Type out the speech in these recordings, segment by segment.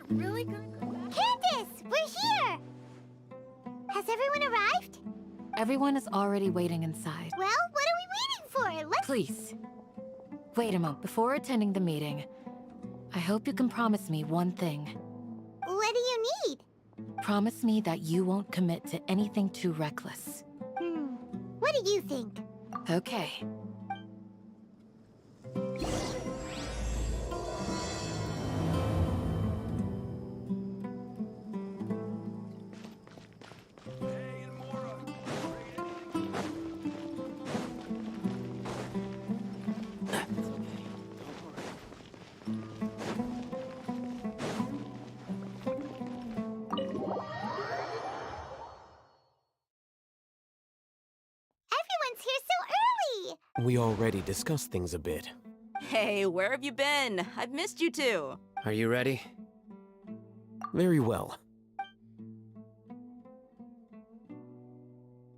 really good. Candace, we're here! Has everyone arrived? Everyone is already waiting inside. Well, what are we waiting for? Let's— Please. Wait a moment. Before attending the meeting, I hope you can promise me one thing. What do you need? Promise me that you won't commit to anything too reckless. What do you think? Okay. Everyone's here so early! We already discussed things a bit. Hey, where have you been? I've missed you too. Are you ready? Very well.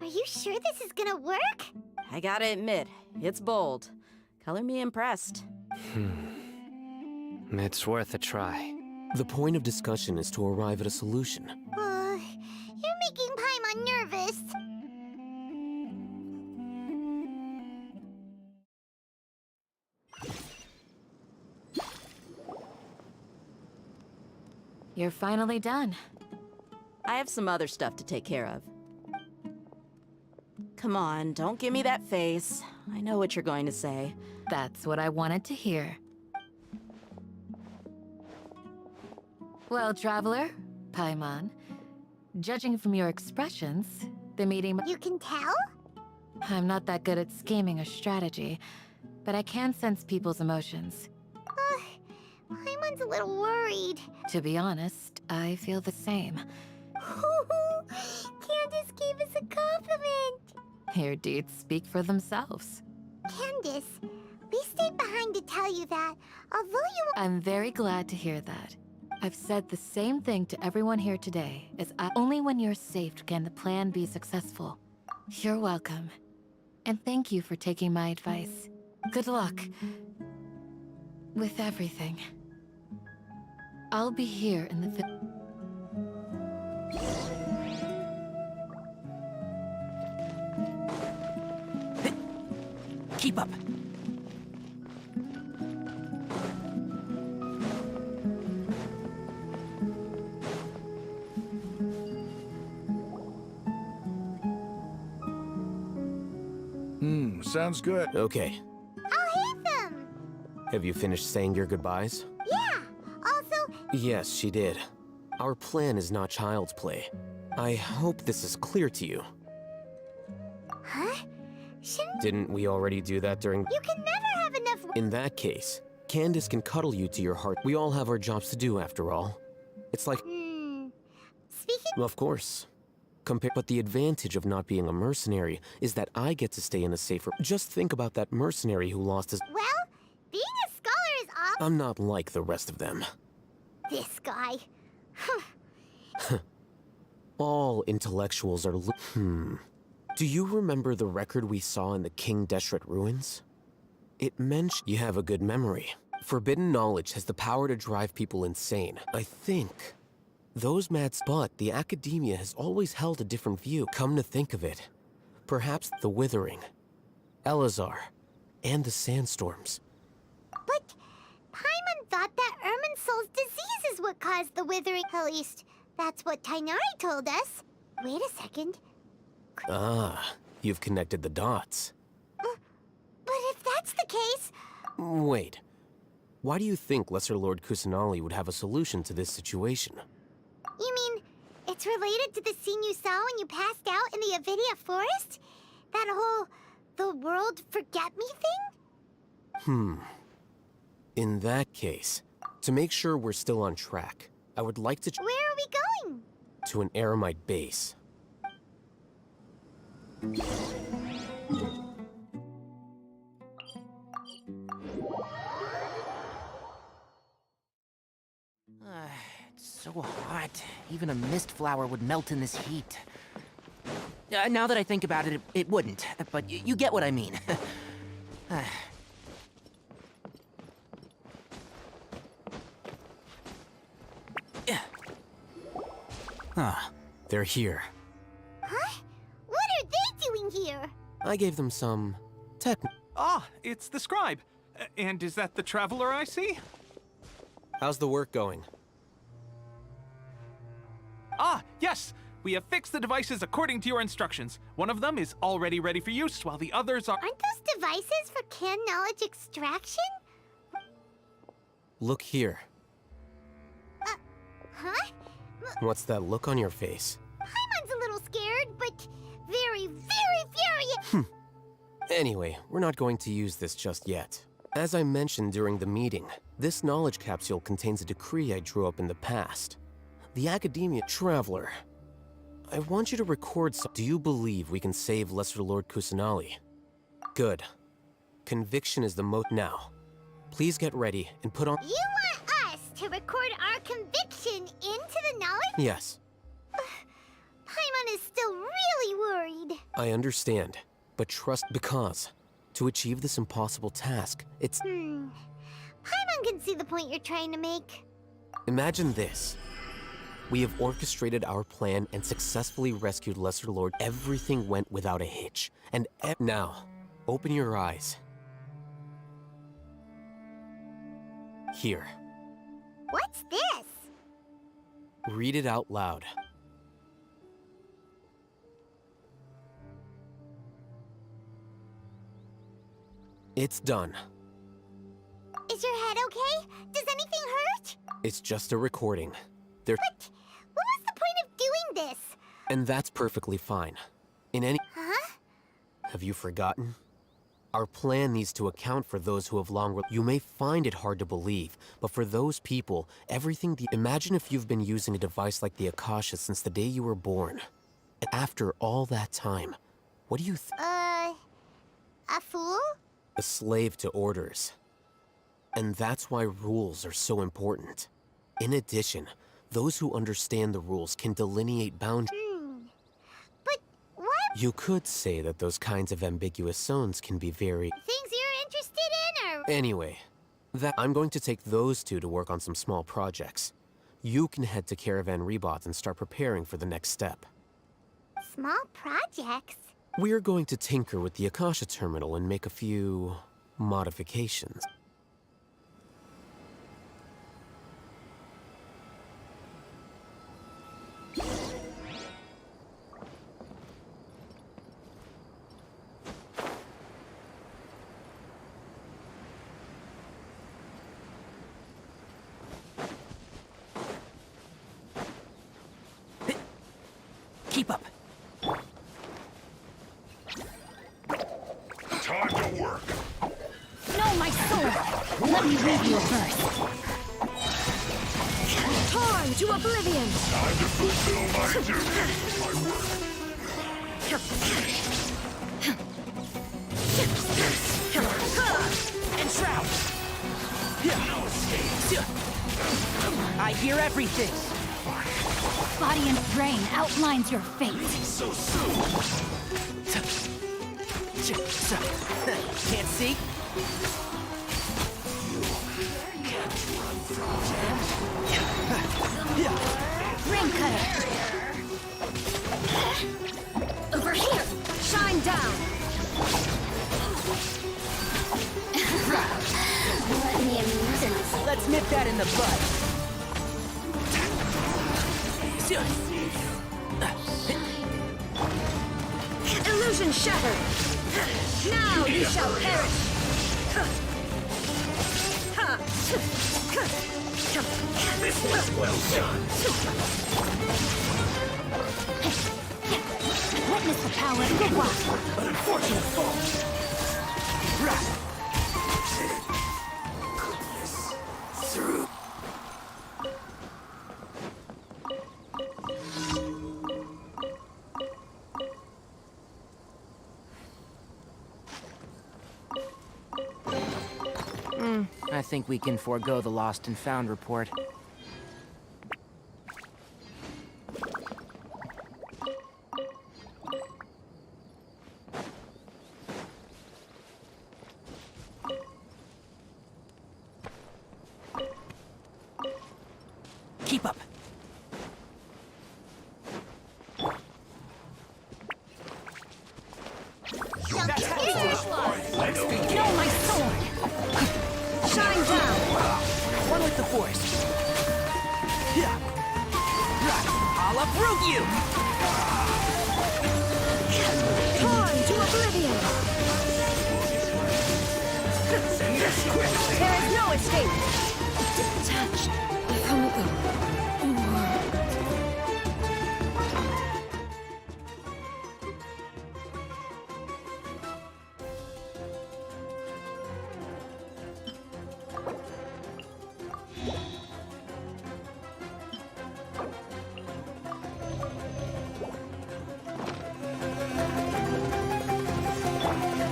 Are you sure this is gonna work? I gotta admit, it's bold. Color me impressed. It's worth a try. The point of discussion is to arrive at a solution. You're making Paimon nervous. You're finally done. I have some other stuff to take care of. Come on, don't give me that face. I know what you're going to say. That's what I wanted to hear. Well, Traveler, Paimon, judging from your expressions, the meeting— You can tell? I'm not that good at scheming or strategy, but I can sense people's emotions. Paimon's a little worried. To be honest, I feel the same. Candace gave us a compliment. Your deeds speak for themselves. Candace, we stayed behind to tell you that, although you— I'm very glad to hear that. I've said the same thing to everyone here today, only when you're safe can the plan be successful. You're welcome. And thank you for taking my advice. Good luck with everything. I'll be here in the— Keep up. Sounds good. Okay. I'll hit them! Have you finished saying your goodbyes? Yeah, also— Yes, she did. Our plan is not child's play. I hope this is clear to you. Huh? Shouldn't— Didn't we already do that during— You can never have enough— In that case, Candace can cuddle you to your heart. We all have our jobs to do after all. It's like— Speaking— Of course. But the advantage of not being a mercenary is that I get to stay in a safer— Just think about that mercenary who lost his— Well, being a scholar is off— I'm not like the rest of them. This guy. All intellectuals are Do you remember the record we saw in the King Deshret ruins? It mentioned— You have a good memory. Forbidden knowledge has the power to drive people insane. I think those but the academia has always held a different view. Come to think of it, perhaps the Withering, Elazar, and the Sandstorms. But Paimon thought that Irminsul's disease is what caused the Withering. At least, that's what Tainari told us. Wait a second. Ah, you've connected the dots. But if that's the case— Wait. Why do you think Lesser Lord Kusanali would have a solution to this situation? You mean, it's related to the scene you saw when you passed out in the Avidia forest? That whole— the world forget me thing? In that case, to make sure we're still on track, I would like to— Where are we going? To an Eremite base. It's so hot. Even a mist flower would melt in this heat. Now that I think about it, it wouldn't. But you get what I mean. Ah, they're here. Huh? What are they doing here? I gave them some Ah, it's the scribe. And is that the traveler I see? How's the work going? Ah, yes! We have fixed the devices according to your instructions. One of them is already ready for use, while the others are— Aren't those devices for canned knowledge extraction? Look here. Huh? What's that look on your face? Paimon's a little scared, but very, very furious. Anyway, we're not going to use this just yet. As I mentioned during the meeting, this knowledge capsule contains a decree I drew up in the past. The Academia Traveler. I want you to record some— Do you believe we can save Lesser Lord Kusanali? Good. Conviction is the Now, please get ready and put on— You want us to record our conviction into the knowledge? Yes, Paimon is still really worried. I understand, but trust— Because, to achieve this impossible task, it's— Paimon can see the point you're trying to make. Imagine this. We have orchestrated our plan and successfully rescued Lesser Lord. Everything went without a hitch. And now, open your eyes. Here, What's this? read it out loud. It's done. Is your head okay? Does anything hurt? It's just a recording. There— But what was the point of doing this? And that's perfectly fine. In any— Huh? Have you forgotten? Our plan needs to account for those who have long— You may find it hard to believe, but for those people, everything— Imagine if you've been using a device like the Akasha since the day you were born. And after all that time, what do you think? A fool? A slave to orders. And that's why rules are so important. In addition, those who understand the rules can delineate boundaries. But what You could say that those kinds of ambiguous zones can be very— things you're interested in, or Anyway, I'm going to take those two to work on some small projects. You can head to Caravan Rebot and start preparing for the next step. small projects? We're going to tinker with the Akasha terminal and make a few modifications. Keep up. Time to work. No, my sword! Let me read you a verse. Torn to oblivion! Time to fulfill my duty. My work. Enshroud! No escape. I hear everything. Body and brain outlines your fate. So soon. Can't see? Ring cutter! Over here! Shine down! Let me amuse myself. Let's nip that in the bud. Illusion shattered! Now you shall perish! This was well done. Witness the power of Gugwa! An unfortunate fall. Through. I think we can forego the lost and found report. Keep up. force. I'll uproot you! Torn to oblivion! There is no escape! Detached from the world.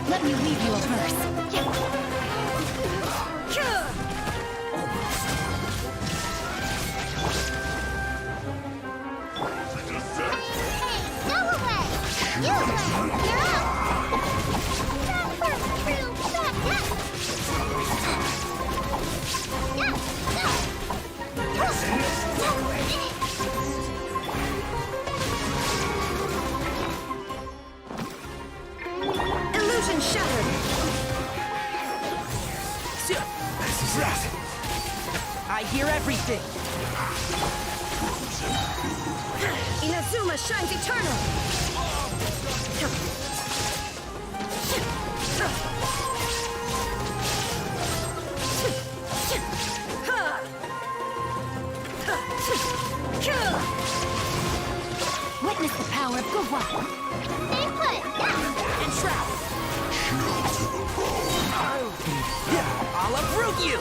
Let me leave you a verse. Hey, go away! You win! You're up! That was real bad. Illusion shattered! I hear everything. Inazuma shines eternal! Witness the power of Gova. Stay put! Entrap! I'll uproot you!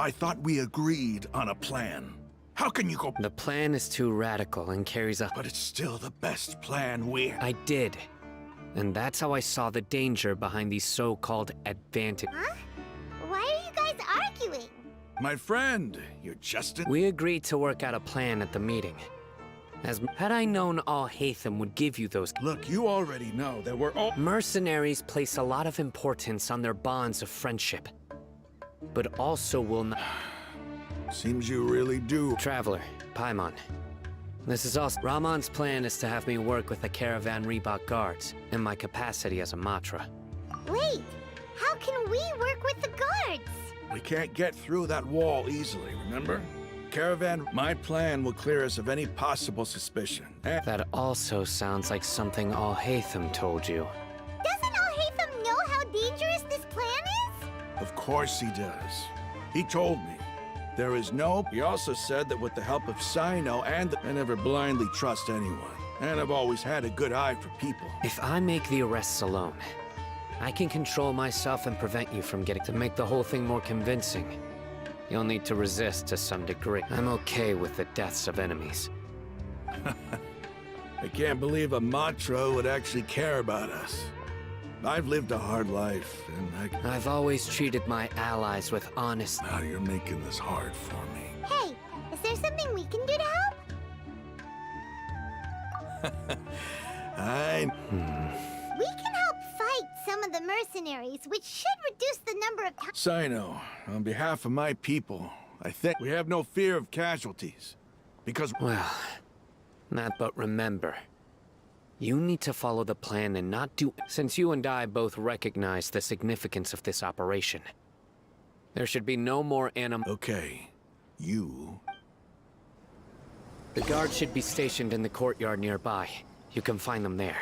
I thought we agreed on a plan. How can you go? The plan is too radical and carries a... But it's still the best plan we... I did. And that's how I saw the danger behind these so-called advantage. Huh? Why are you guys arguing? My friend, you're just... We agreed to work out a plan at the meeting. Had I known all Hatham would give you those... Look, you already know that we're all... Mercenaries place a lot of importance on their bonds of friendship. But also will not... Seems you really do. Traveler, Paimon. This is also... Ramon's plan is to have me work with the Caravan Reebok guards, in my capacity as a Matra. Wait, how can we work with the guards? We can't get through that wall easily, remember? Caravan, my plan will clear us of any possible suspicion. That also sounds like something All Hatham told you. Doesn't Al-Haytham know how dangerous this plan is? Of course he does. He told me. There is no... He also said that with the help of Sino and... I never blindly trust anyone. And I've always had a good eye for people. If I make the arrests alone, I can control myself and prevent you from getting... To make the whole thing more convincing, you'll need to resist to some degree. I'm okay with the deaths of enemies. I can't believe a Matra would actually care about us. I've lived a hard life, and I've always treated my allies with honest... Now you're making this hard for me. Hey, is there something we can do to help? We can help fight some of the mercenaries, which should reduce the number of times. Sino, on behalf of my people, I think we have no fear of casualties. Because... Well, not but remember, you need to follow the plan and not do... Since you and I both recognize the significance of this operation, there should be no more Okay, you... The guards should be stationed in the courtyard nearby. You can find them there.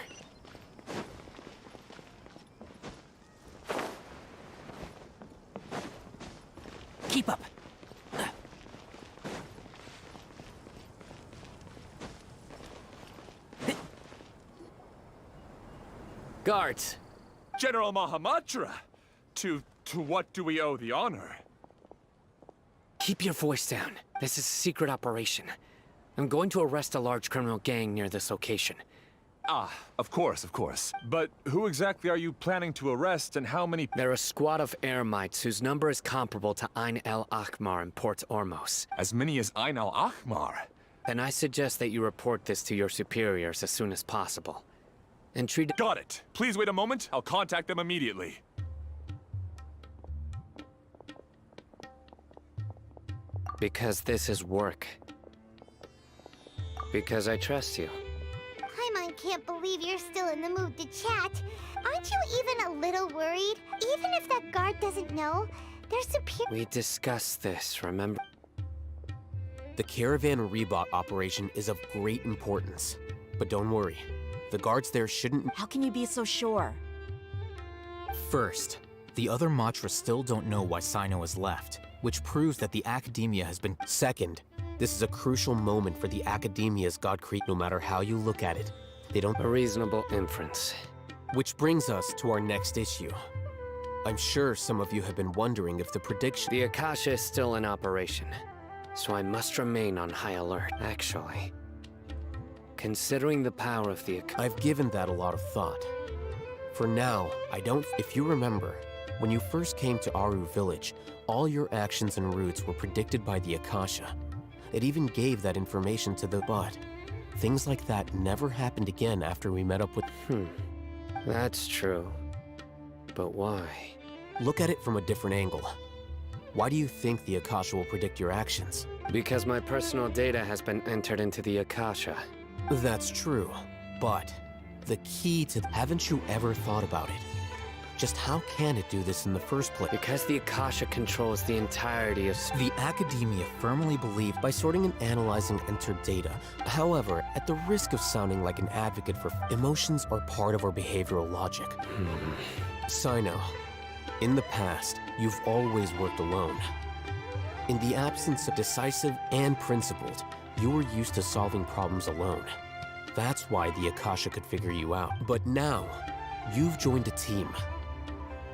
Keep up. Guards! General Mahamatra, to To what do we owe the honor? Keep your voice down. This is a secret operation. I'm going to arrest a large criminal gang near this location. Ah, of course, of course. But who exactly are you planning to arrest and how many— They're a squad of Eremites whose number is comparable to Ain el Ahmar in Port Ormos. As many as Ain al Ahmar? Then I suggest that you report this to your superiors as soon as possible. And treat— Got it. Please wait a moment. I'll contact them immediately. Because this is work. Because I trust you. Paimon can't believe you're still in the mood to chat. Aren't you even a little worried? Even if that guard doesn't know, they're superior. We discussed this, remember? The Caravan Rebot operation is of great importance. But don't worry, the guards there shouldn't— How can you be so sure? First, the other Matra still don't know why Sino has left, which proves that the Academia has been— Second, this is a crucial moment for the Academia's God Creek. No matter how you look at it, they don't— A reasonable inference. Which brings us to our next issue. I'm sure some of you have been wondering if the prediction— The Akasha is still in operation, so I must remain on high alert. Actually, considering the power of the Akasha— I've given that a lot of thought. For now, I don't— If you remember, when you first came to Aru Village, all your actions and routes were predicted by the Akasha. It even gave that information to the— But things like that never happened again after we met up with— That's true. But why? Look at it from a different angle. Why do you think the Akasha will predict your actions? Because my personal data has been entered into the Akasha. That's true, but the key to— Haven't you ever thought about it? Just how can it do this in the first place? Because the Akasha controls the entirety of— The Academia firmly believe By sorting and analyzing entered data. However, at the risk of sounding like an advocate for— Emotions are part of our behavioral logic. Sino, in the past, you've always worked alone. In the absence of decisive and principled, you were used to solving problems alone. That's why the Akasha could figure you out. But now, you've joined a team.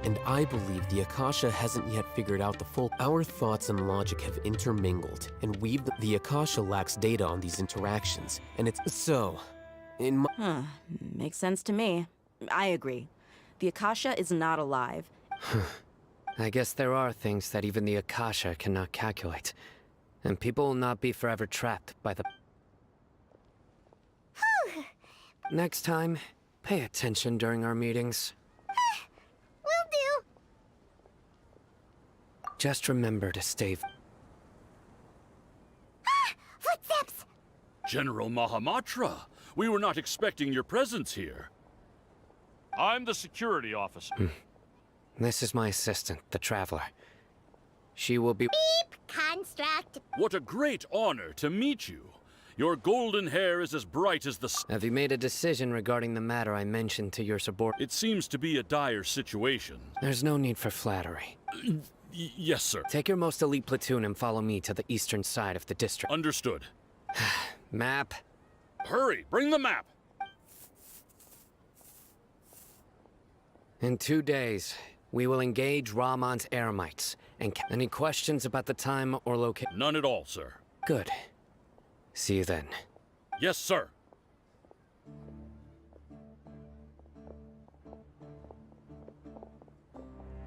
And I believe the Akasha hasn't yet figured out the full— Our thoughts and logic have intermingled, and the Akasha lacks data on these interactions, and it's— So, in my— Makes sense to me. I agree. The Akasha is not alive. I guess there are things that even the Akasha cannot calculate. And people will not be forever trapped by the— Next time, pay attention during our meetings. Will do. Just remember to stay— Footsteps! General Mahamatra, we were not expecting your presence here. I'm the security officer. This is my assistant, the Traveler. She will be— Beep! Construct. What a great honor to meet you. Your golden hair is as bright as the sun. Have you made a decision regarding the matter I mentioned to your subordinate? It seems to be a dire situation. There's no need for flattery. Yes, sir. Take your most elite platoon and follow me to the eastern side of the district. Understood. Map. Hurry, bring the map. In 2 days, we will engage Rahman's Eremites. And any questions about the time or location? None at all, sir. Good. See you then. Yes, sir.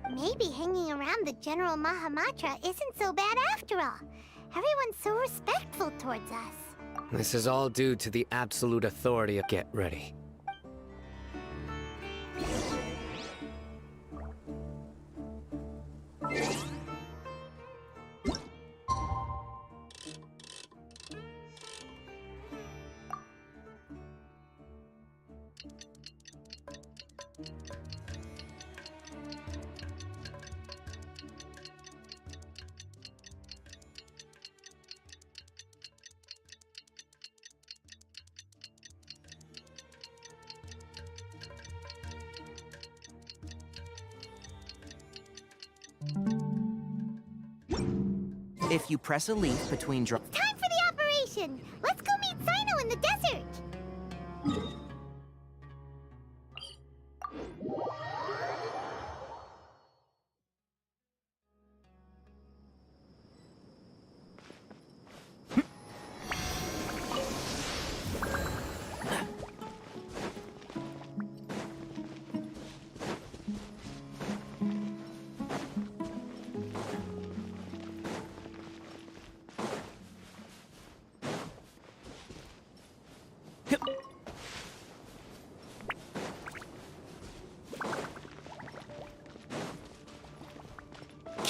Maybe hanging around the General Mahamatra isn't so bad after all. Everyone's so respectful towards us. This is all due to the absolute authority of— Get ready. If you press a leaf between Time for the operation! Let's go meet Sino in the desert!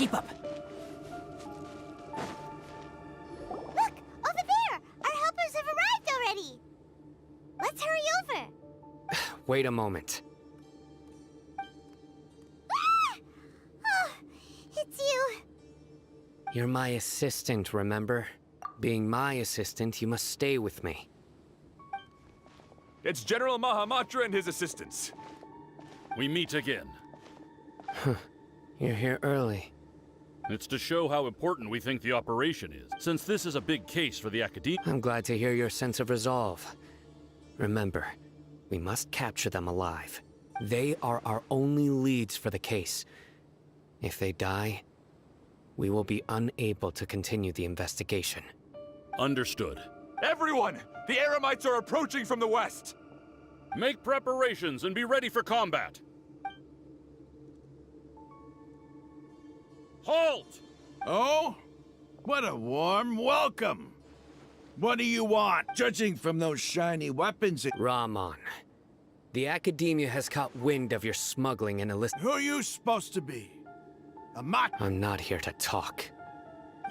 Keep up. Look! Over there! Our helpers have arrived already! Let's hurry over! Wait a moment. Ah! Oh, it's you! You're my assistant, remember? Being my assistant, you must stay with me. It's General Mahamatra and his assistants. We meet again. You're here early. It's to show how important we think the operation is, since this is a big case for the Academia. I'm glad to hear your sense of resolve. Remember, we must capture them alive. They are our only leads for the case. If they die, we will be unable to continue the investigation. Understood. Everyone! The Eremites are approaching from the west! Make preparations and be ready for combat. Halt! Oh? What a warm welcome! What do you want? Judging from those shiny weapons... Rahman, the Academia has caught wind of your smuggling and illicit... Who are you supposed to be? A mock... I'm not here to talk.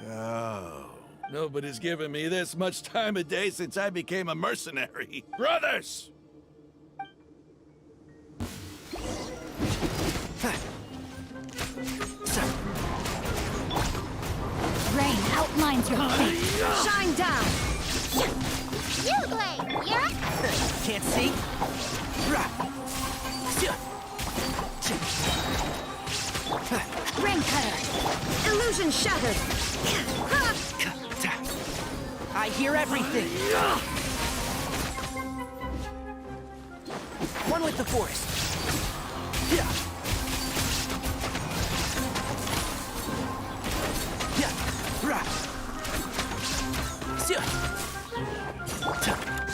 Oh... Nobody's given me this much time of day since I became a mercenary. Brothers! Rain outlines your fate. Shine down! You, Blade! You're up! Can't see? Rain cutter! Illusion shattered! I hear everything. One with the forest.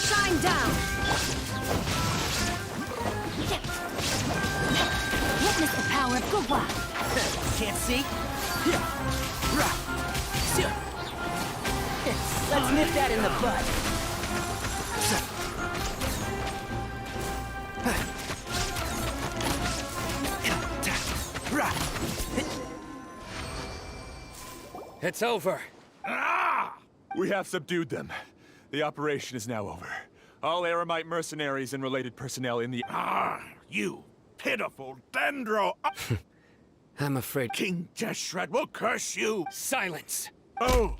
Shine down! Witness the power of Gugwa! Can't see? Let's nip that in the bud. It's over. We have subdued them. The operation is now over. All Eremite mercenaries and related personnel in the... You pitiful dendro... I'm afraid... King Deshret will curse you! Silence! Oh!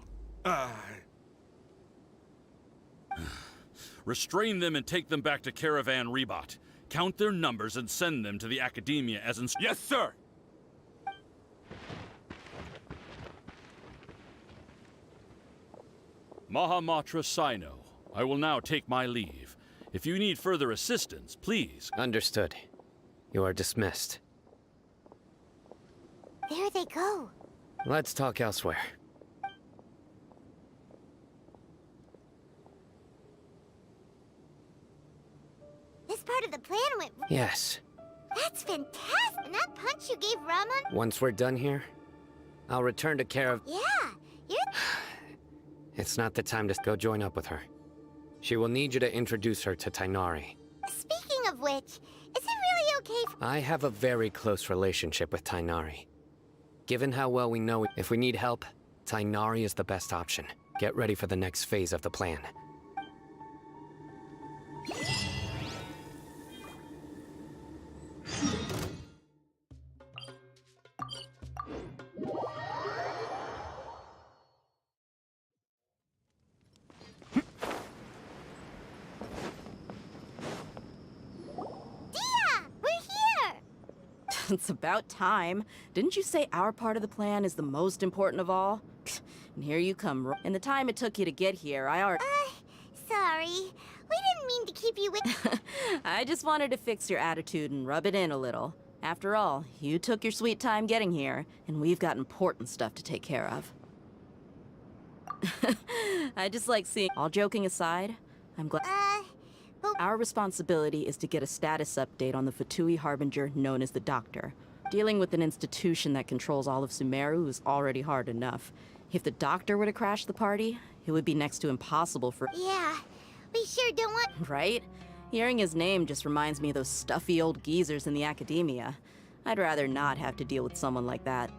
Restrain them and take them back to Caravan Rebot. Count their numbers and send them to the Academia as Yes, sir! Mahamatra Sino, I will now take my leave. If you need further assistance, please... Understood. You are dismissed. There they go. Let's talk elsewhere. This part of the plan went... Yes. That's fantastic! And that punch you gave Rahman... Once we're done here, I'll return to Yeah, you're... It's not the time to go join up with her. She will need you to introduce her to Tainari. Speaking of which, is it really okay I have a very close relationship with Tainari. Given how well we know, if we need help, Tainari is the best option. Get ready for the next phase of the plan. It's about time. Didn't you say our part of the plan is the most important of all? And here you come. In the time it took you to get here, I already... sorry. We didn't mean to keep you with... I just wanted to fix your attitude and rub it in a little. After all, you took your sweet time getting here, and we've got important stuff to take care of. I just like seeing... All joking aside, I'm glad... Our responsibility is to get a status update on the Fatui Harbinger known as the Doctor. Dealing with an institution that controls all of Sumeru is already hard enough. If the Doctor were to crash the party, it would be next to impossible for... Yeah, we sure don't want... Right? Hearing his name just reminds me of those stuffy old geezers in the Academia. I'd rather not have to deal with someone like that.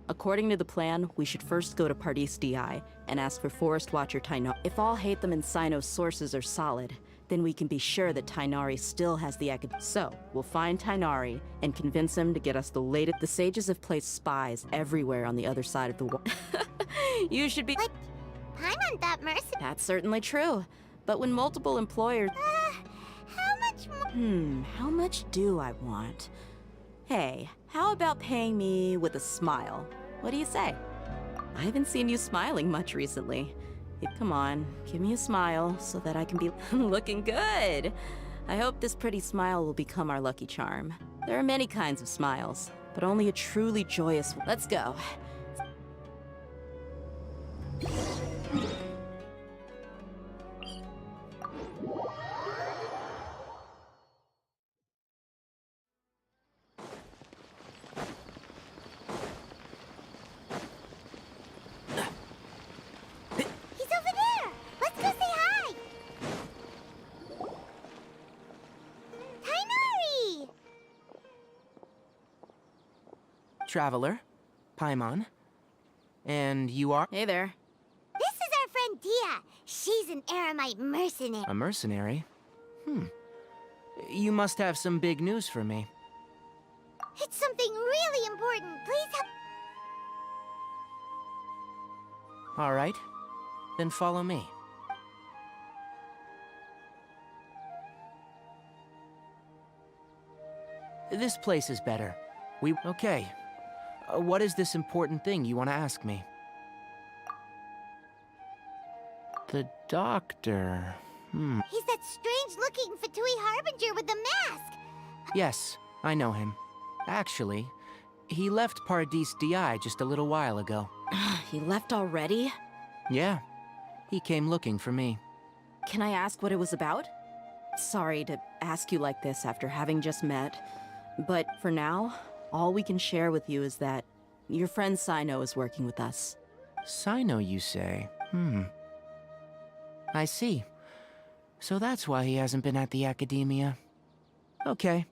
According to the plan, we should first go to Pardis DI and ask for Forest Watcher Tainari. If all Hatham and Sino's sources are solid, then we can be sure that Tainari still has the So, we'll find Tainari and convince him to get us the latest. The sages have placed spies everywhere on the other side of the wall. You should be- Like, Paimon thought mercy- That's certainly true. But when multiple employers- how much more- how much do I want? Hey, how about paying me with a smile? What do you say? I haven't seen you smiling much recently. Come on, give me a smile so that I can be looking good. I hope this pretty smile will become our lucky charm. There are many kinds of smiles, but only a truly joyous one. Let's go. Traveler, Paimon, and you are? Hey there. This is our friend Dia. She's an Aramite mercenary. A mercenary? You must have some big news for me. It's something really important. Please help. All right, then follow me. This place is better. Okay. What is this important thing you want to ask me? The doctor. He's that strange-looking Fatui Harbinger with the mask. Yes, I know him. Actually, he left Pardis DI just a little while ago. He left already? Yeah. He came looking for me. Can I ask what it was about? Sorry to ask you like this after having just met, but for now, all we can share with you is that your friend Sino is working with us. Sino, you say? I see. So that's why he hasn't been at the Academia. Okay.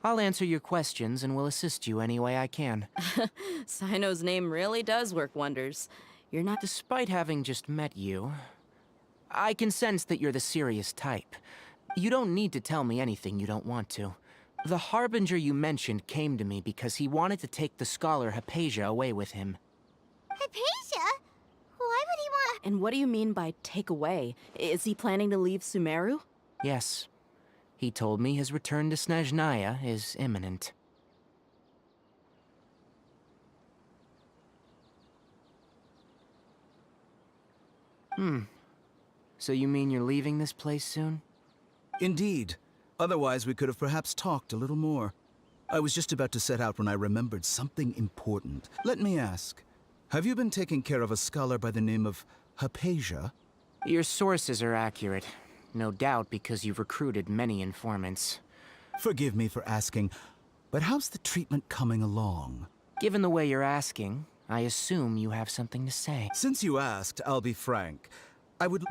I'll answer your questions and will assist you any way I can. Sino's name really does work wonders. You're not- Despite having just met you, I can sense that you're the serious type. You don't need to tell me anything you don't want to. The Harbinger you mentioned came to me because he wanted to take the scholar Hypatia away with him. Hypatia? Why would he want... And what do you mean by take away? Is he planning to leave Sumeru? Yes. He told me his return to Snezhnaya is imminent. So you mean you're leaving this place soon? Indeed. Otherwise, we could have perhaps talked a little more. I was just about to set out when I remembered something important. Let me ask, have you been taking care of a scholar by the name of Hypatia? Your sources are accurate. No doubt because you've recruited many informants. Forgive me for asking, but how's the treatment coming along? Given the way you're asking, I assume you have something to say. Since you asked, I'll be frank. I would...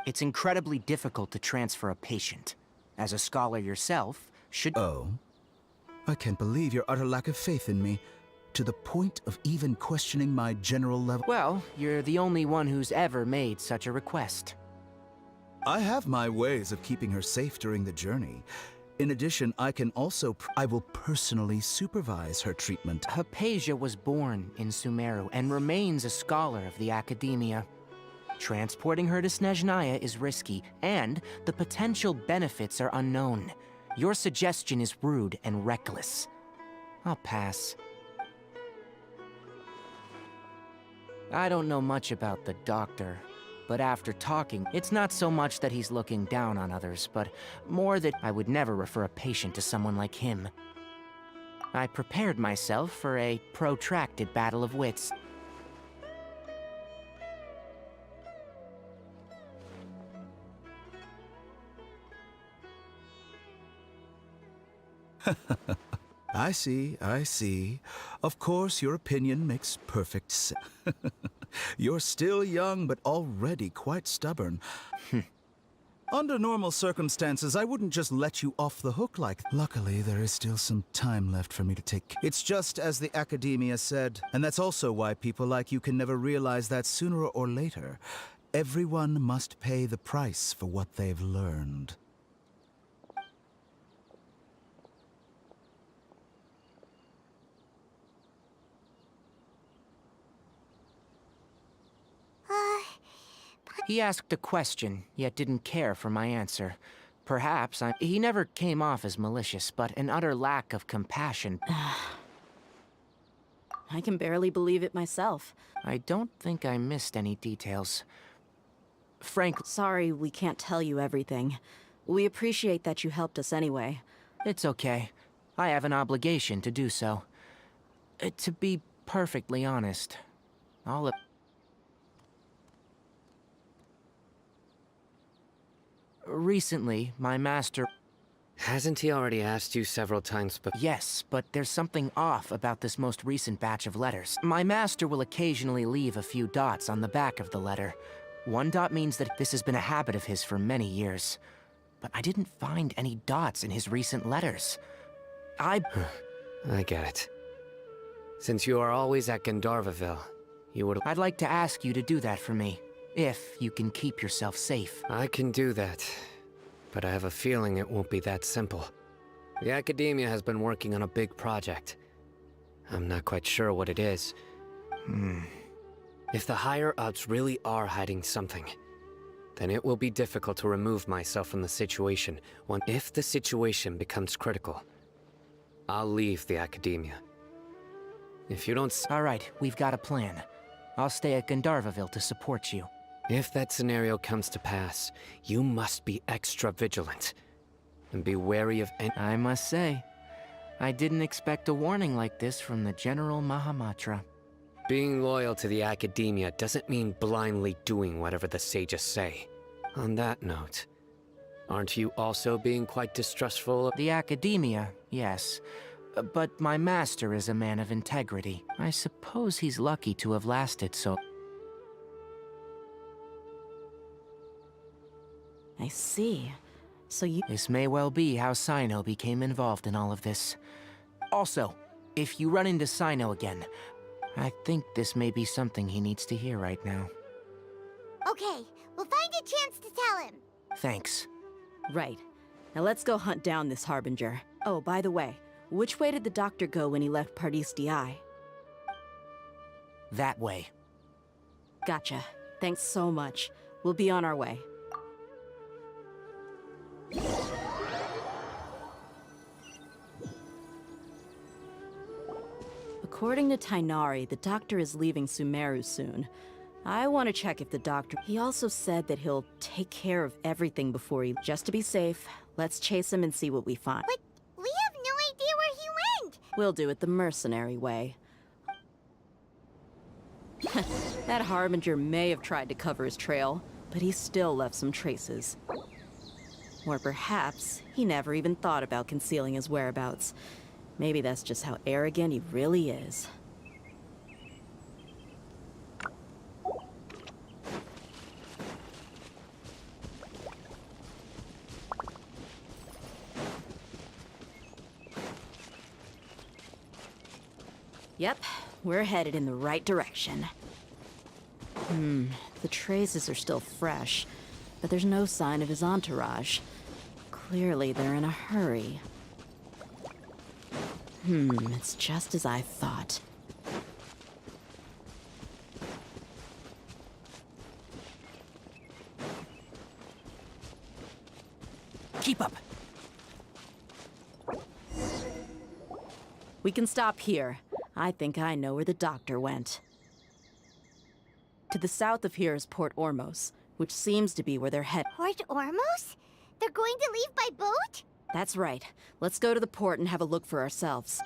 It's incredibly difficult to transfer a patient. As a scholar yourself, should... Oh? I can't believe your utter lack of faith in me, to the point of even questioning my general level... Well, you're the only one who's ever made such a request. I have my ways of keeping her safe during the journey. In addition, I will personally supervise her treatment. Hypatia was born in Sumeru and remains a scholar of the Academia. Transporting her to Snezhnaya is risky, and the potential benefits are unknown. Your suggestion is rude and reckless. I'll pass. I don't know much about the doctor, but after talking, it's not so much that he's looking down on others, but more that I would never refer a patient to someone like him. I prepared myself for a protracted battle of wits. I see. Of course, your opinion makes perfect sense. You're still young, but already quite stubborn. Under normal circumstances, I wouldn't just let you off the hook like... Luckily, there is still some time left for me to take... It's just as the Academia said, and that's also why people like you can never realize that sooner or later, everyone must pay the price for what they've learned. He asked a question, yet didn't care for my answer. Perhaps he never came off as malicious, but an utter lack of compassion. I can barely believe it myself. I don't think I missed any details. Frank, sorry we can't tell you everything. We appreciate that you helped us anyway. It's okay. I have an obligation to do so. To be perfectly honest, all of... Recently, my master... Hasn't he already asked you several times, but... Yes, but there's something off about this most recent batch of letters. My master will occasionally leave a few dots on the back of the letter. One dot means that this has been a habit of his for many years. But I didn't find any dots in his recent letters. I get it. Since you are always at Gandharvaville, you would... I'd like to ask you to do that for me. If you can keep yourself safe. I can do that, but I have a feeling it won't be that simple. The Academia has been working on a big project. I'm not quite sure what it is. If the higher-ups really are hiding something, then it will be difficult to remove myself from the situation. If the situation becomes critical, I'll leave the Academia. If you don't... All right, we've got a plan. I'll stay at Gandharvaville to support you. If that scenario comes to pass, you must be extra vigilant. And be wary of any... I must say, I didn't expect a warning like this from the General Mahamatra. Being loyal to the Academia doesn't mean blindly doing whatever the sages say. On that note, aren't you also being quite distrustful of... The Academia, yes. But my master is a man of integrity. I suppose he's lucky to have lasted so... I see. So you... This may well be how Sino became involved in all of this. Also, if you run into Sino again, I think this may be something he needs to hear right now. Okay, we'll find a chance to tell him. Thanks. Right. Now let's go hunt down this Harbinger. Oh, by the way, which way did the doctor go when he left Pardis DI? That way. Gotcha. Thanks so much. We'll be on our way. According to Tainari, the doctor is leaving Sumeru soon. I want to check if the doctor... He also said that he'll take care of everything before he... Just to be safe, let's chase him and see what we find. But we have no idea where he went! We'll do it the mercenary way. That Harbinger may have tried to cover his trail, but he still left some traces. Or perhaps he never even thought about concealing his whereabouts. Maybe that's just how arrogant he really is. Yep, we're headed in the right direction. The traces are still fresh, but there's no sign of his entourage. Clearly, they're in a hurry. It's just as I thought. Keep up! We can stop here. I think I know where the doctor went. To the south of here is Port Ormos, which seems to be where they're headed. Port Ormos? They're going to leave by boat? That's right. Let's go to the port and have a look for ourselves.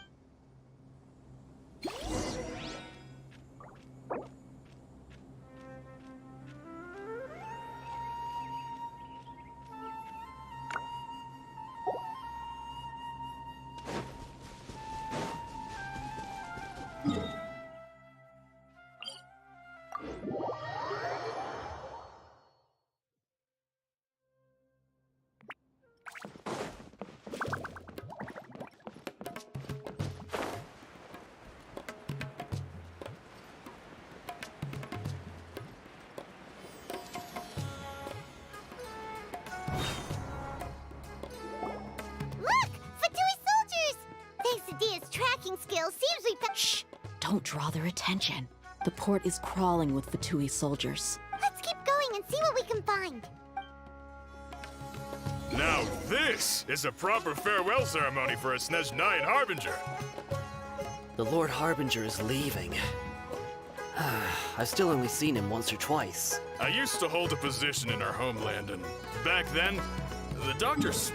details. Seems we Shh! Don't draw their attention. The port is crawling with Fatui soldiers. Let's keep going and see what we can find. Now this is a proper farewell ceremony for a Snezhnayan Harbinger. The Lord Harbinger is leaving. I've still only seen him once or twice. I used to hold a position in our homeland, and back then, the doctors...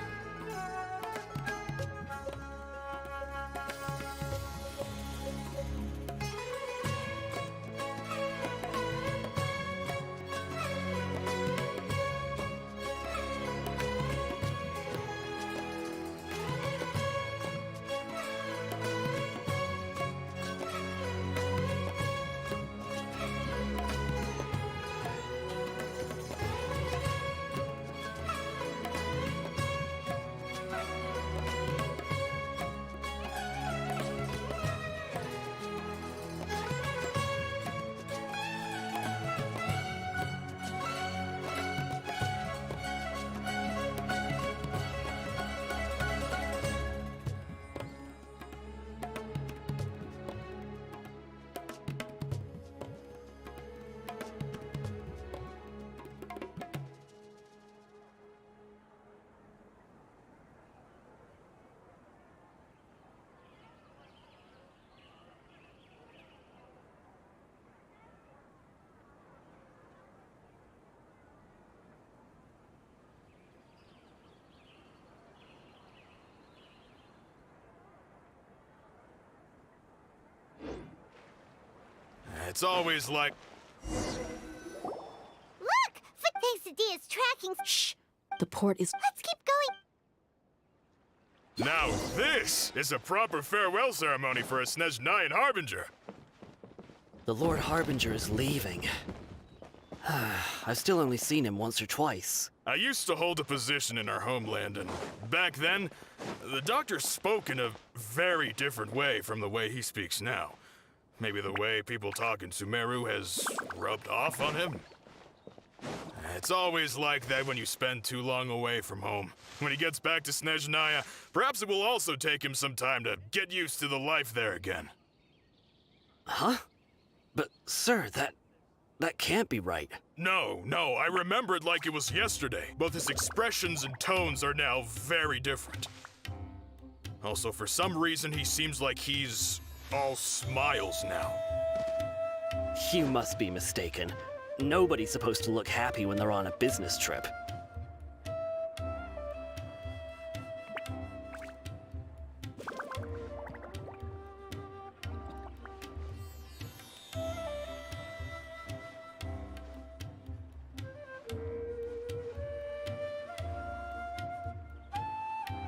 It's always like... Look! Quesadilla's tracking... Shh! The port is... Let's keep going! Now this is a proper farewell ceremony for a Snezhnayan Harbinger. The Lord Harbinger is leaving. I've still only seen him once or twice. I used to hold a position in our homeland, and back then, the doctor spoke in a very different way from the way he speaks now. Maybe the way people talk in Sumeru has rubbed off on him? It's always like that when you spend too long away from home. When he gets back to Snezhnaya, perhaps it will also take him some time to get used to the life there again. Huh? But, sir, that can't be right. No, I remember it like it was yesterday. Both his expressions and tones are now very different. Also, for some reason, he seems like he's all smiles now. You must be mistaken. Nobody's supposed to look happy when they're on a business trip.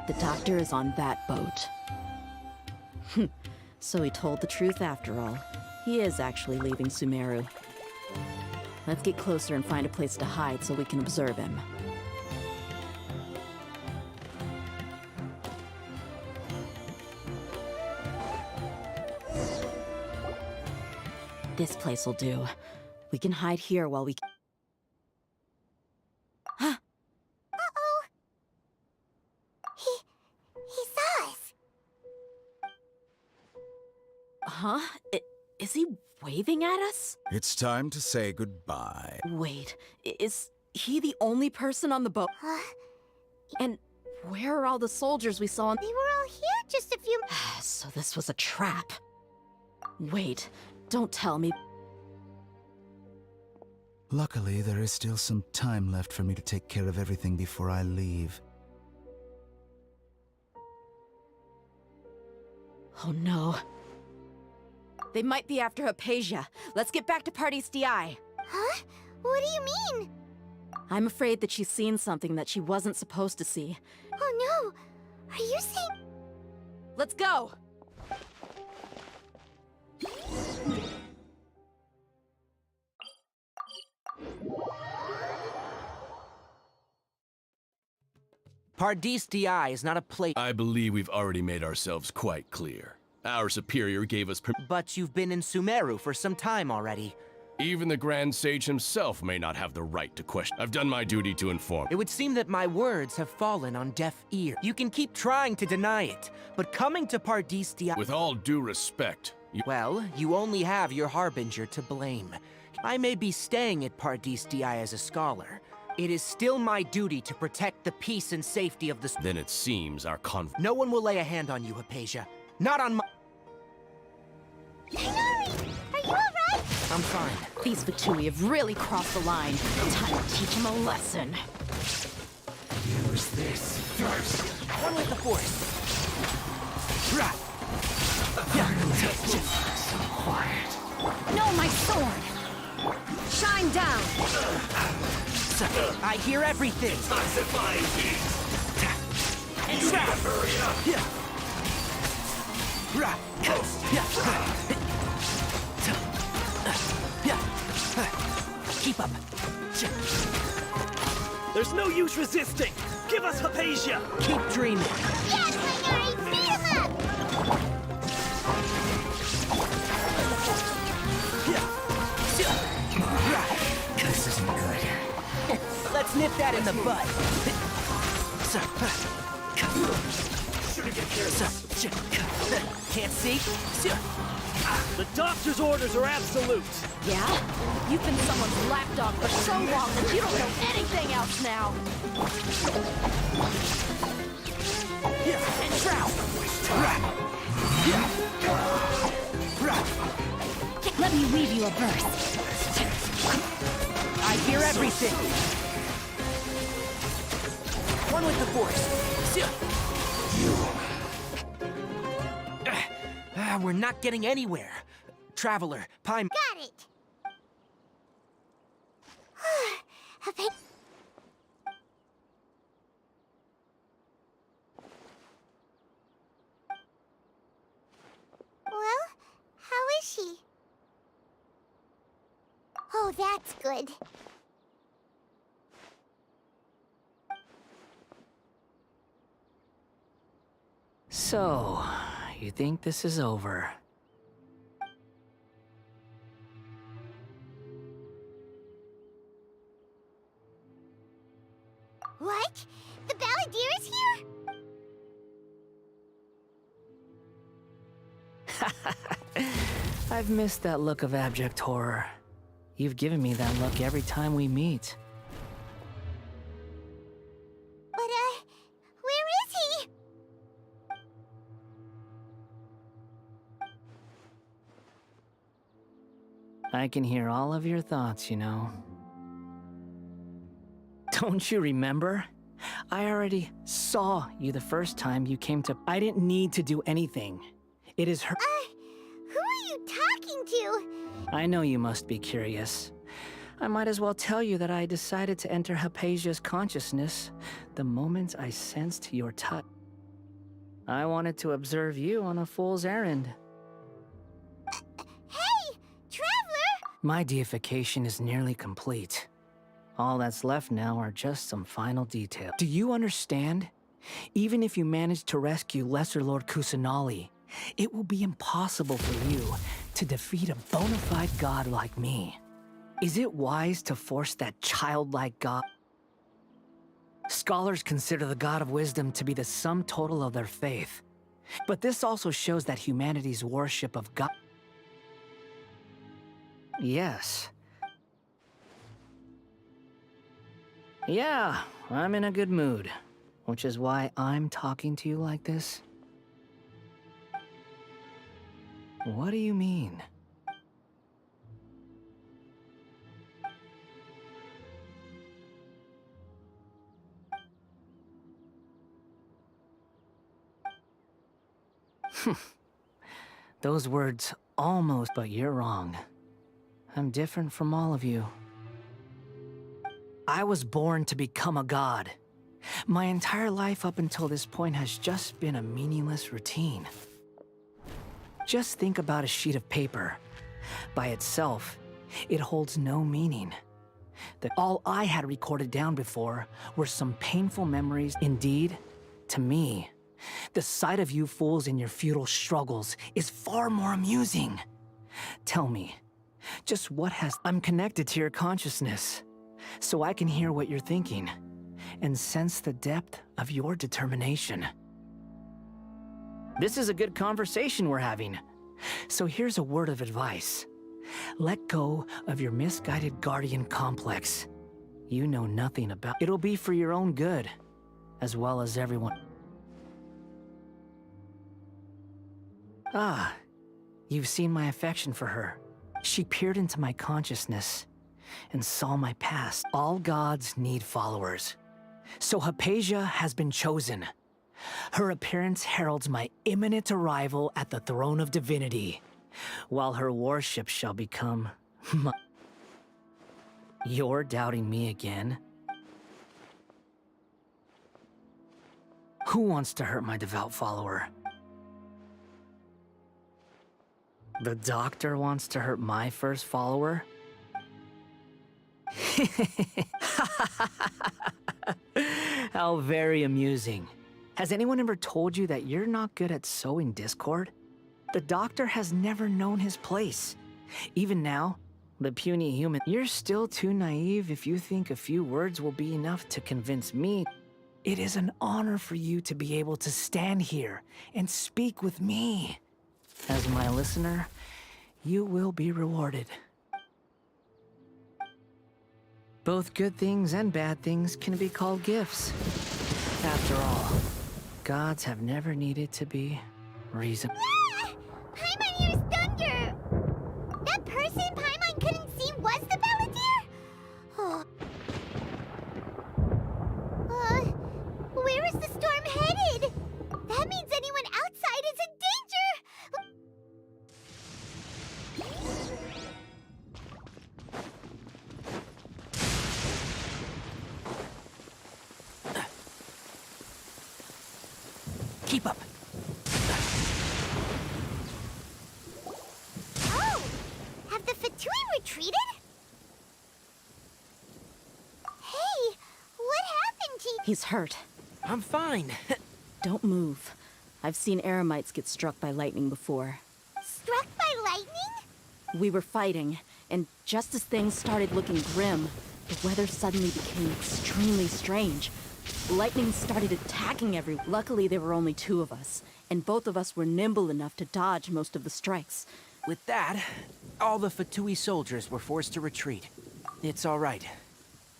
The doctor is on that boat. So he told the truth after all. He is actually leaving Sumeru. Let's get closer and find a place to hide so we can observe him. This place will do. We can hide here while we... Uh-oh! He saw us! Huh? Is he waving at us? It's time to say goodbye. Wait, is he the only person on the boat? And where are all the soldiers we saw? They were all here just a few... So this was a trap. Wait, don't tell me. Luckily, there is still some time left for me to take care of everything before I leave. Oh no. They might be after Hypatia. Let's get back to Party's DI. Huh? What do you mean? I'm afraid that she's seen something that she wasn't supposed to see. Oh no! Are you saying... Let's go! Paradis DI is not a place. I believe we've already made ourselves quite clear. Our superior gave us But you've been in Sumeru for some time already. Even the Grand Sage himself may not have the right to question. I've done my duty to inform. It would seem that my words have fallen on deaf ear. You can keep trying to deny it, but coming to Pardistia... With all due respect, Well, you only have your Harbinger to blame. I may be staying at Pardistia as a scholar. It is still my duty to protect the peace and safety of the... Then it seems our No one will lay a hand on you, Hypatia. Not on my... Hinari! Are you alright? I'm fine. These Fatui have really crossed the line. Time to teach them a lesson. Use this first. One with the Force. So quiet. No, my sword! Shine down! I hear everything! Keep up. There's no use resisting! Give us Hypatia! Keep dreaming. Yes, Hinari! Beat him up! This isn't good. Let's nip that in the bud. Can't see? The doctor's orders are absolute! Yeah? You've been someone's lapdog for so long that you don't know anything else now! And Shroud! Let me weave you a verse. I hear everything! One with the Force. We're not getting anywhere. Traveler, Pine... Got it! Well, how is she? Oh, that's good. So, you think this is over? What? The Balladeer is here? I've missed that look of abject horror. You've given me that look every time we meet. But, where is he? I can hear all of your thoughts, you know. Don't you remember? I already saw you the first time you came to... I didn't need to do anything. It is her... Who are you talking to? I know you must be curious. I might as well tell you that I decided to enter Hypatia's consciousness the moment I sensed your touch. I wanted to observe you on a fool's errand. Hey, Traveler! My deification is nearly complete. All that's left now are just some final details. Do you understand? Even if you manage to rescue Lesser Lord Kusanali, it will be impossible for you to defeat a bona fide god like me. Is it wise to force that childlike god? Scholars consider the god of wisdom to be the sum total of their faith. But this also shows that humanity's worship of God... Yes. Yeah, I'm in a good mood, which is why I'm talking to you like this. What do you mean? Those words almost, but you're wrong. I'm different from all of you. I was born to become a god. My entire life up until this point has just been a meaningless routine. Just think about a sheet of paper. By itself, it holds no meaning. That all I had recorded down before were some painful memories. Indeed, to me, the sight of you fools in your futile struggles is far more amusing. Tell me, Just what has... I'm connected to your consciousness, so I can hear what you're thinking, and sense the depth of your determination. This is a good conversation we're having. So here's a word of advice. Let go of your misguided guardian complex. You know nothing about... It'll be for your own good, as well as everyone. Ah, you've seen my affection for her. She peered into my consciousness and saw my past. All gods need followers. So Hypatia has been chosen. Her appearance heralds my imminent arrival at the throne of divinity, while her worship shall become my... You're doubting me again? Who wants to hurt my devout follower? The doctor wants to hurt my first follower? How very amusing. Has anyone ever told you that you're not good at sowing discord? The doctor has never known his place. Even now, the puny human, you're still too naive if you think a few words will be enough to convince me. It is an honor for you to be able to stand here and speak with me. As my listener, you will be rewarded. Both good things and bad things can be called gifts. After all, gods have never needed to be reasoned. Ah! Paimon used thunder! That person Paimon couldn't see was the Balladeer? Oh. Where is the storm headed? That means anyone outside is in danger! Keep up. Oh! Have the Fatui retreated? Hey! What happened to you? He's hurt. I'm fine. Don't move. I've seen Eremites get struck by lightning before. Struck by lightning? We were fighting, and just as things started looking grim, the weather suddenly became extremely strange. Lightning started attacking everyone. Luckily, there were only two of us, and both of us were nimble enough to dodge most of the strikes. With that, all the Fatui soldiers were forced to retreat. It's all right.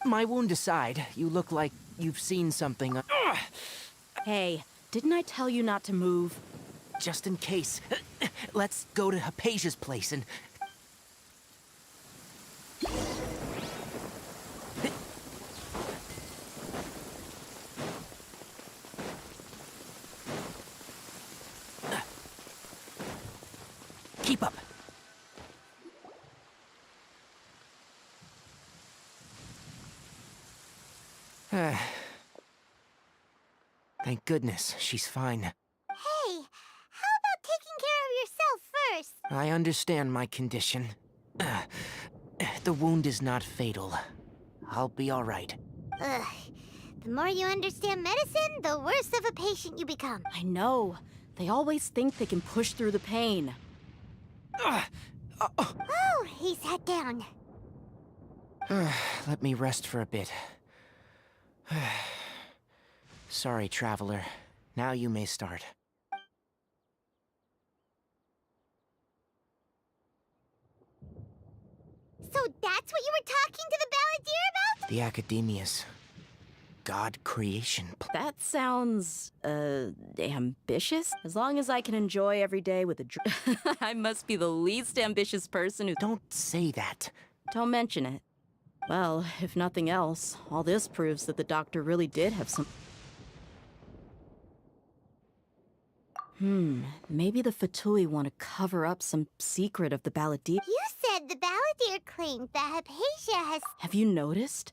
My wound aside, you look like you've seen something. Hey, didn't I tell you not to move? Just in case. Let's go to Hypatia's place and... Keep up. Thank goodness, she's fine. Hey, how about taking care of yourself first? I understand my condition. The wound is not fatal. I'll be all right. Ugh. The more you understand medicine, the worse of a patient you become. I know. They always think they can push through the pain. Oh, he sat down. Let me rest for a bit. Sorry, traveler. Now you may start. So that's what you were talking to the Balladeer about? The Academia's God creation. That sounds, ambitious? As long as I can enjoy every day with a I must be the least ambitious person who... Don't say that. Don't mention it. Well, if nothing else, all this proves that the doctor really did have some... Maybe the Fatui want to cover up some secret of the Balladeer. You said the Balladeer claimed that Hypatia has... Have you noticed?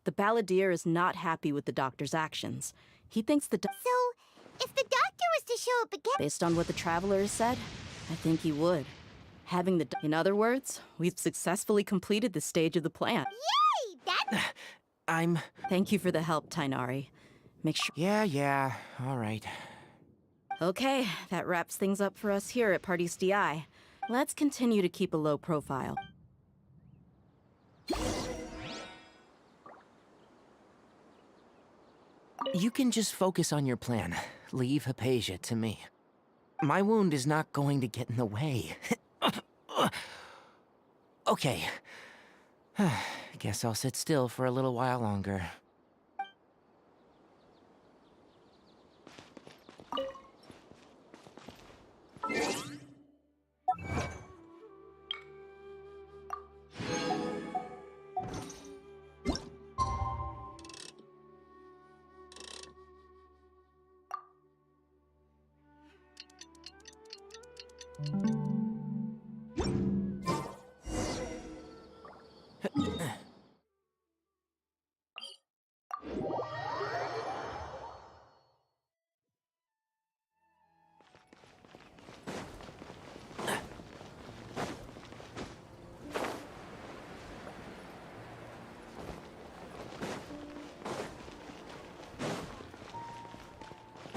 The Balladeer is not happy with the doctor's actions. He thinks the So, if the doctor was to show up again... Based on what the Traveler has said, I think he would. Having the... In other words, we've successfully completed this stage of the plan. Yay! That's... Thank you for the help, Tainari. Make sure... Yeah, all right. Okay, that wraps things up for us here at Parties DI. Let's continue to keep a low profile. You can just focus on your plan. Leave Hypatia to me. My wound is not going to get in the way. Okay. Guess I'll sit still for a little while longer.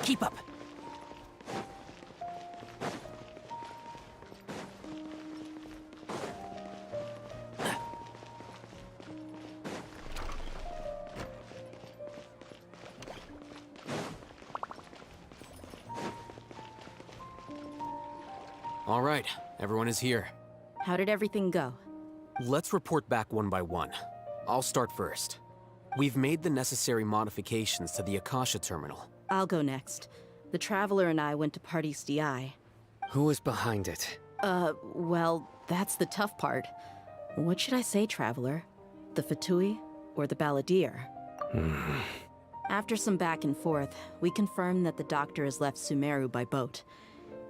Keep up. All right, everyone is here. How did everything go? Let's report back one by one. I'll start first. We've made the necessary modifications to the Akasha terminal. I'll go next. The Traveler and I went to Party's DI. Who is behind it? Well, that's the tough part. What should I say, Traveler? The Fatui or the Balladeer? After some back and forth, we confirmed that the Doctor has left Sumeru by boat.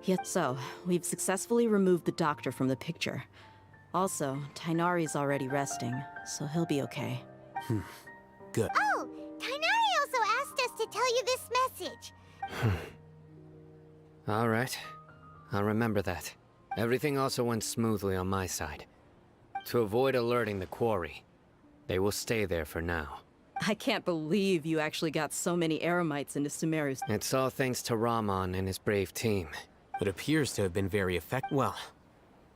Yet so, we've successfully removed the Doctor from the picture. Also, Tainari's already resting, so he'll be okay. Good. Oh, Tainari also asked us to tell you this message. All right. I'll remember that. Everything also went smoothly on my side. To avoid alerting the quarry, they will stay there for now. I can't believe you actually got so many Eremites into Sumeru's. It's all thanks to Rahman and his brave team. It appears to have been very effective. Well,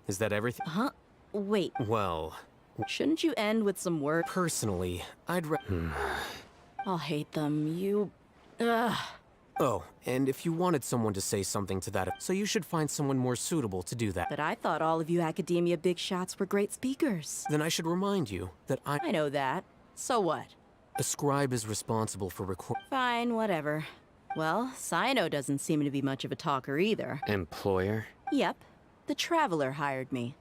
is that everything? Huh? Wait. Well... Shouldn't you end with some word? Personally, I'll hate them. You... Ugh. Oh, and if you wanted someone to say something to that, so you should find someone more suitable to do that. But I thought all of you Academia big shots were great speakers. Then I should remind you that I know that. So what? A scribe is responsible for Fine, whatever. Well, Cyno doesn't seem to be much of a talker either. Employer? Yep. The Traveler hired me.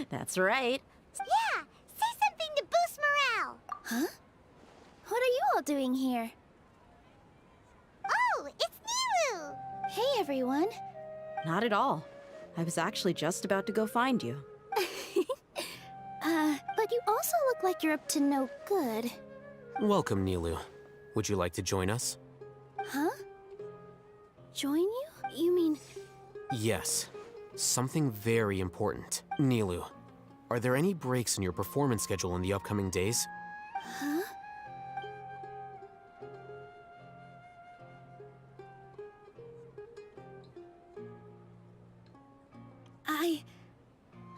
That's right. Yeah, say something to boost morale. Huh? What are you all doing here? Oh, it's Nilu! Hey, everyone. Not at all. I was actually just about to go find you. But you also look like you're up to no good. Welcome, Nilu. Would you like to join us? Huh? Join you? You mean... Yes. Something very important. Nilu, are there any breaks in your performance schedule in the upcoming days? Huh?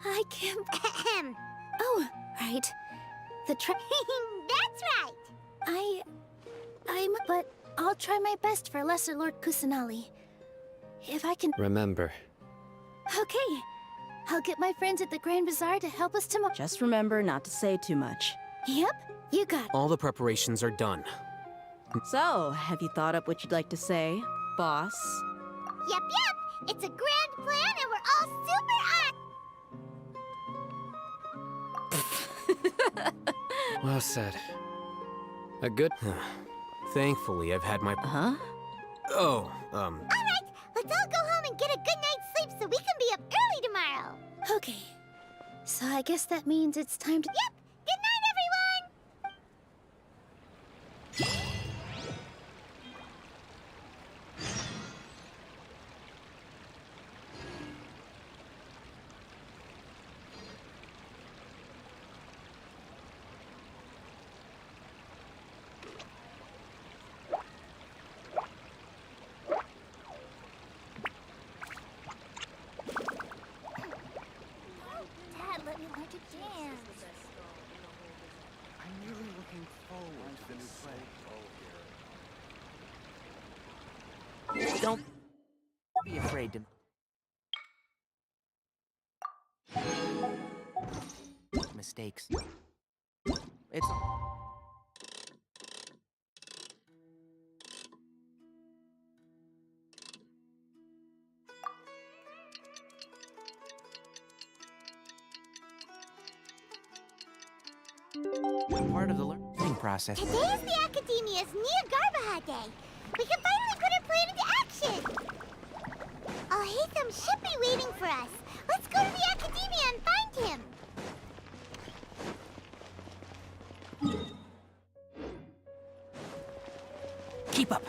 I can't... Oh, right. That's right! But I'll try my best for Lesser Lord Kusanali. If I can... Remember. Okay. I'll get my friends at the Grand Bazaar to help us tomorrow. Just remember not to say too much. Yep, you got it. All the preparations are done. So, have you thought up what you'd like to say, boss? Yep. It's a grand plan and we're all super Well said. A good... Thankfully, I've had my... Huh? Oh, Alright, let's all go home and get a good night's sleep so we can be up early tomorrow. Okay. So I guess that means it's time to... Yep! Good night, everyone! Dad, let me learn to dance. I'm really looking forward to the new play. Don't be afraid to... mistakes. It's... part of the learning process. Today is the Academia's Neogarbaha Day. We can finally put our plan into action. Alhaitham should be waiting for us. Let's go to the Academia and find him. Keep up.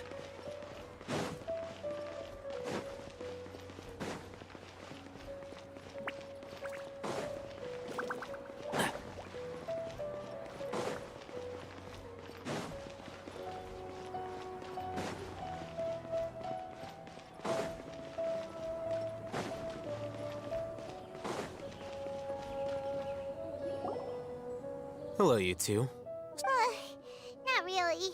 Hello, you two. Not really.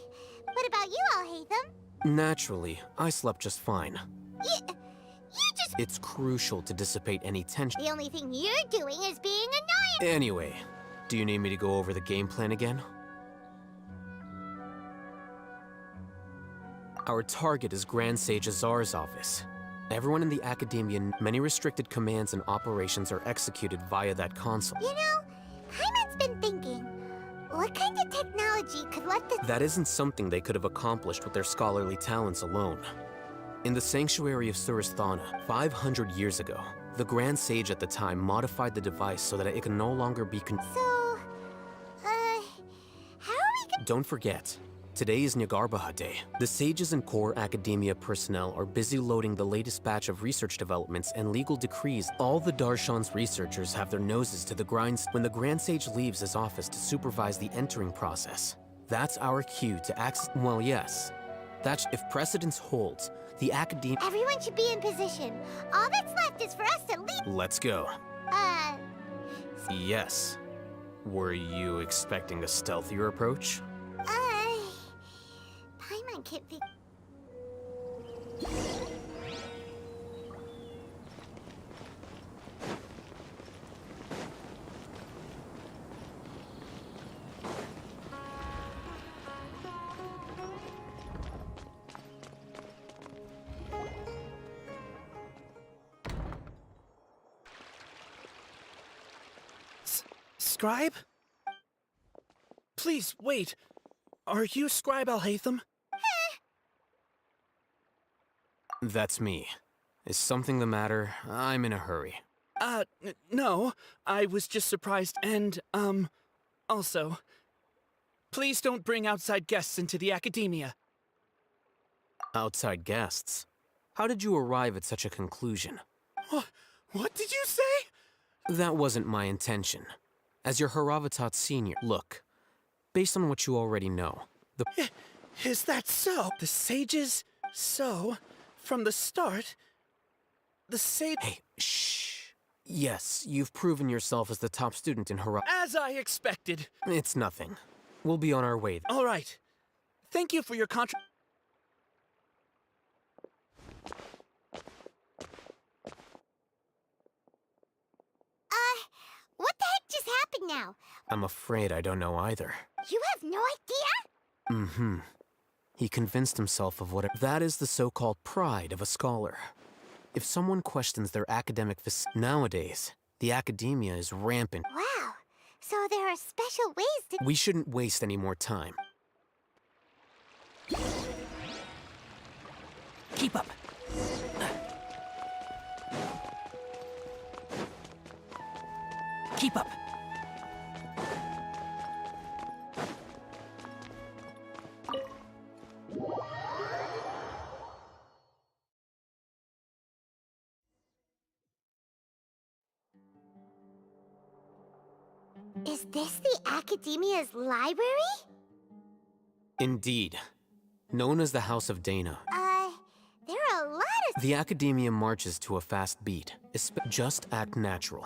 What about you, Alhaitham? Naturally, I slept just fine. You just... It's crucial to dissipate any tension. The only thing you're doing is being annoying. Anyway, do you need me to go over the game plan again? Our target is Grand Sage Azar's office. Everyone in the Academia, many restricted commands and operations are executed via that console. You know, Paimon's been thinking, what kind of technology could let the... That isn't something they could have accomplished with their scholarly talents alone. In the Sanctuary of Surasthana, 500 years ago, the Grand Sage at the time modified the device so that it can no longer be So, how are we gonna... Don't forget, today is Neogarbaha Day. The sages and core academia personnel are busy loading the latest batch of research developments and legal decrees. All the Darshan's researchers have their noses to the grind when the Grand Sage leaves his office to supervise the entering process. That's our cue to access... Well, yes. That's if precedence holds, the academia... Everyone should be in position. All that's left is for us to leave... Let's go. Yes. Were you expecting a stealthier approach? Paimon can't be... Scribe? Please, wait. Are you Scribe Alhaitham? That's me. Is something the matter? I'm in a hurry. No. I was just surprised and, also, please don't bring outside guests into the Academia. Outside guests? How did you arrive at such a conclusion? What did you say? That wasn't my intention. As your Haravatat senior, look, based on what you already know, the... Is that so? The sages? So, from the start, the sage... Hey, shh. Yes, you've proven yourself as the top student in As I expected. It's nothing. We'll be on our way. All right. Thank you for your What the heck just happened now? I'm afraid I don't know either. You have no idea? Mm-hmm. He convinced himself of what... That is the so-called pride of a scholar. If someone questions their academic... Nowadays, the academia is rampant. Wow. So there are special ways to... We shouldn't waste any more time. Keep up. Keep up. Is this the Academia's library? Indeed. Known as the House of Dana. There are a lot of... The Academia marches to a fast beat. Just act natural.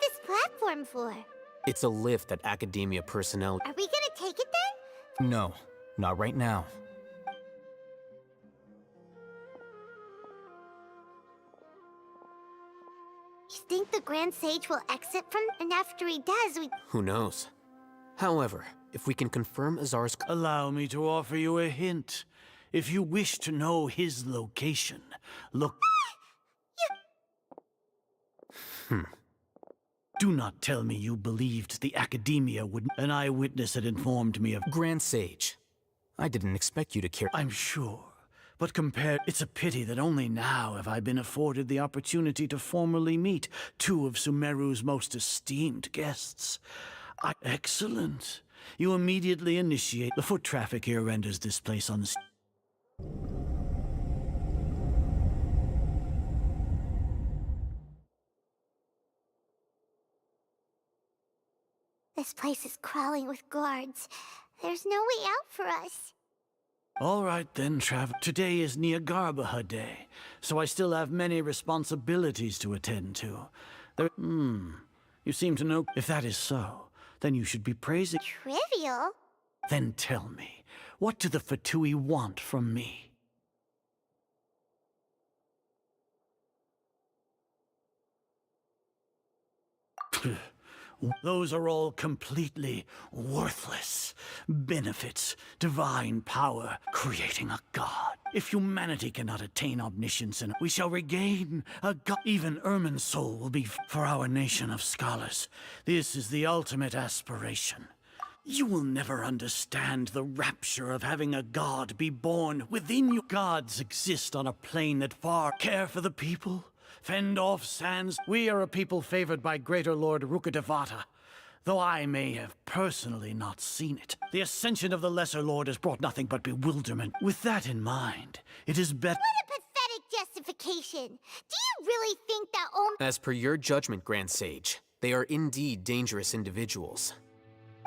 this platform for? It's a lift that Academia personnel... Are we gonna take it then? No, not right now. You think the Grand Sage will exit from... And after he does, we... Who knows? However, if we can confirm Azar's... Allow me to offer you a hint. If you wish to know his location, look... Do not tell me you believed the Academia would... An eyewitness had informed me of... Grand Sage, I didn't expect you to care... I'm sure. But compared... It's a pity that only now have I been afforded the opportunity to formally meet two of Sumeru's most esteemed guests. Excellent. You immediately initiate... The foot traffic here renders this place unstable. This place is crawling with guards. There's no way out for us. All right then, Today is Niagarbaha Day, so I still have many responsibilities to attend to. You seem to know... If that is so, then you should be praising... Trivial? Then tell me, what do the Fatui want from me? Those are all completely worthless. Benefits, divine power, creating a god. If humanity cannot attain omniscience, we shall regain a god. Even Ermin's soul will be for our nation of scholars. This is the ultimate aspiration. You will never understand the rapture of having a god be born within you. Gods exist on a plane that far care for the people. Fend off sands. We are a people favored by Greater Lord Rukkhadevata, though I may have personally not seen it. The ascension of the Lesser Lord has brought nothing but bewilderment. With that in mind, it is better... What a pathetic justification! Do you really think that only... As per your judgment, Grand Sage, they are indeed dangerous individuals.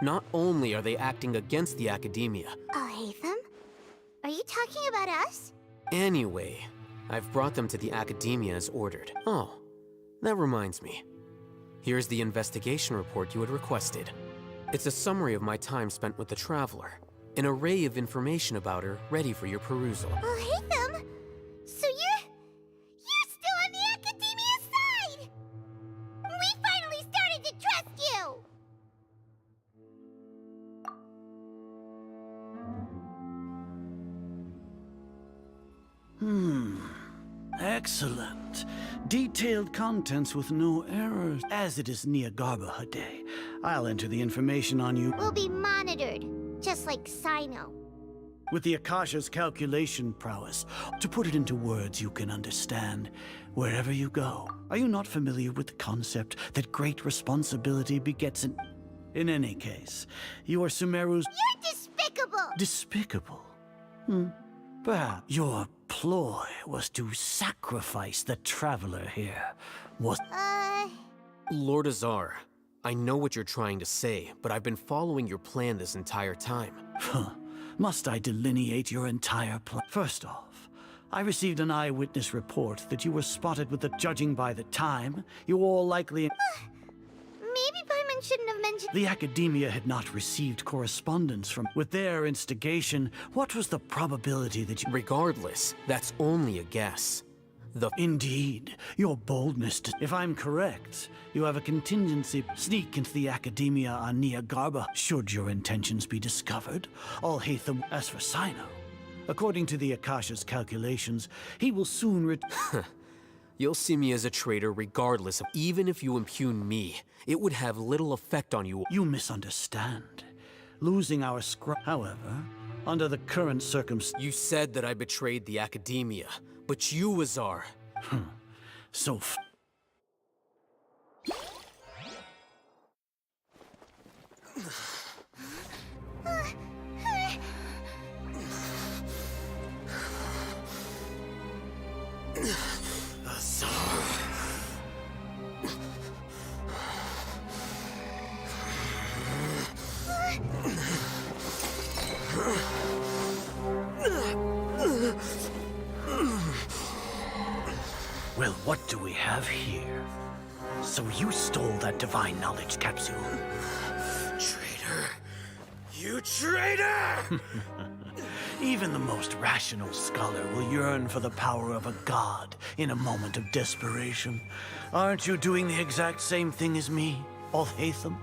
Not only are they acting against the Academia... Oh, Hatham? Are you talking about us? Anyway... I've brought them to the Academia as ordered. Oh, that reminds me. Here's the investigation report you had requested. It's a summary of my time spent with the Traveler. An array of information about her ready for your perusal. Oh, Hatham! So you're still on the Academia's side! We finally started to trust you! Excellent. Detailed contents with no errors. As it is Niagarbaha Day, I'll enter the information on you. We'll be monitored, just like Sino. With the Akasha's calculation prowess, to put it into words you can understand, wherever you go. Are you not familiar with the concept that great responsibility begets an... In any case, you are Sumeru's... You're despicable! Despicable? Perhaps your ploy was to sacrifice the Traveler here, was... Lord Azar, I know what you're trying to say, but I've been following your plan this entire time. Must I delineate your entire plan? First off, I received an eyewitness report that you were spotted with the... Judging by the time, you all likely... Maybe Paimon shouldn't have mentioned... The Academia had not received correspondence from... With their instigation, what was the probability that you... Regardless, that's only a guess. Indeed, your boldness to... If I'm correct, you have a contingency... Sneak into the Academia on Niagarba, should your intentions be discovered. All Hatham... As for Sino, according to the Akasha's calculations, he will soon You'll see me as a traitor regardless of... Even if you impugn me, it would have little effect on you. You misunderstand. Losing our However, under the current circumstances... You said that I betrayed the Academia, but you, Azar... So Well, what do we have here? So you stole that divine knowledge capsule. Traitor! You traitor! Even the most rational scholar will yearn for the power of a god in a moment of desperation. Aren't you doing the exact same thing as me, Alhaitham?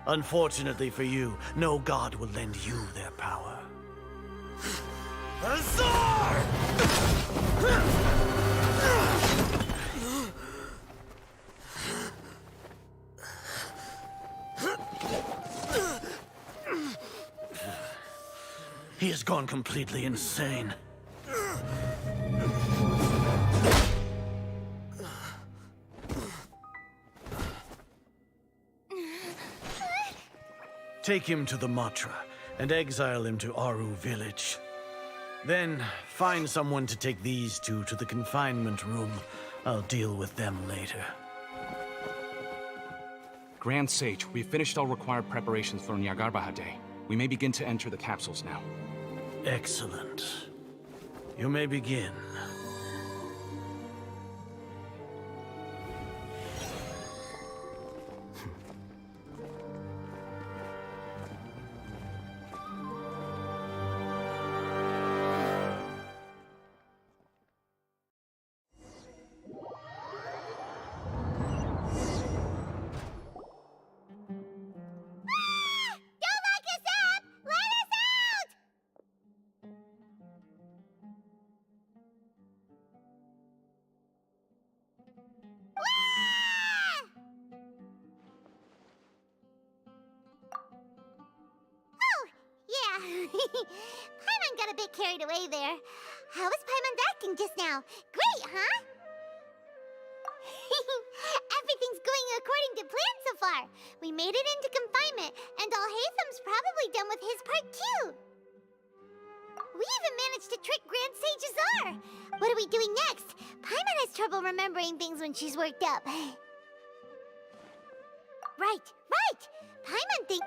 Unfortunately for you, no god will lend you their power. Azar! He has gone completely insane. Take him to the Matra and exile him to Aru village. Then find someone to take these two to the confinement room. I'll deal with them later. Grand Sage, we've finished all required preparations for Nyagarbahar Day. We may begin to enter the capsules now. Excellent. You may begin. Paimon got a bit carried away there. How was Paimon acting just now? Great, huh? Everything's going according to plan so far. We made it into confinement, and Alhaitham's probably done with his part too. We even managed to trick Grand Sage Azar. What are we doing next? Paimon has trouble remembering things when she's worked up. Right. Paimon thinks...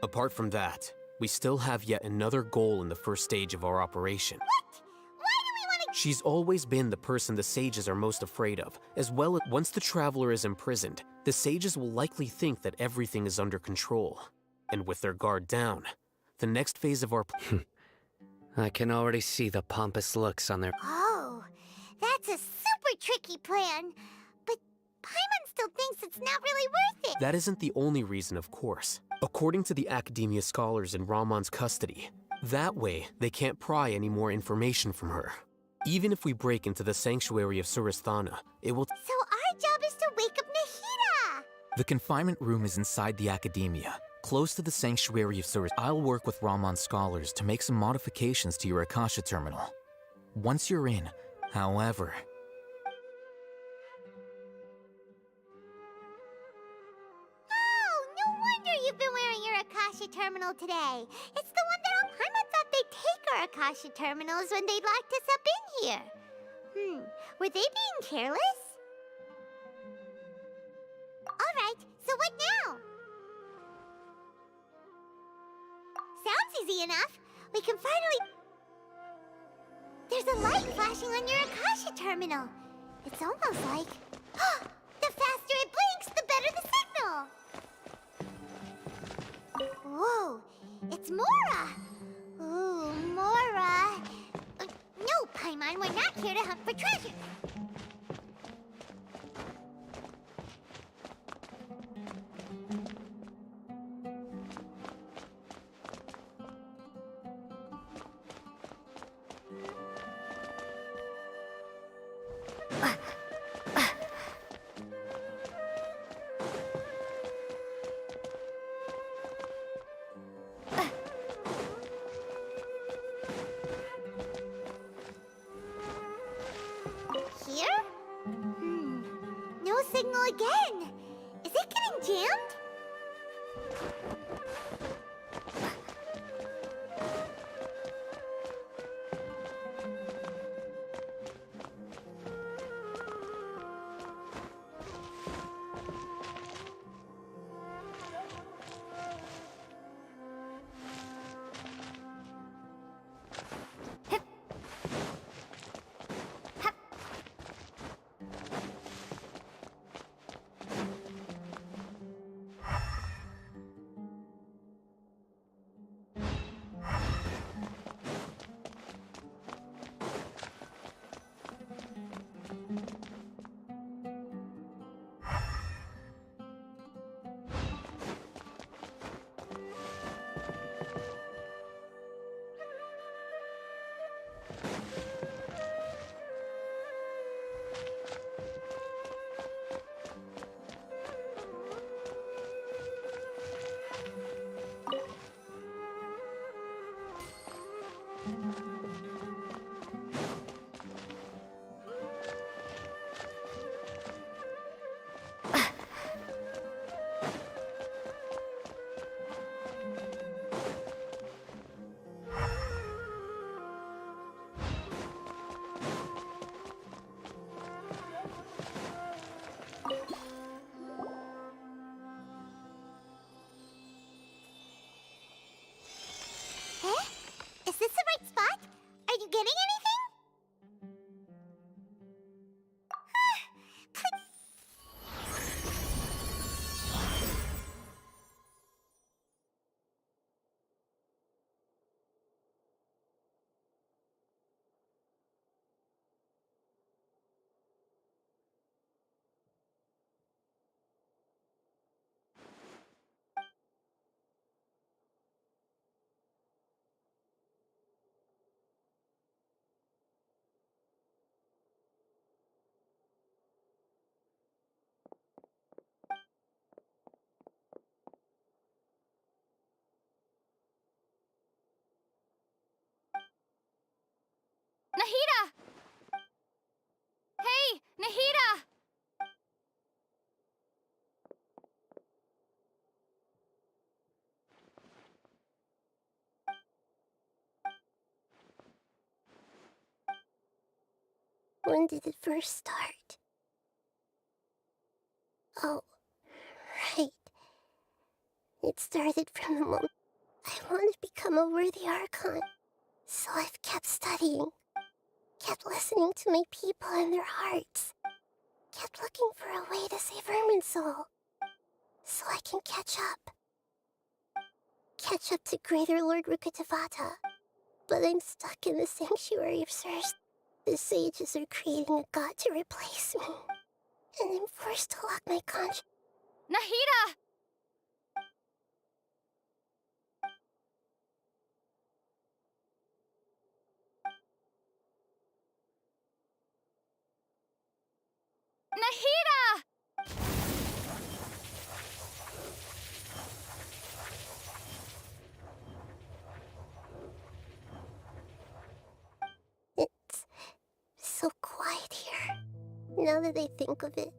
Apart from that, we still have yet another goal in the first stage of our operation. What? Why do we want to... She's always been the person the sages are most afraid of, as well as once the traveler is imprisoned, the sages will likely think that everything is under control. And with their guard down, the next phase of our... I can already see the pompous looks on their... Oh, that's a super tricky plan. But Paimon still thinks it's not really worth it. That isn't the only reason, of course. According to the Academia scholars in Ramon's custody, that way they can't pry any more information from her. Even if we break into the sanctuary of Surasthana, it will... So our job is to wake up Nahida! The confinement room is inside the Academia, close to the sanctuary of Surasthana. I'll work with Ramon's scholars to make some modifications to your Akasha terminal. Once you're in, however... No wonder you've been wearing your Akasha terminal today. It's the one that Paimon thought they'd take our Akasha terminals when they locked us up in here. Were they being careless? Alright, so what now? Sounds easy enough. We can finally... There's a light flashing on your Akasha terminal. It's almost like... The faster it blinks, the better the signal! Whoa, it's Mora! Ooh, Mora! No, Paimon, we're not here to hunt for treasure! Here? No signal again! Is it getting jammed? did it first start? Oh, right. It started from the moment I wanted to become a worthy Archon. So I've kept studying, kept listening to my people and their hearts, kept looking for a way to save Irminsul, so I can catch up. Catch up to Greater Lord Rukkhadevata. But I'm stuck in the Sanctuary of Sirs. The sages are creating a god to replace me, and I'm forced to lock my conscience. Nahida! Nahida! It's so quiet here. Now that I think of it,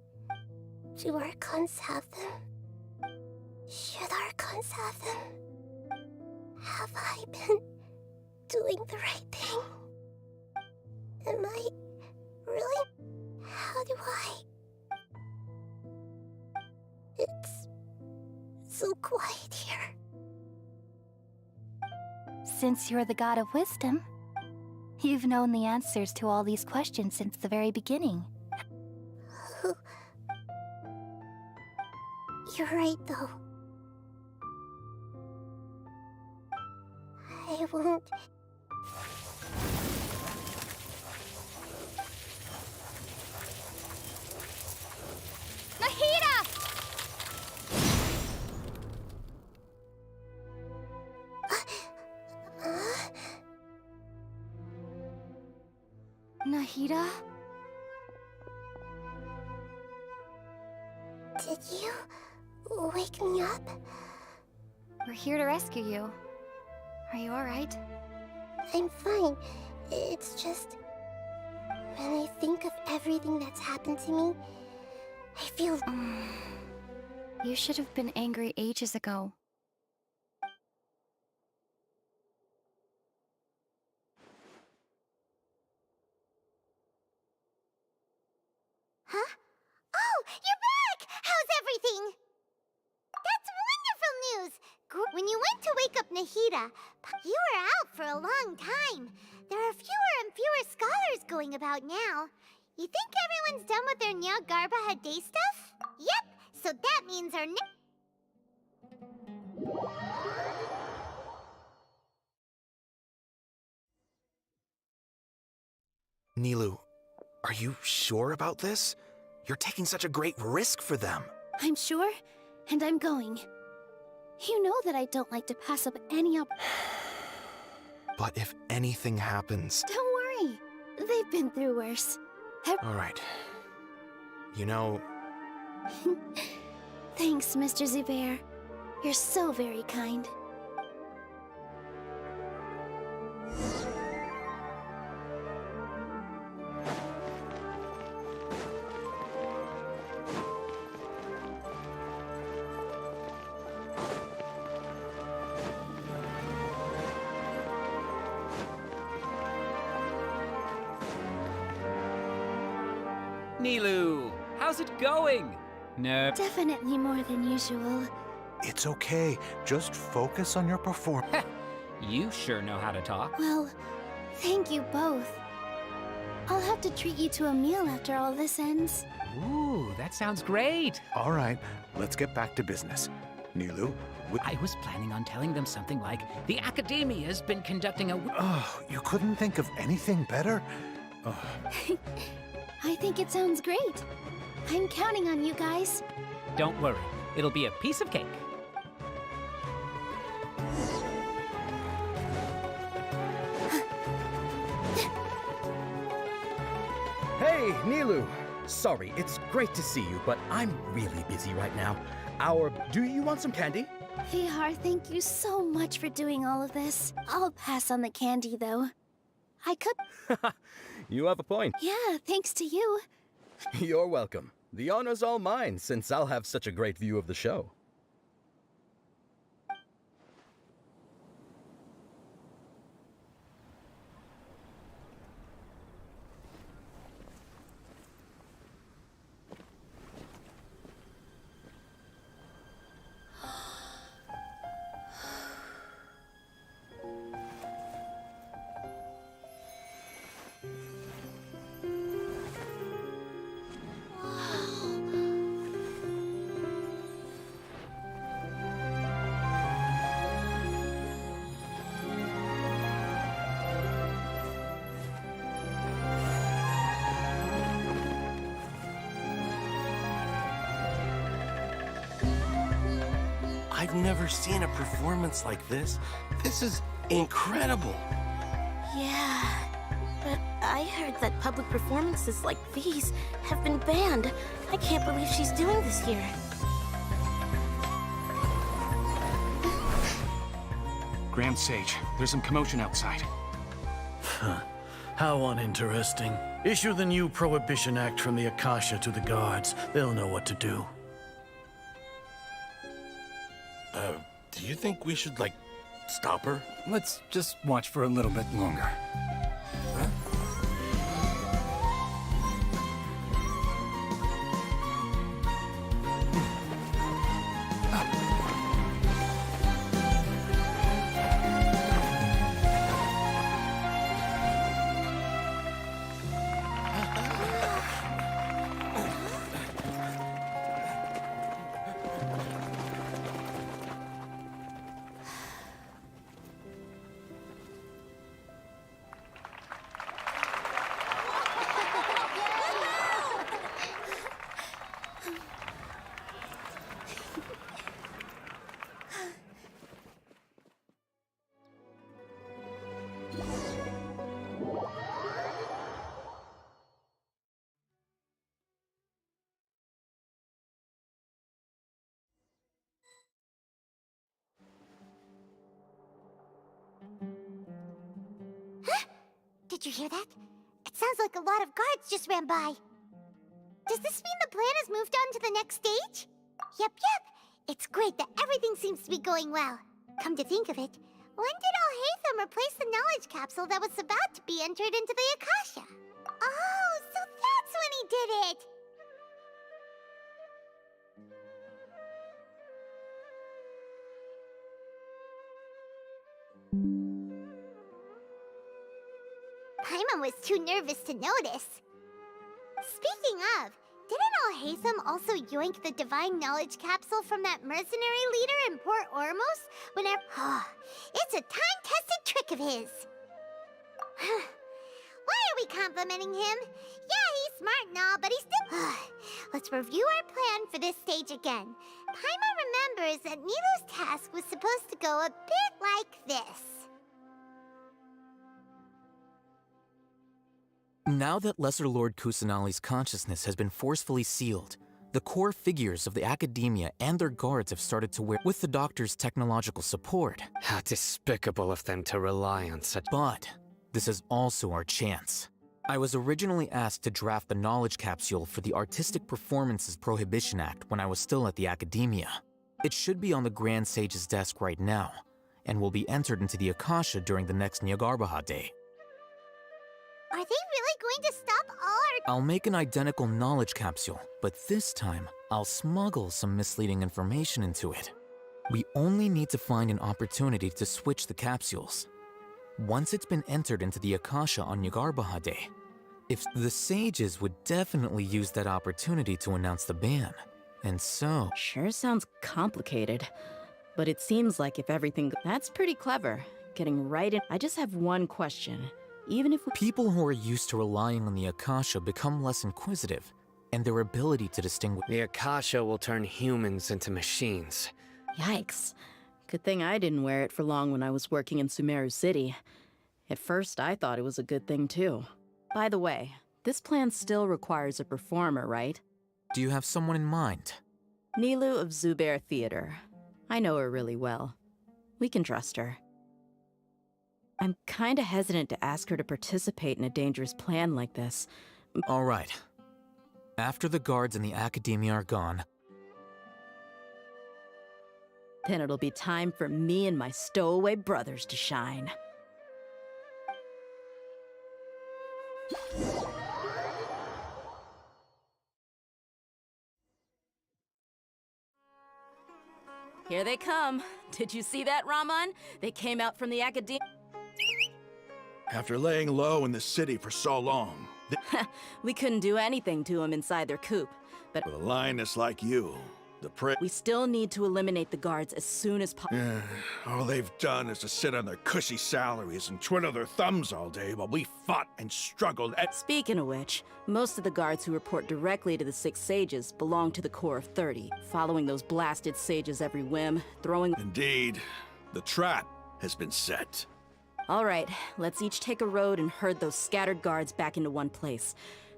do Archons have them? Should Archons have them? Have I been doing the right thing? Am I really? How do I? It's so quiet here. Since you're the god of wisdom, you've known the answers to all these questions since the very beginning. You're right, though. I won't... Nahida! Nahida? Did you wake me up? We're here to rescue you. Are you alright? I'm fine. It's just... when I think of everything that's happened to me, I feel... You should have been angry ages ago. Huh? Oh, you're back! How's everything? That's wonderful news! When you went to wake up Nahida, you were out for a long time. There are fewer and fewer scholars going about now. You think everyone's done with their Nyagarbha day stuff? Yep, so that means our Nilou, are you sure about this? You're taking such a great risk for them. I'm sure, and I'm going. You know that I don't like to pass up any But if anything happens... Don't worry. They've been through worse. All right. You know... Thanks, Mr. Zubair. You're so very kind. Nilou, how's it going? No. Definitely more than usual. It's okay. Just focus on your performance. You sure know how to talk. Well, thank you both. I'll have to treat you to a meal after all this ends. Ooh, that sounds great. All right, let's get back to business. Nilou, I was planning on telling them something like, the Academia's been conducting a... Oh, you couldn't think of anything better? Oh. I think it sounds great. I'm counting on you guys. Don't worry, it'll be a piece of cake. Hey, Nilou! Sorry, it's great to see you, but I'm really busy right now. Do you want some candy? Vihar, thank you so much for doing all of this. I'll pass on the candy, though. I could... You have a point. Yeah, thanks to you. You're welcome. The honor's all mine, since I'll have such a great view of the show. I've never seen a performance like this. This is incredible. Yeah, but I heard that public performances like these have been banned. I can't believe she's doing this here. Grand Sage, there's some commotion outside. How uninteresting. Issue the new Prohibition Act from the Akasha to the guards. They'll know what to do. Do you think we should, like, stop her? Let's just watch for a little bit longer. Did you hear that? It sounds like a lot of guards just ran by. Does this mean the plan has moved on to the next stage? Yep. It's great that everything seems to be going well. Come to think of it, when did Alhaitham replace the knowledge capsule that was about to be entered into the Akasha? Oh, so that's when he did it! Paimon was too nervous to notice. Speaking of, didn't Alhaitham also yoink the divine knowledge capsule from that mercenary leader in Port Ormos whenever— it's a time-tested trick of his. Why are we complimenting him? Yeah, he's smart and all, but he's still— Let's review our plan for this stage again. Paimon remembers that Nilou's task was supposed to go a bit like this. Now that Lesser Lord Kusanali's consciousness has been forcefully sealed, the core figures of the academia and their guards have started to wear with the Doctor's technological support. How despicable of them to rely on such— But this is also our chance. I was originally asked to draft the knowledge capsule for the Artistic Performances Prohibition Act when I was still at the academia. It should be on the Grand Sage's desk right now, and will be entered into the Akasha during the next Nyagarbaha Day. Are they really going to stop all our— I'll make an identical knowledge capsule, but this time, I'll smuggle some misleading information into it. We only need to find an opportunity to switch the capsules. Once it's been entered into the Akasha on Nyagarbaha Day, if the sages would definitely use that opportunity to announce the ban. And so— Sure sounds complicated, but it seems like if everything— That's pretty clever. Getting right in— I just have one question. Even if people who are used to relying on the Akasha become less inquisitive, and their ability to distinguish— The Akasha will turn humans into machines. Yikes. Good thing I didn't wear it for long when I was working in Sumeru City. At first, I thought it was a good thing too. By the way, this plan still requires a performer, right? Do you have someone in mind? Nilou of Zubair Theater. I know her really well. We can trust her. I'm kinda hesitant to ask her to participate in a dangerous plan like this. All right. After the guards and the academia are gone, then it'll be time for me and my stowaway brothers to shine. Here they come. Did you see that, Raman? They came out from the academia. After laying low in the city for so long, We couldn't do anything to them inside their coop, but with a lioness like you, We still need to eliminate the guards as soon as possible. Yeah, all they've done is to sit on their cushy salaries and twiddle their thumbs all day while we fought and struggled and— Speaking of which, most of the guards who report directly to the 6 sages belong to the core of 30, following those blasted sages every whim, throwing— Indeed, the trap has been set. All right, let's each take a road and herd those scattered guards back into one place.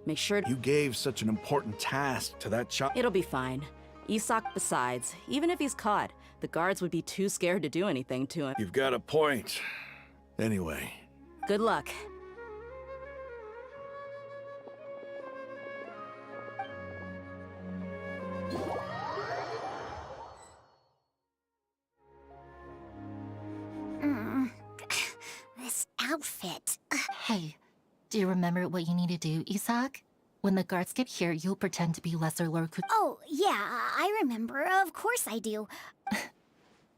Make sure— You gave such an important task to that child. It'll be fine. Isak, besides, even if he's caught, the guards would be too scared to do anything to him. You've got a point. Anyway. Good luck. This outfit. Hey, do you remember what you need to do, Isak? When the guards get here, you'll pretend to be Lesser Lord Kusanali. Oh, yeah, I remember. Of course I do.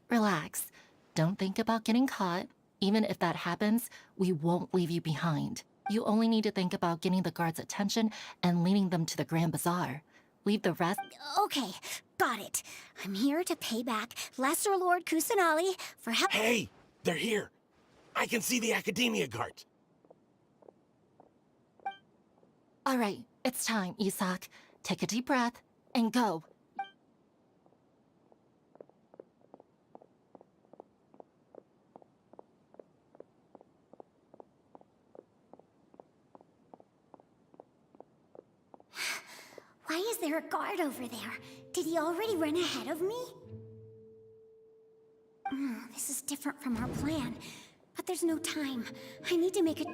Relax. Don't think about getting caught. Even if that happens, we won't leave you behind. You only need to think about getting the guards' attention and leading them to the Grand Bazaar. Leave the rest— Okay, got it. I'm here to pay back Lesser Lord Kusanali for help— Hey! They're here! I can see the Academia guards! All right, it's time, Isak. Take a deep breath and go. Why is there a guard over there? Did he already run ahead of me? This is different from our plan. But there's no time. I need to make a—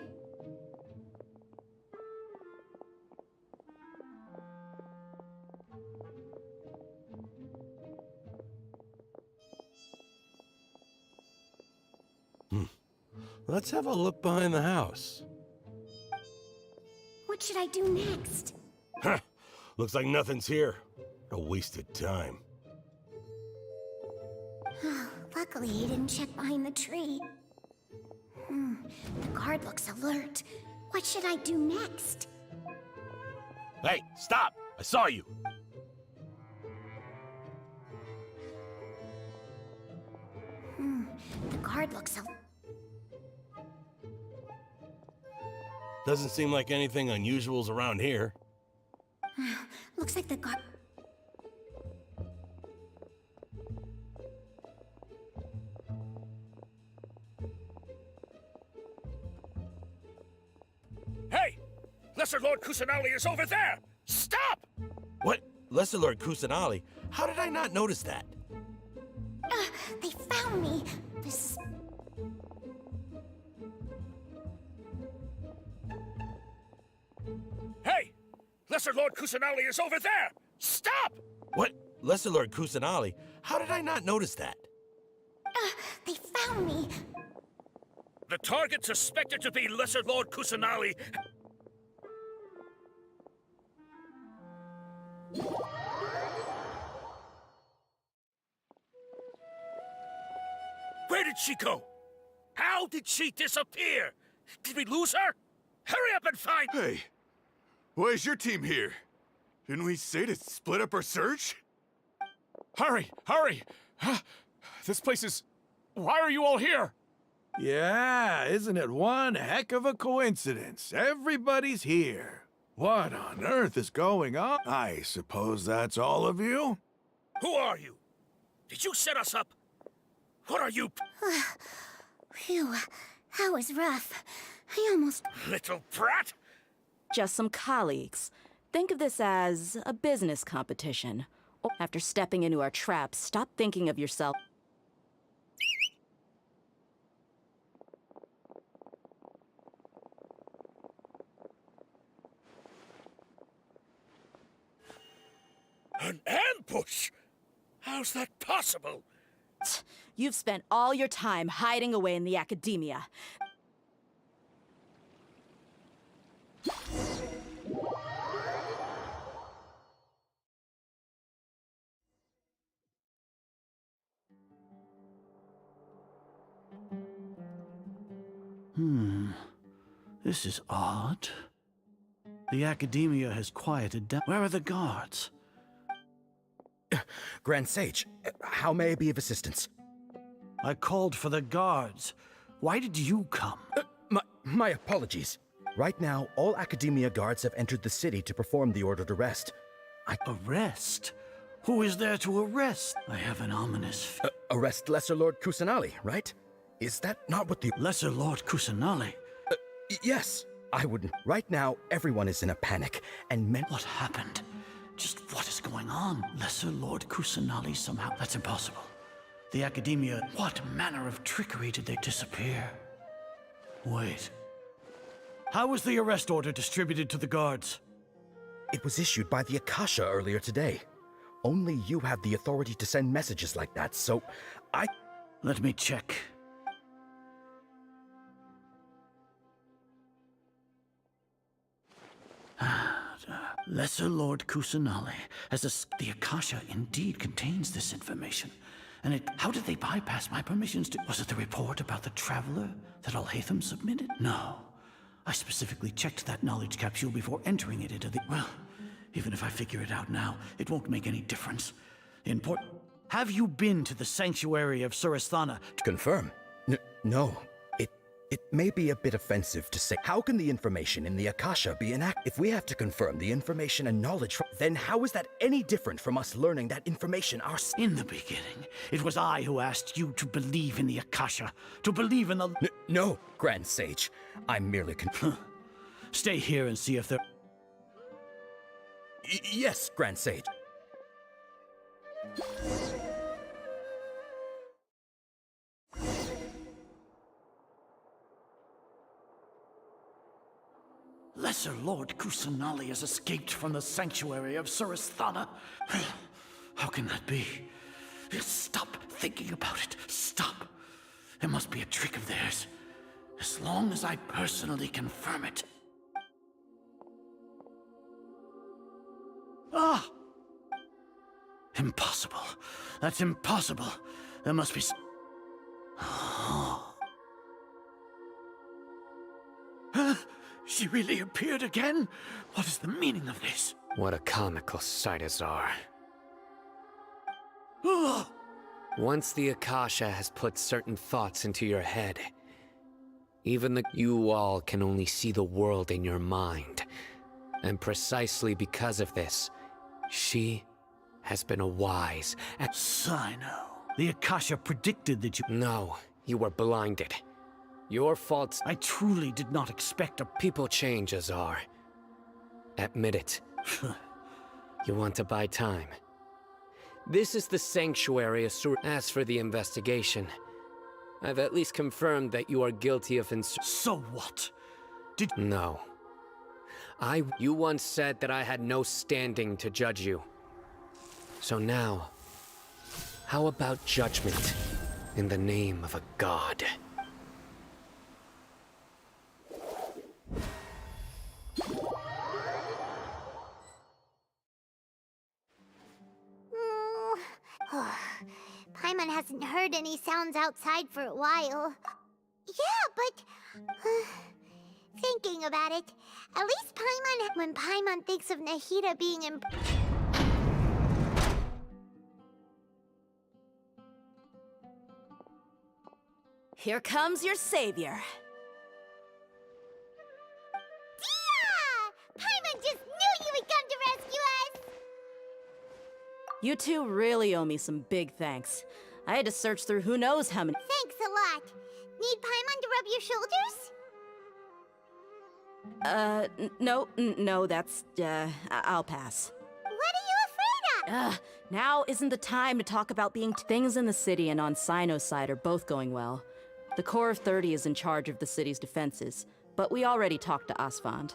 Let's have a look behind the house. What should I do next? Huh. Looks like nothing's here. A wasted time. Luckily, he didn't check behind the tree. The guard looks alert. What should I do next? Hey, stop! I saw you! The guard looks alert. Doesn't seem like anything unusual's around here. Looks like the guard— Hey! Lesser Lord Kusanali is over there! Stop! What? Lesser Lord Kusanali? How did I not notice that? They found me! This— Hey! Lesser Lord Kusanali is over there! Stop! What? Lesser Lord Kusanali? How did I not notice that? They found me! The target suspected to be Lesser Lord Kusanali. Where did she go? How did she disappear? Did we lose her? Hurry up and find— Hey, why is your team here? Didn't we say to split up our search? Hurry! Hurry! This place is... Why are you all here? Yeah, isn't it one heck of a coincidence? Everybody's here. What on earth is going on? I suppose that's all of you? Who are you? Did you set us up? What are you— Phew, that was rough. I almost— Little brat! Just some colleagues. Think of this as a business competition. After stepping into our traps, stop thinking of yourself. An ambush? How's that possible? You've spent all your time hiding away in the academia. This is odd. The Academia has quieted down. Where are the guards? Grand Sage, how may I be of assistance? I called for the guards. Why did you come? My apologies. Right now, all Academia guards have entered the city to perform the ordered arrest. Arrest? Who is there to arrest? I have an ominous... Arrest Lesser Lord Kusanali, right? Is that not what the... Lesser Lord Kusanali? Yes. I wouldn't... Right now, everyone is in a panic, and men... What happened? Just what is going on? Lesser Lord Kusanali somehow... That's impossible. The Academia... What manner of trickery did they disappear? Wait. How was the arrest order distributed to the guards? It was issued by the Akasha earlier today. Only you have the authority to send messages like that, so I... Let me check. Lesser Lord Kusanali has the Akasha indeed contains this information. And how did they bypass my permissions to... Was it the report about the Traveler that Alhaitham submitted? No. I specifically checked that knowledge capsule before entering it into the... Well, even if I figure it out now, it won't make any difference. Have you been to the sanctuary of Surasthana? To confirm? No. It may be a bit offensive to say. How can the information in the Akasha be if we have to confirm the information and knowledge from... Then how is that any different from us learning that information ourselves? In the beginning, it was I who asked you to believe in the Akasha, to believe in the... No, Grand Sage. I'm merely Stay here and see if there... Yes, Grand Sage. Lesser Lord Kusanali has escaped from the sanctuary of Surasthana. How can that be? Stop thinking about it. Stop. It must be a trick of theirs. As long as I personally confirm it. Ah! Impossible. That's impossible. There must be... She really appeared again? What is the meaning of this? What a comical sight, Azar. Once the Akasha has put certain thoughts into your head, even you all can only see the world in your mind. And precisely because of this, she has been a wise... Sino, the Akasha predicted that you... No, you were blinded. Your faults... I truly did not expect a... People change, Azar. Admit it. You want to buy time. This is the sanctuary As for the investigation, I've at least confirmed that you are guilty of So what? No. You once said that I had no standing to judge you. So now, how about judgment in the name of a god? Paimon hasn't heard any sounds outside for a while. Yeah, but... thinking about it, at least when Paimon thinks of Nahida being Here comes your savior. Dia! Paimon just knew you would come to rescue us! You two really owe me some big thanks. I had to search through who knows how many... Thanks a lot. Need Paimon to rub your shoulders? No, that's, I'll pass. What are you afraid of? Now isn't the time to talk about things in the city and on Sino's side are both going well. The Corps of 30 is in charge of the city's defenses, but we already talked to Asfand.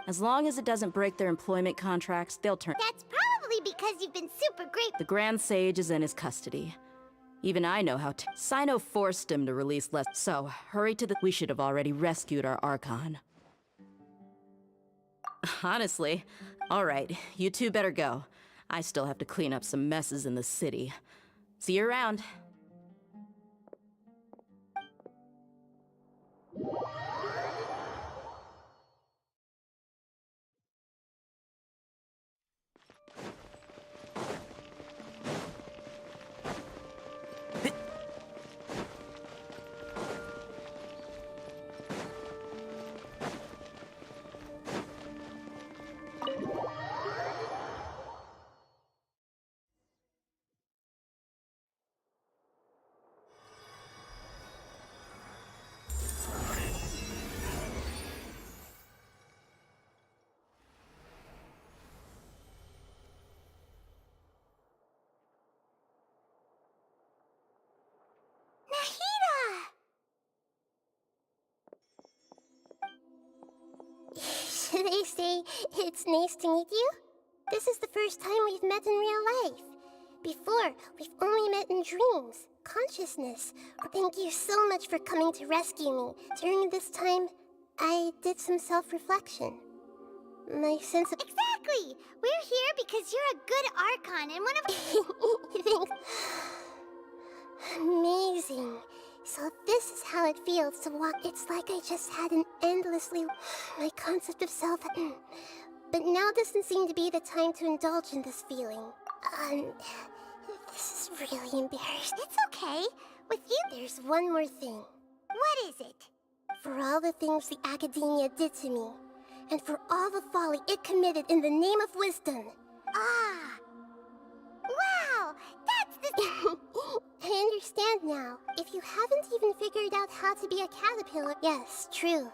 As long as it doesn't break their employment contracts, they'll turn... That's probably because you've been super great. The Grand Sage is in his custody. Even I know how to... Sino forced him to release less... So, hurry to the... We should have already rescued our Archon. Honestly, alright, you two better go. I still have to clean up some messes in the city. See you around. do they say? It's nice to meet you? This is the first time we've met in real life. Before, we've only met in dreams, consciousness. Thank you so much for coming to rescue me. During this time, I did some self-reflection. My sense of— Exactly! We're here because you're a good Archon and one of— Thanks. Amazing. So this is how it feels to walk. It's like I just had an endlessly— my concept of self— But now doesn't seem to be the time to indulge in this feeling. This is really embarrassing. It's okay. With you— There's one more thing. What is it? For all the things the Academia did to me, and for all the folly it committed in the name of wisdom. Ah! Wow! That's the— I understand now. If you haven't even figured out how to be a caterpillar— Yes, true.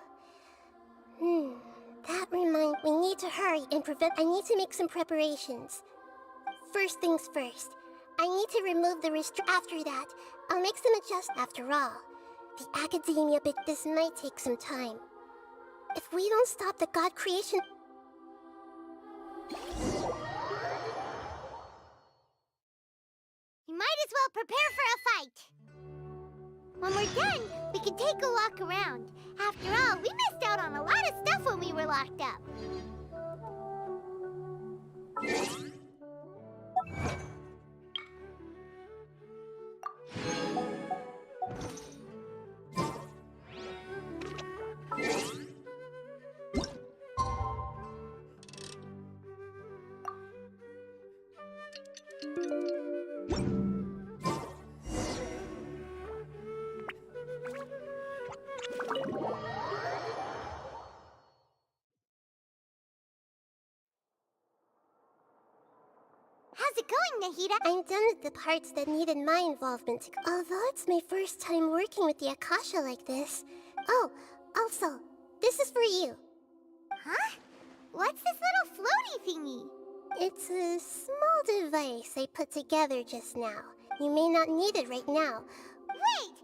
That reminds— We need to hurry and prevent— I need to make some preparations. First things first. I need to remove the After that, I'll make some adjustments. After all, the Academia bit— This might take some time. If we don't stop the god creation— We might as well prepare for a fight. When we're done, we can take a walk around. After all, we missed out on a lot of stuff when we were locked up. How's it going, Nahida? I'm done with the parts that needed my involvement. Although it's my first time working with the Akasha like this. Oh, also, this is for you. Huh? What's this little floaty thingy? It's a small device I put together just now. You may not need it right now. Wait!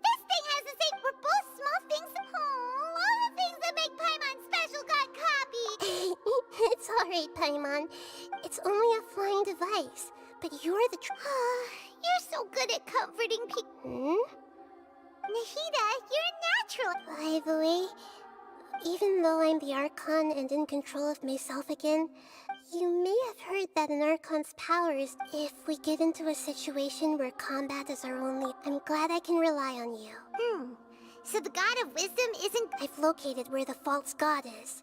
This thing has the same— We're both small things— Oh, all the things that make Paimon special got copied! It's alright, Paimon. It's only a flying device. But you're the You're so good at comforting people. Nahida, you're a natural. By the way, even though I'm the Archon and in control of myself again, you may have heard that an Archon's power is if we get into a situation where combat is our only— I'm glad I can rely on you. So the God of Wisdom isn't— I've located where the false god is.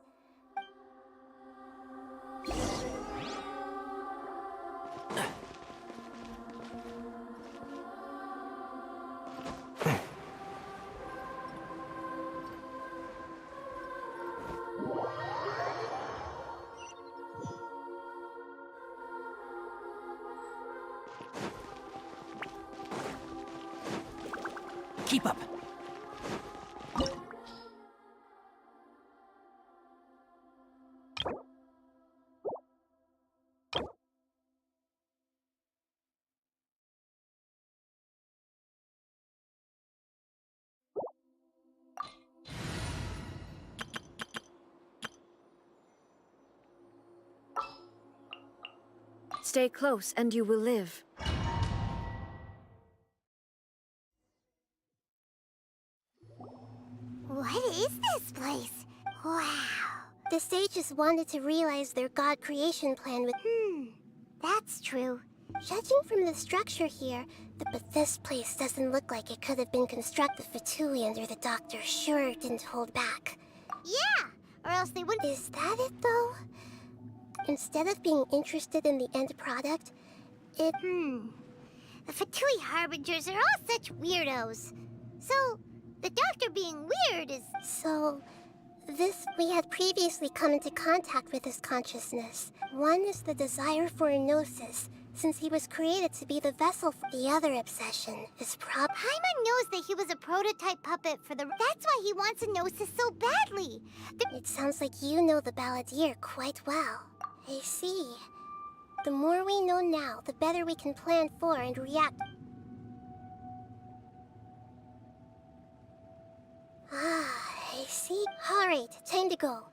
Keep up. Stay close and you will live. What is this place? Wow. The sages wanted to realize their god creation plan with— That's true. Judging from the structure here, but this place doesn't look like it could have been constructed. The Fatui under the Doctor sure didn't hold back. Yeah, or else they wouldn't— Is that it, though? Instead of being interested in the end product, it— The Fatui Harbingers are all such weirdos. So, the Doctor being weird is— So, we had previously come into contact with his consciousness. One is the desire for a gnosis, since he was created to be the vessel for— The other obsession is Paimon knows that he was a prototype puppet for the— That's why he wants a gnosis so badly. It sounds like you know the Balladeer quite well. I see. The more we know now, the better we can plan for and react. I see. Alright, time to go.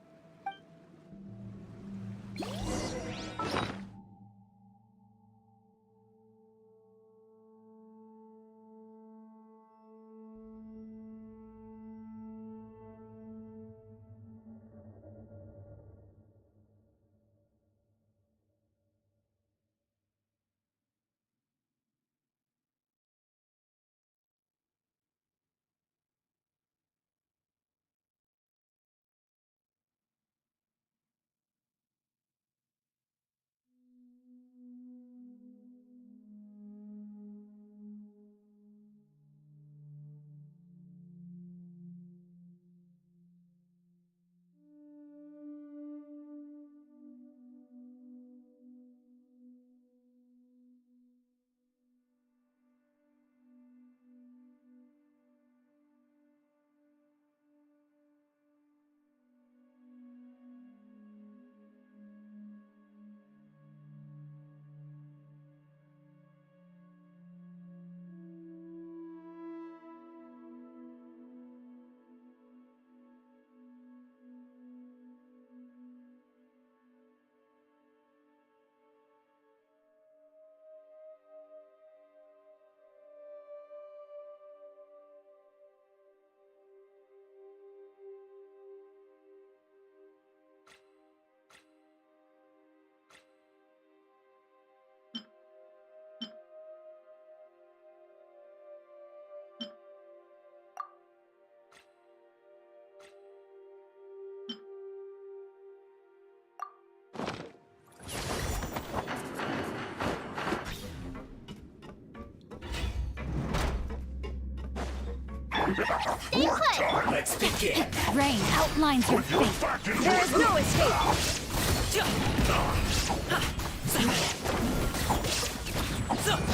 Stay put! Let's begin. Rain outlines your fate. There is no escape.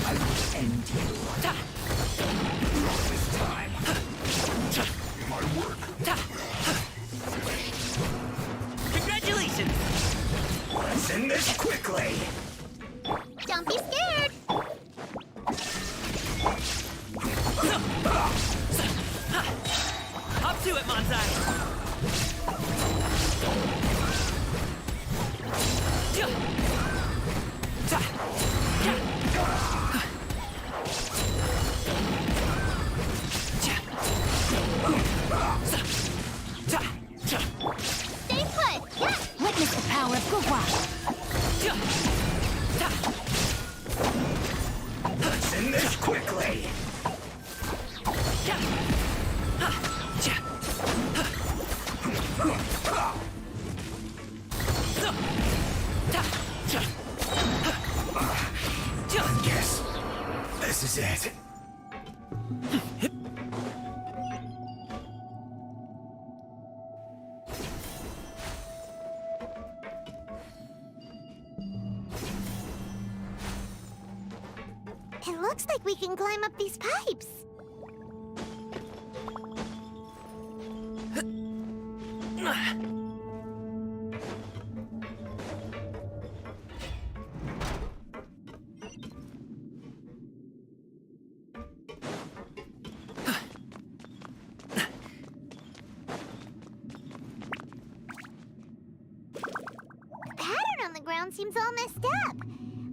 I will end you. This time. My work. Congratulations! Let's end this quickly. Don't be scared! Hop to it, Manzai! Stay put! Yeah! Witness the power of Gugwa. Let's end this quickly. I guess this is it. It looks like we can climb up these pipes. The pattern on the ground seems all messed up.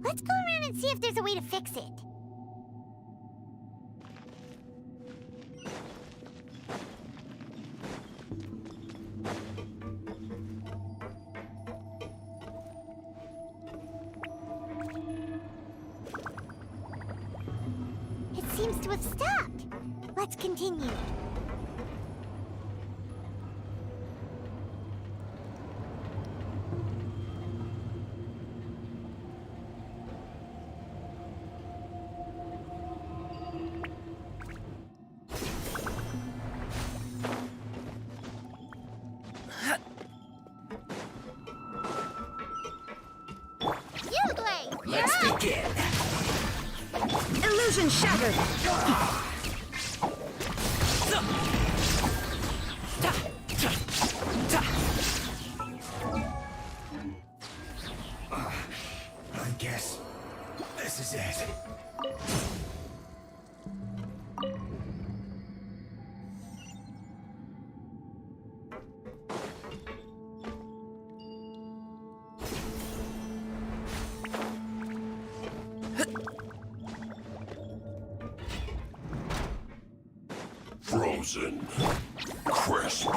Let's go around and see if there's a way to fix it. It seems to have stopped. Let's continue. Let's begin. Illusion shattered. I guess this is it. Frozen. Crisp.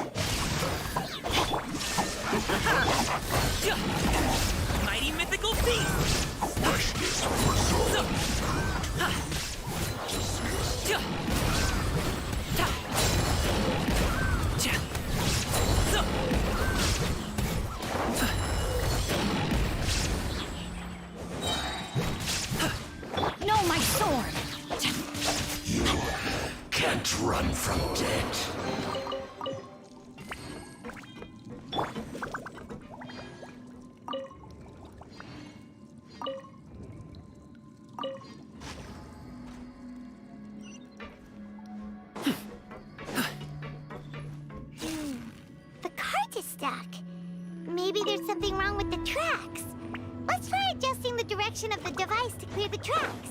Mighty mythical beast! Freshness preserved. No, my sword! You can't run from death. The cart is stuck. Maybe there's something wrong with the tracks. Let's try adjusting the direction of the device to clear the tracks.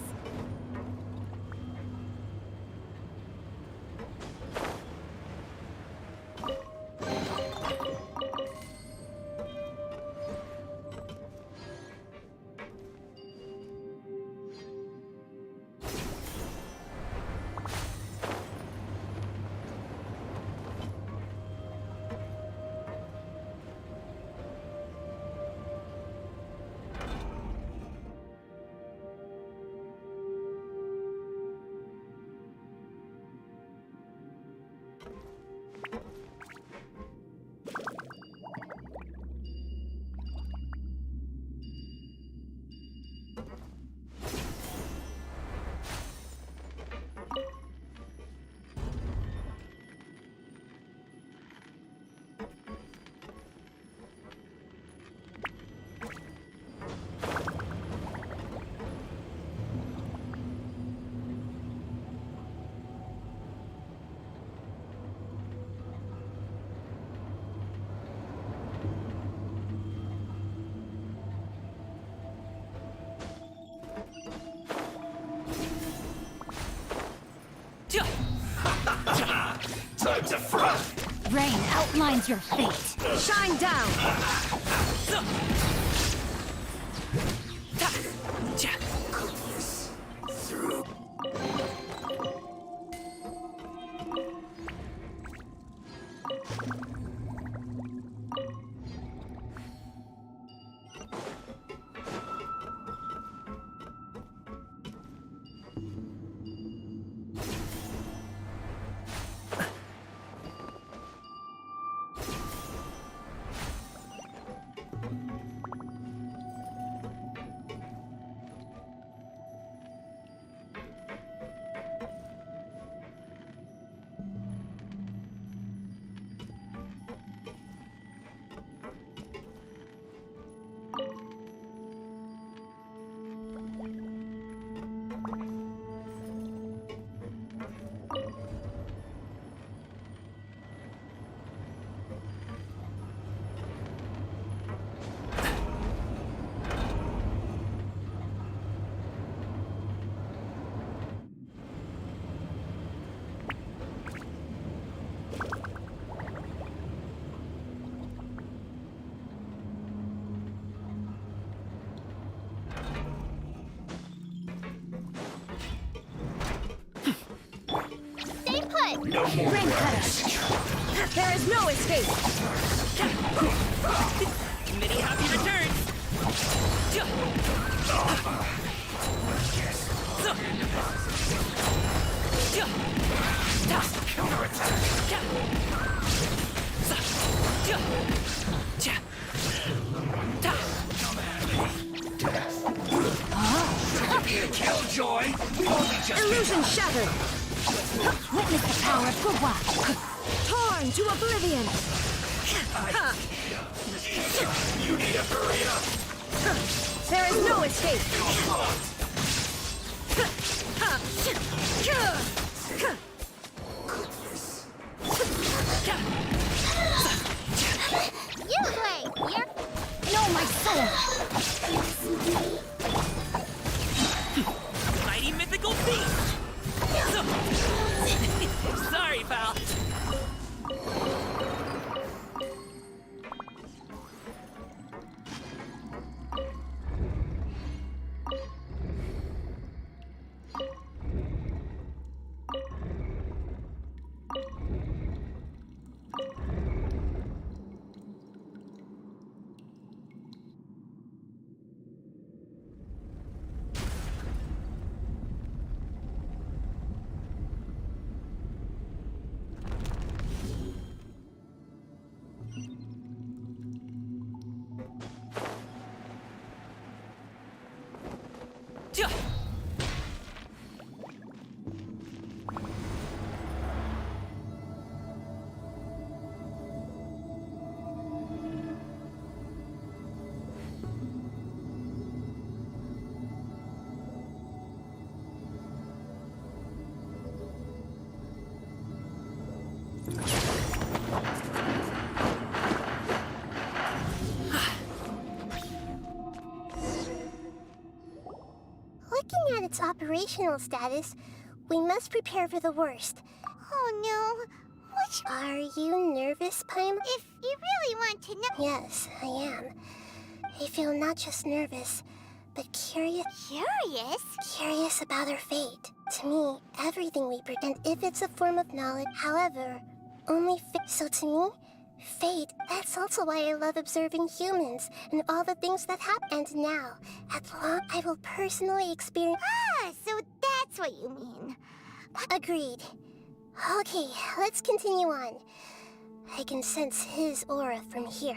Time to front! Rain outlines your fate. Shine down! Through. No more Rain cutter. There is no escape. Committee happy returns. Killjoy! Illusion shattered. Witness the power of Gua. Torn to oblivion. You need to hurry up! There is no escape. You play! You're... Know my soul! Mighty mythical beast! Sorry, pal. Looking at its operational status, we must prepare for the worst. Oh no. Which... Are you nervous, Paim? If you really want to know... Yes, I am. I feel not just nervous, but curious. Curious? Curious about our fate. To me, everything we pretend, if it's a form of knowledge, however, only so to me, fate, that's also why I love observing humans and all the things that happen. And now, at long, I will personally experience... Ah, so that's what you mean. Agreed. Okay, let's continue on. I can sense his aura from here.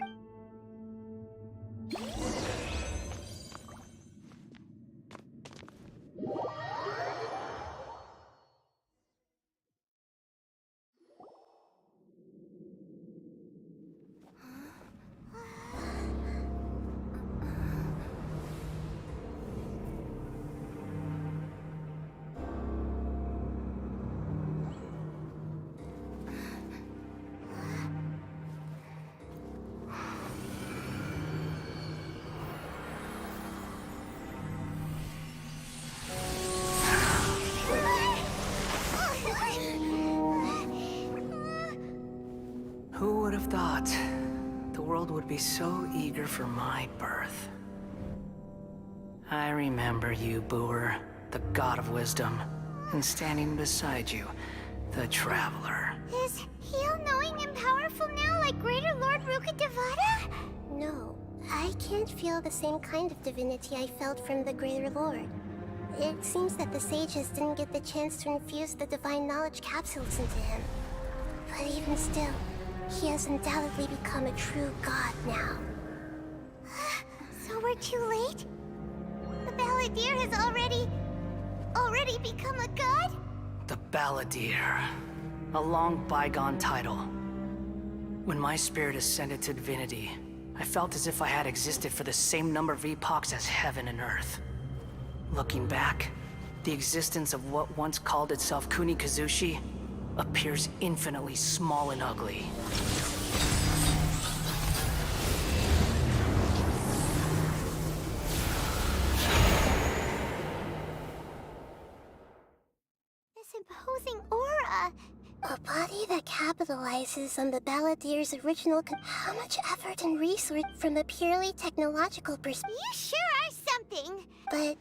have thought the world would be so eager for my birth? I remember you, Booer, the god of wisdom, and standing beside you, the traveler. Is he all-knowing and powerful now, like Greater Lord Rukkhadevata? No, I can't feel the same kind of divinity I felt from the Greater Lord. It seems that the sages didn't get the chance to infuse the divine knowledge capsules into him. But even still, he has undoubtedly become a true god now. So we're too late? The Balladeer has already become a god? The Balladeer. A long bygone title. When my spirit ascended to divinity, I felt as if I had existed for the same number of epochs as heaven and earth. Looking back, the existence of what once called itself Kunikazushi appears infinitely small and ugly. This imposing aura. A body that capitalizes on the Balladeer's original how much effort and resource from a purely technological perspective. You sure are something. But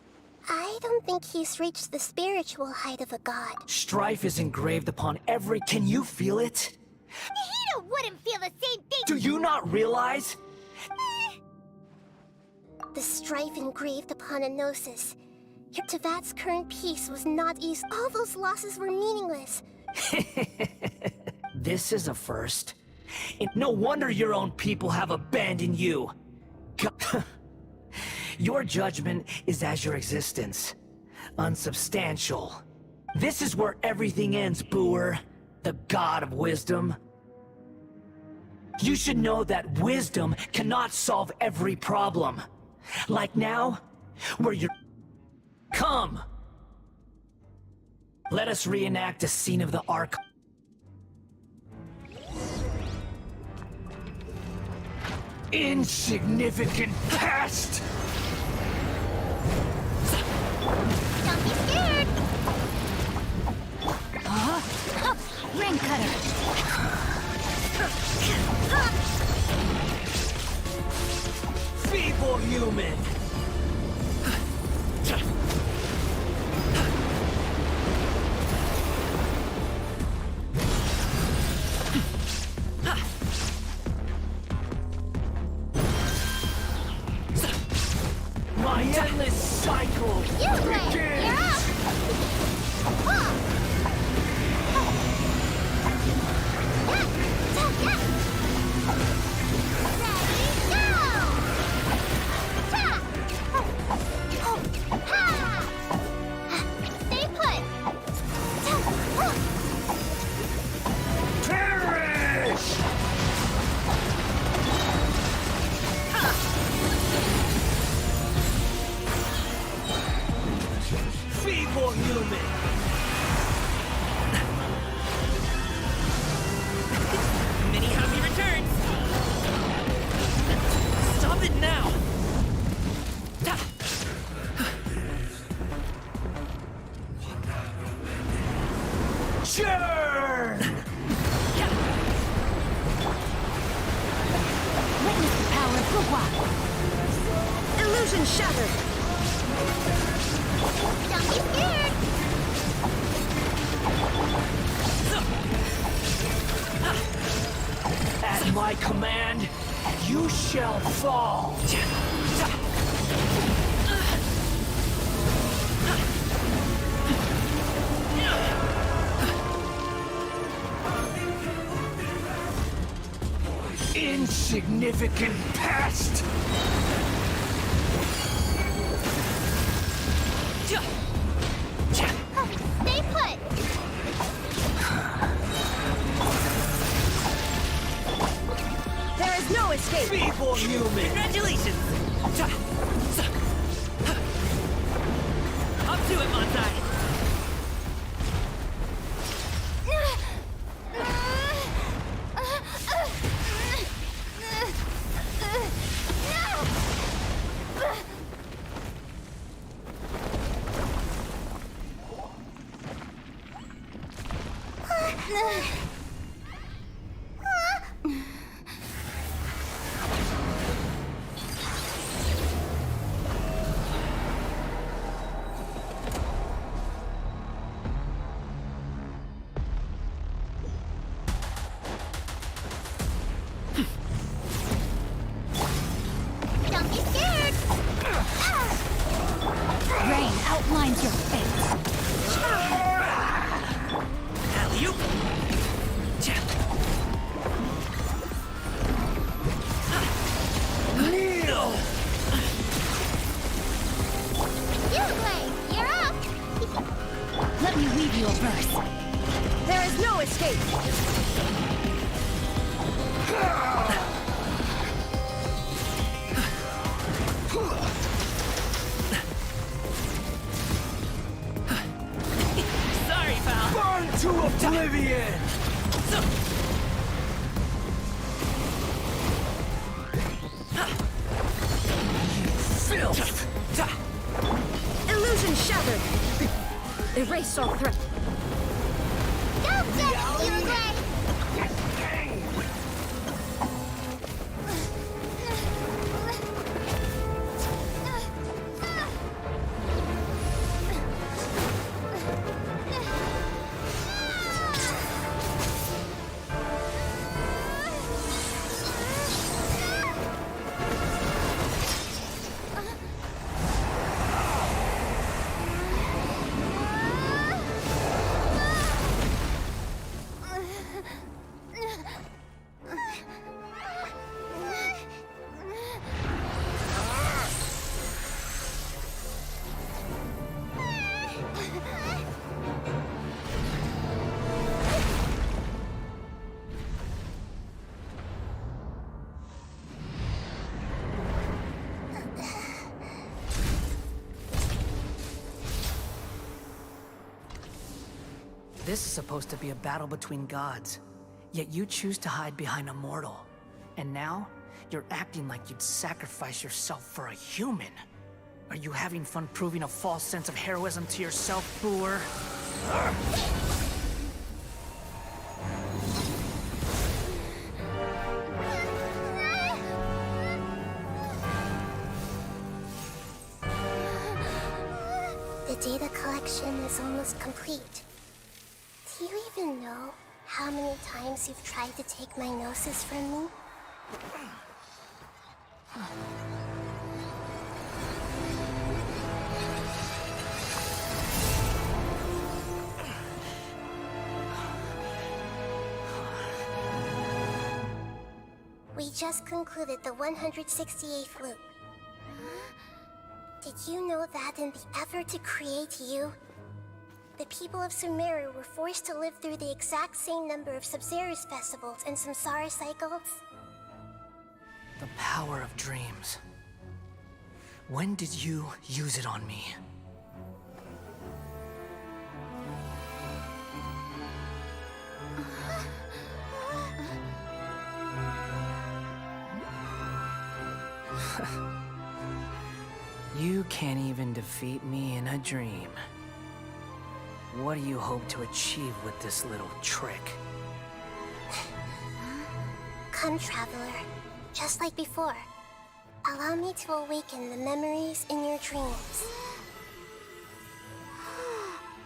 I don't think he's reached the spiritual height of a god. Strife is engraved upon every... Can you feel it? Nahida wouldn't feel the same thing. Do you not realize? The strife engraved upon a gnosis. Your Tevat's current peace was not easy. All those losses were meaningless. This is a first. No wonder your own people have abandoned you. Your judgment is as your existence. Unsubstantial. This is where everything ends, Booer. The god of wisdom. You should know that wisdom cannot solve every problem. Like now, where you're... Come! Let us reenact a scene of the Ark. Insignificant past! Don't be scared! Ring cutter! Feeble human! My endless cycle begins! You're up! Stay put! Perish! Feeble human! Many happy returns! Stop it now! Churn! Witness the power of Gugwa! Illusion shattered! Don't be scared! At my command, you shall fall! Insignificant past! Stay put! There is no escape! Feeble human! Congratulations! Up to it, Montai! Let me weave you a verse. There is no escape! Sorry, pal. Burn to oblivion! Filth! Illusion shattered! Erase all threat. Don't get you away! This is supposed to be a battle between gods, yet you choose to hide behind a mortal. And now, you're acting like you'd sacrifice yourself for a human. Are you having fun proving a false sense of heroism to yourself, Boor? The data collection is almost complete. Do you even know how many times you've tried to take my gnosis from me? We just concluded the 168th loop. Did you know that in the effort to create you, the people of Sumeru were forced to live through the exact same number of Sabzeruz festivals and Samsara cycles? The power of dreams. When did you use it on me? You can't even defeat me in a dream. What do you hope to achieve with this little trick? Come, Traveler. Just like before. Allow me to awaken the memories in your dreams.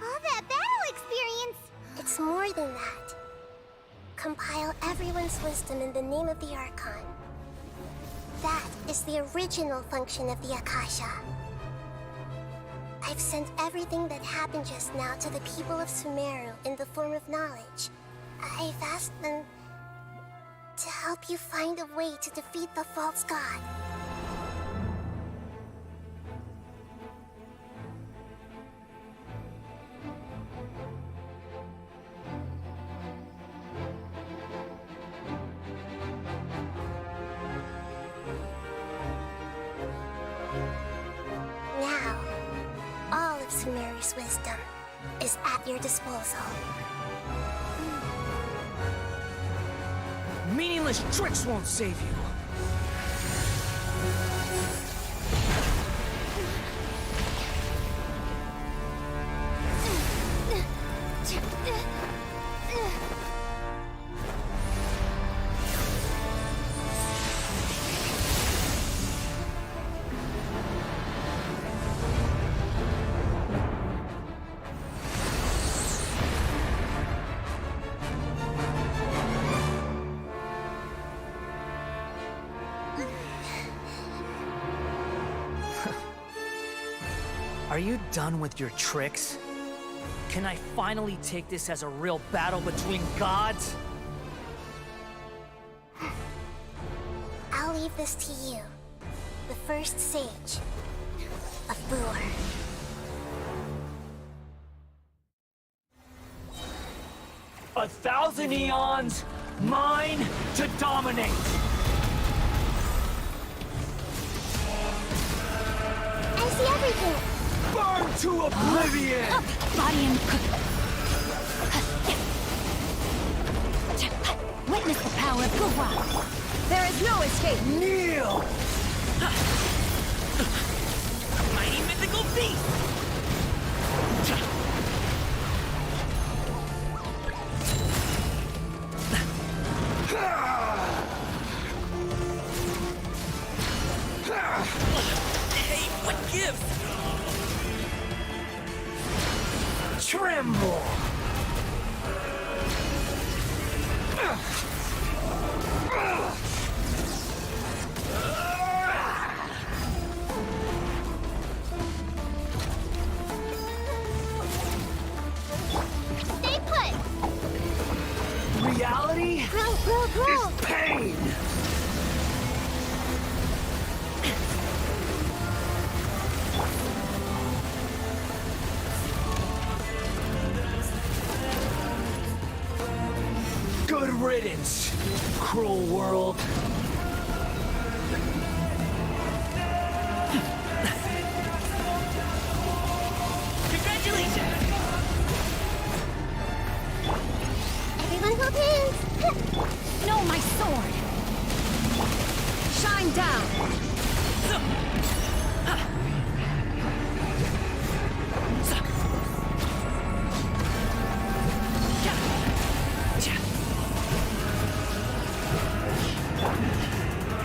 All that battle experience! It's more than that. Compile everyone's wisdom in the name of the Archon. That is the original function of the Akasha. I've sent everything that happened just now to the people of Sumeru in the form of knowledge. I've asked them to help you find a way to defeat the false god. Now, all of Sumeru's wisdom is at your disposal. Meaningless tricks won't save you. Are you done with your tricks? Can I finally take this as a real battle between gods? I'll leave this to you, the first sage of Boor. 1,000 eons, mine to dominate. I see everything. Burn to oblivion! Body and... Witness the power of Gugwa. There is no escape. Kneel! Mighty mythical beast! Hey, what gives? Tremble! Stay put. Reality Grow. is pain! Good riddance, cruel world. Congratulations! Everyone hold hands. No, my sword. Shine down.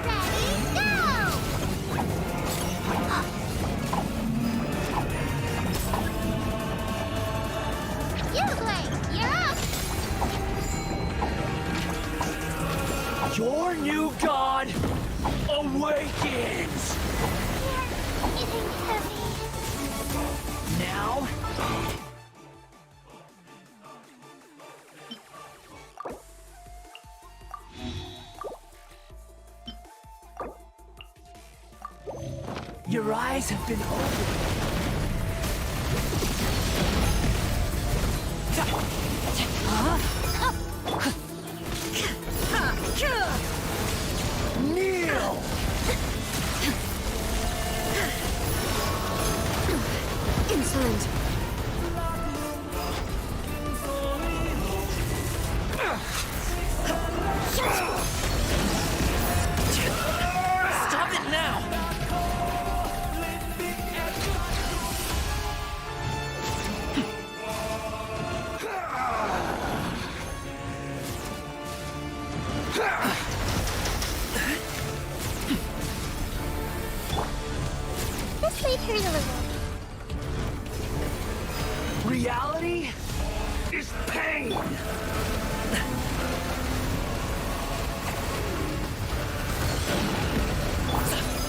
Ready, go! Blade, you're up! Your new god awakens! You're getting heavy. Now? Your eyes have been opened. Kneel! Insolent. Stop it now! This might hurt a little. Reality is pain!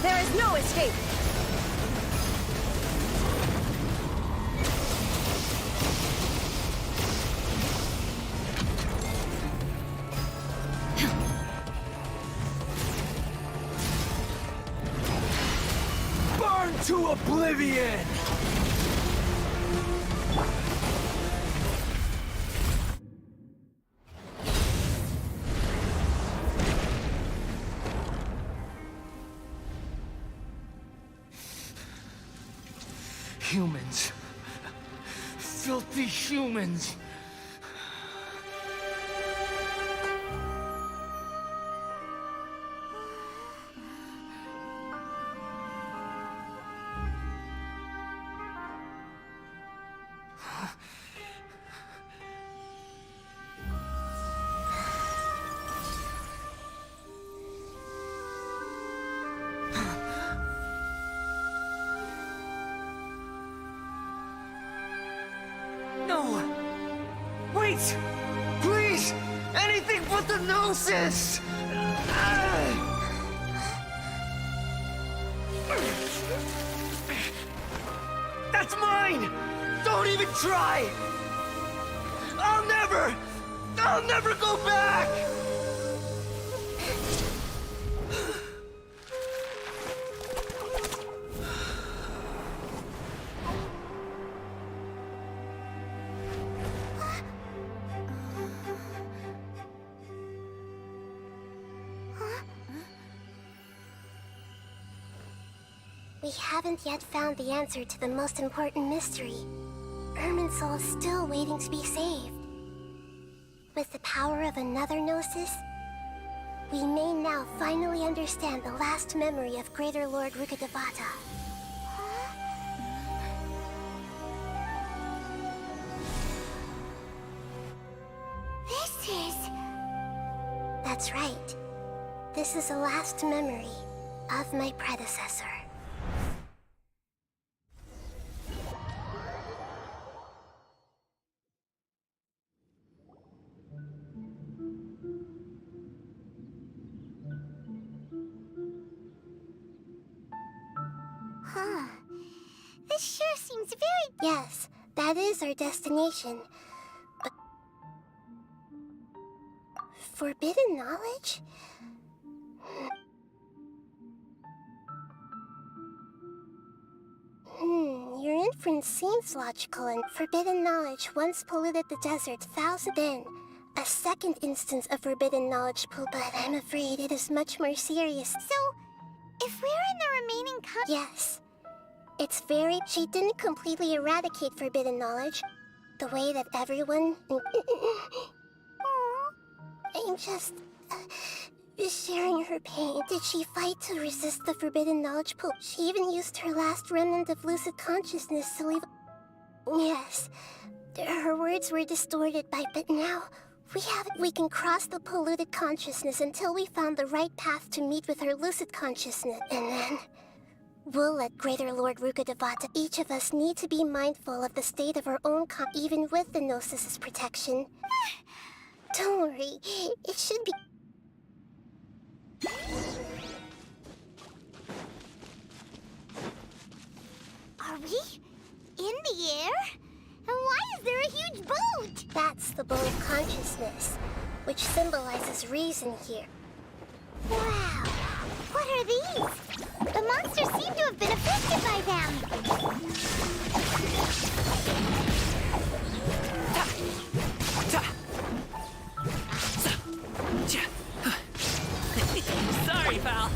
There is no escape. Burn to oblivion! Humans. Filthy humans. No! Wait! Please! Anything but the Gnosis! That's mine! Don't even try! I'll never go back! We haven't yet found the answer to the most important mystery. Irminsul is still waiting to be saved. With the power of another Gnosis, we may now finally understand the last memory of Greater Lord Rukkhadevata. This is... That's right. This is the last memory of my predecessor. Huh. This sure seems very... Yes, that is our destination. But... Forbidden knowledge? Your inference seems logical, and forbidden knowledge once polluted the desert thousands. Then, a second instance of forbidden knowledge but I'm afraid it is much more serious. So, if we're in the remaining Yes. It's very... She didn't completely eradicate forbidden knowledge. The way that everyone... I'm just... sharing her pain. Did she fight to resist the forbidden knowledge pool? She even used her last remnant of lucid consciousness to leave... Yes. Her words were distorted but now... We can cross the polluted consciousness until we found the right path to meet with her lucid consciousness. And then... we'll let Greater Lord Rukkhadevata. Each of us need to be mindful of the state of our own even with the Gnosis' protection. Don't worry. It should be... Are we in the air? And why is there a huge boat? That's the boat of consciousness, which symbolizes reason here. Wow! What are these? The monsters seem to have been affected by them. Sorry, pal.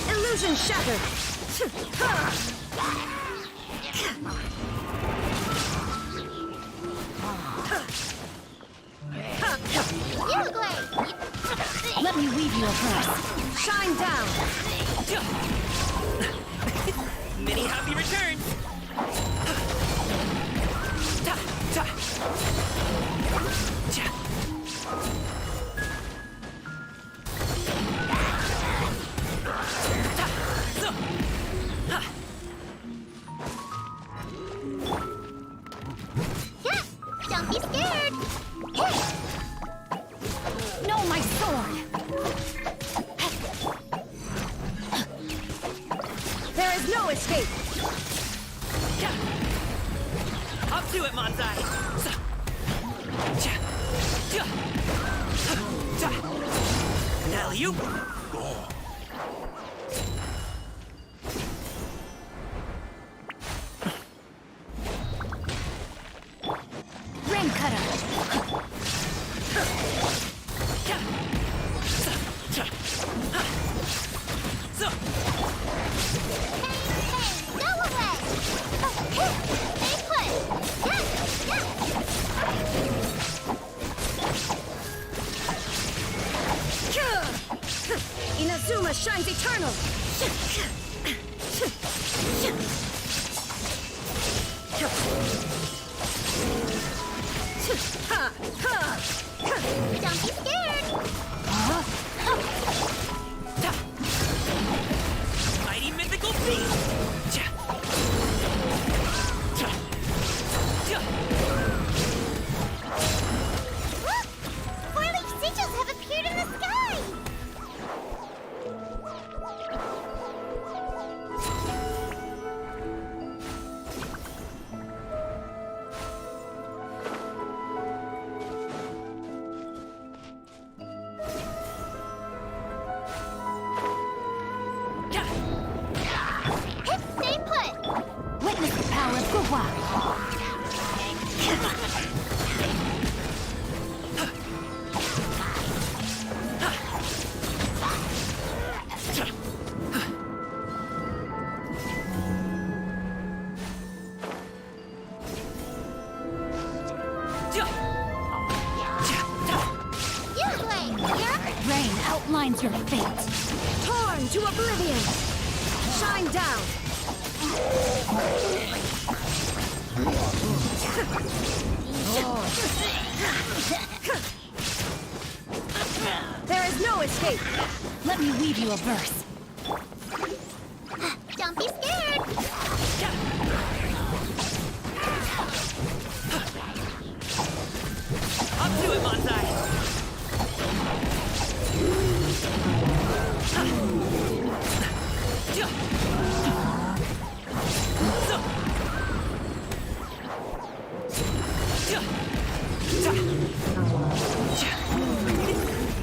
Illusion shattered! You look like... Let me weave you a curse. Shine down! Many happy returns! Don't be scared! No, my sword! There is no escape! Up to it, Manzai! Now you... Rain cutter! Hey, go away! Stay put! Inazuma shines eternal! Don't be scared! Mighty mythical beast! Look! 4-leaf sigils have appeared in the sky! Stay put! Witness the power of Gurwa! your fate. Torn to oblivion! Shine down! There is no escape! Let me weave you a verse. Don't be scared! Up to it, Manzai!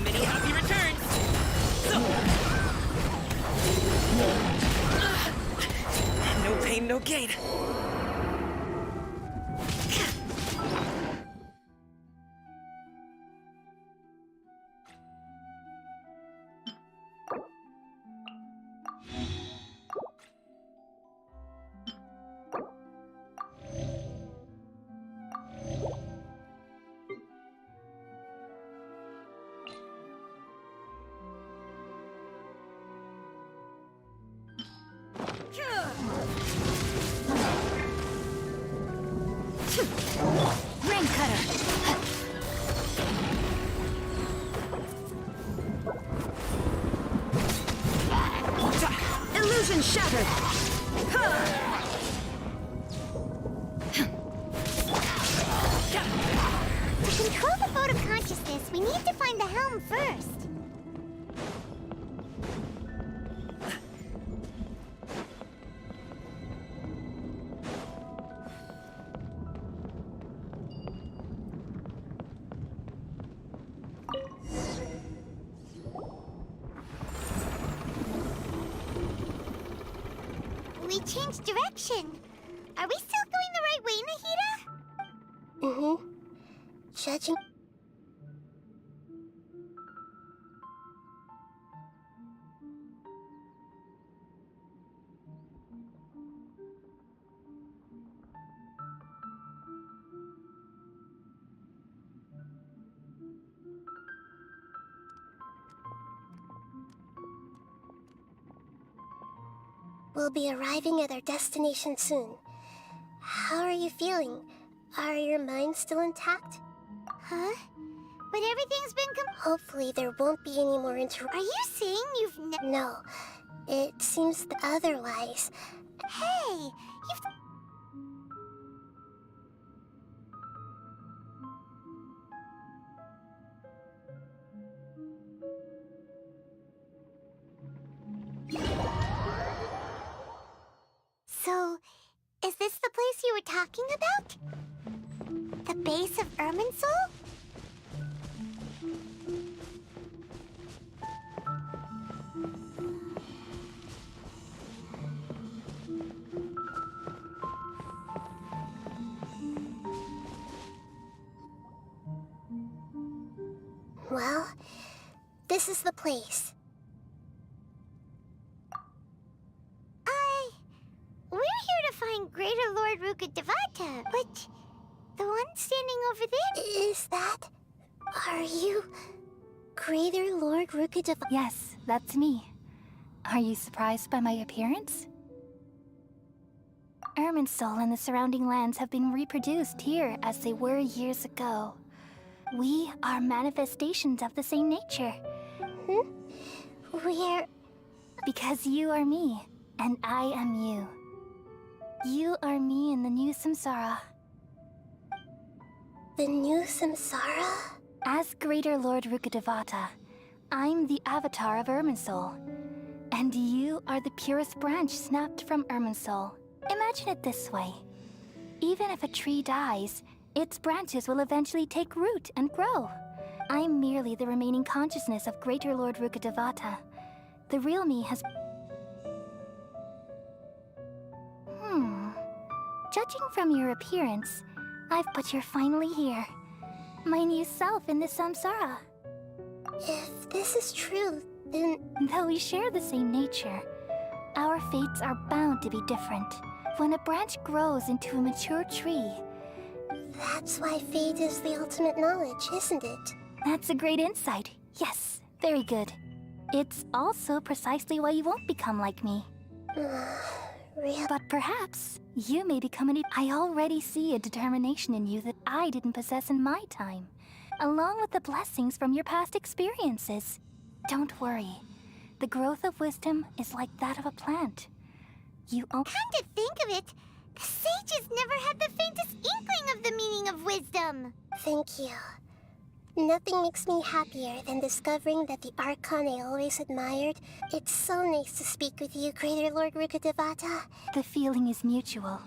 Many happy returns! No pain, no gain. Rain cutter. Illusion shattered! To control the boat of consciousness, we need to find the helm first. We changed direction. Are we still going the right way, Nahida? Mm-hmm. Judging... We'll be arriving at our destination soon. How are you feeling? Are your minds still intact? Huh? But everything's been Hopefully there won't be any more Are you saying you've No. It seems otherwise. Hey! You've... So, is this the place you were talking about? The base of Irminsul? Well, this is the place. We're here to find Greater Lord Rukkhadevata, but the one standing over there... Is that... Are you... Greater Lord Rukkhadevata? Yes, that's me. Are you surprised by my appearance? Irminsul and the surrounding lands have been reproduced here as they were years ago. We are manifestations of the same nature. We're... Because you are me, and I am you. You are me in the new samsara. The new samsara? As Greater Lord Rukkhadevata, I'm the avatar of Irminsul. And you are the purest branch snapped from Irminsul. Imagine it this way. Even if a tree dies, its branches will eventually take root and grow. I'm merely the remaining consciousness of Greater Lord Rukkhadevata. The real me has... Judging from your appearance, I've put you finally here. My new self in the samsara. If this is true, then... Though we share the same nature, our fates are bound to be different. When a branch grows into a mature tree... That's why fate is the ultimate knowledge, isn't it? That's a great insight. Yes, very good. It's also precisely why you won't become like me. Real? But perhaps you may become I already see a determination in you that I didn't possess in my time, along with the blessings from your past experiences. Don't worry. The growth of wisdom is like that of a plant. Come to think of it, the sages never had the faintest inkling of the meaning of wisdom. Thank you. Nothing makes me happier than discovering that the Archon I always admired. It's so nice to speak with you, Greater Lord Rukkhadevata. The feeling is mutual.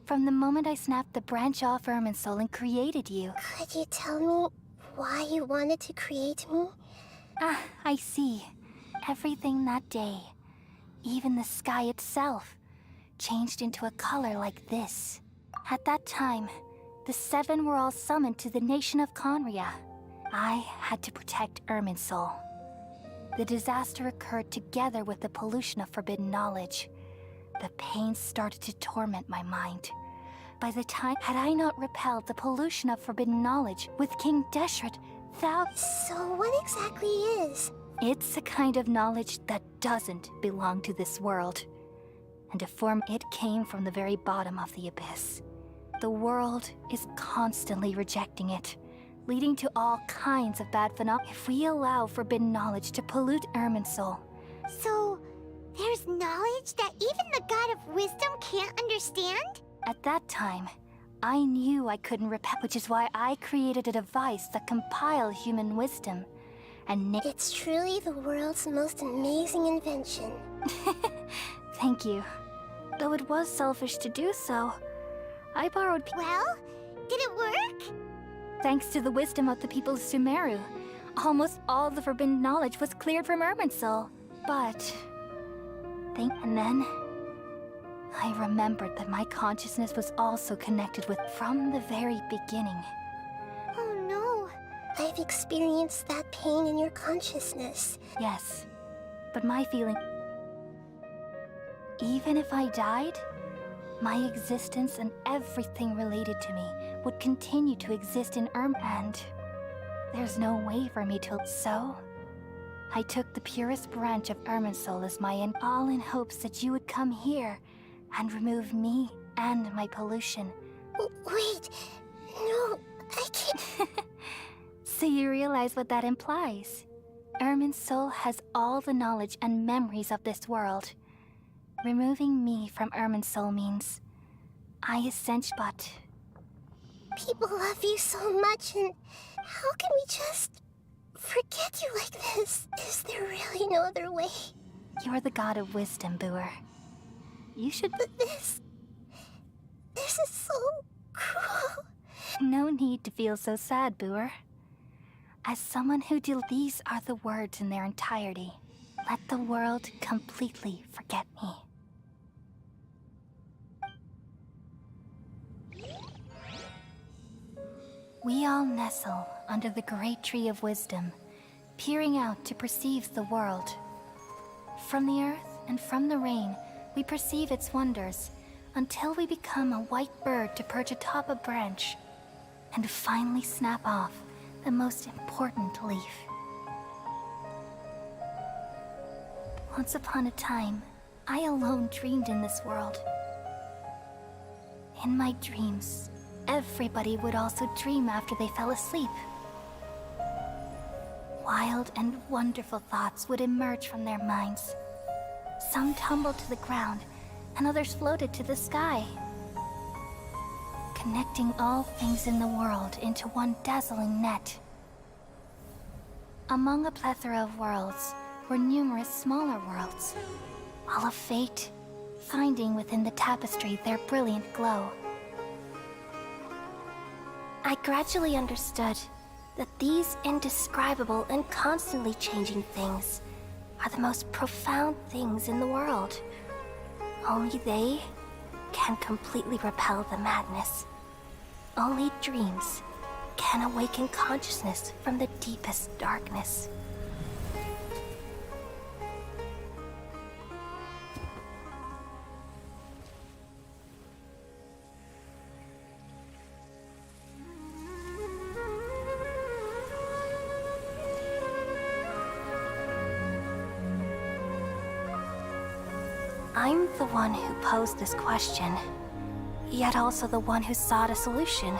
From the moment I snapped the branch off Irminsul and created you. Could you tell me why you wanted to create me? Ah, I see. Everything that day, even the sky itself, changed into a color like this. At that time, the Seven were all summoned to the nation of Conria. I had to protect Irminsul. The disaster occurred together with the pollution of forbidden knowledge. The pain started to torment my mind. By the time had I not repelled the pollution of forbidden knowledge with King Deshret, So what exactly is? It's a kind of knowledge that doesn't belong to this world. And to form it came from the very bottom of the abyss. The world is constantly rejecting it, leading to all kinds of bad phenomena if we allow forbidden knowledge to pollute Irminsul. So, there's knowledge that even the God of Wisdom can't understand? At that time, I knew I couldn't repel, which is why I created a device that compiled human wisdom. And it's truly the world's most amazing invention. Thank you. Though it was selfish to do so, I borrowed Well, did it work? Thanks to the wisdom of the people of Sumeru, almost all the forbidden knowledge was cleared from Irminsul. But... And then... I remembered that my consciousness was also connected with from the very beginning. Oh no. I've experienced that pain in your consciousness. Yes, but my feeling... Even if I died, my existence and everything related to me would continue to exist in and there's no way for me to... So, I took the purest branch of Irminsul as my end, all in hopes that you would come here and remove me and my pollution. Wait, no, I can't... So you realize what that implies? Irminsul has all the knowledge and memories of this world. Removing me from Irminsul means I but... People love you so much, and how can we just forget you like this? Is there really no other way? You're the god of wisdom, Boer. You should... But this is so cruel. No need to feel so sad, Boer. As someone who these are the words in their entirety. Let the world completely forget me. We all nestle under the great tree of wisdom, peering out to perceive the world. From the earth and from the rain, we perceive its wonders, until we become a white bird to perch atop a branch, and finally snap off the most important leaf. Once upon a time, I alone dreamed in this world. In my dreams, everybody would also dream after they fell asleep. Wild and wonderful thoughts would emerge from their minds. Some tumbled to the ground, and others floated to the sky, connecting all things in the world into one dazzling net. Among a plethora of worlds were numerous smaller worlds, all of fate, finding within the tapestry their brilliant glow. I gradually understood that these indescribable and constantly changing things are the most profound things in the world. Only they can completely repel the madness. Only dreams can awaken consciousness from the deepest darkness. I'm the one who posed this question, yet also the one who sought a solution.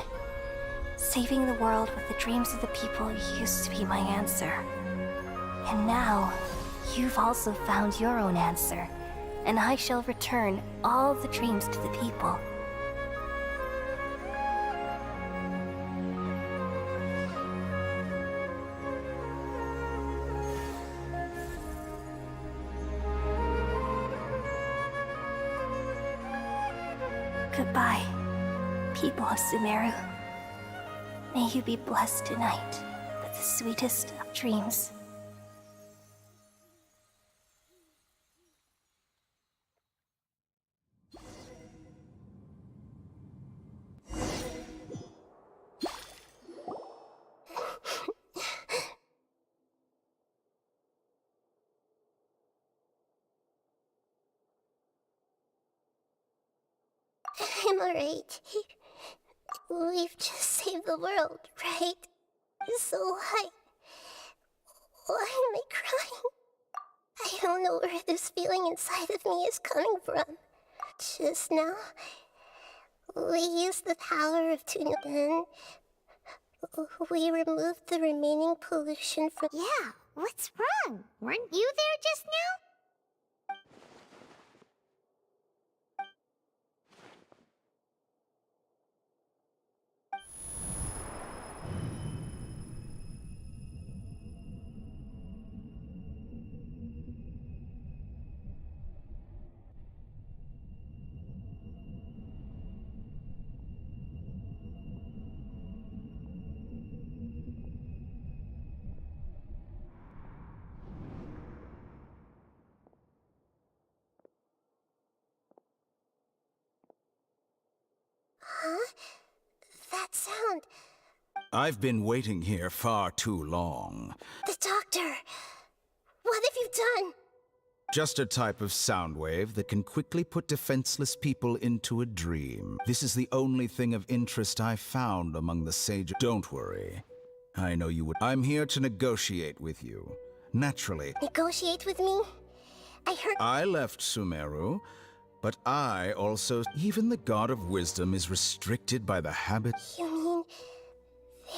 Saving the world with the dreams of the people used to be my answer. And now, you've also found your own answer, and I shall return all the dreams to the people. Goodbye, people of Sumeru. May you be blessed tonight with the sweetest of dreams. I'm alright. We've just saved the world, right? So why am I crying? I don't know where this feeling inside of me is coming from. Just now, we used the power of Tuno, and we removed the remaining pollution from— Yeah, what's wrong? Weren't you there just now? Huh? That sound. I've been waiting here far too long. The doctor! What have you done? Just a type of sound wave that can quickly put defenseless people into a dream. This is the only thing of interest I found among the sages. Don't worry. I know you would. I'm here to negotiate with you. Naturally. Negotiate with me? I heard— I left Sumeru, but I also— Even the God of Wisdom is restricted by the habit— You mean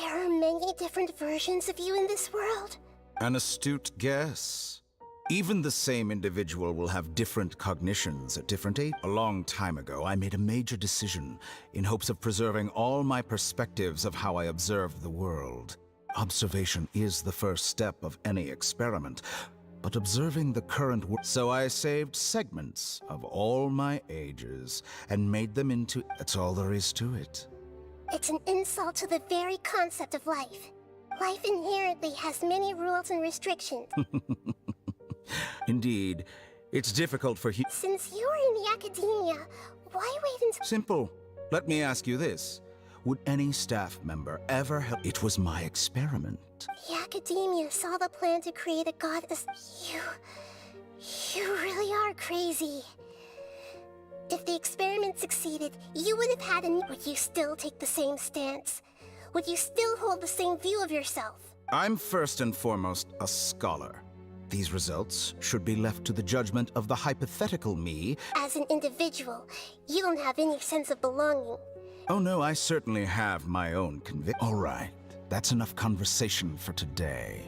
there are many different versions of you in this world? An astute guess. Even the same individual will have different cognitions at different ages. A long time ago, I made a major decision in hopes of preserving all my perspectives of how I observed the world. Observation is the first step of any experiment, but observing the current world— So I saved segments of all my ages and made them into— That's all there is to it. It's an insult to the very concept of life. Life inherently has many rules and restrictions. Indeed, it's difficult for Since you are in the academia, why wait until— Simple. Let me ask you this. Would any staff member ever help? It was my experiment. The academia saw the plan to create a goddess. You really are crazy. If the experiment succeeded, you would have had a— Would you still take the same stance? Would you still hold the same view of yourself? I'm first and foremost a scholar. These results should be left to the judgment of the hypothetical me. As an individual, you don't have any sense of belonging. Oh no, I certainly have my own conviction. All right, that's enough conversation for today.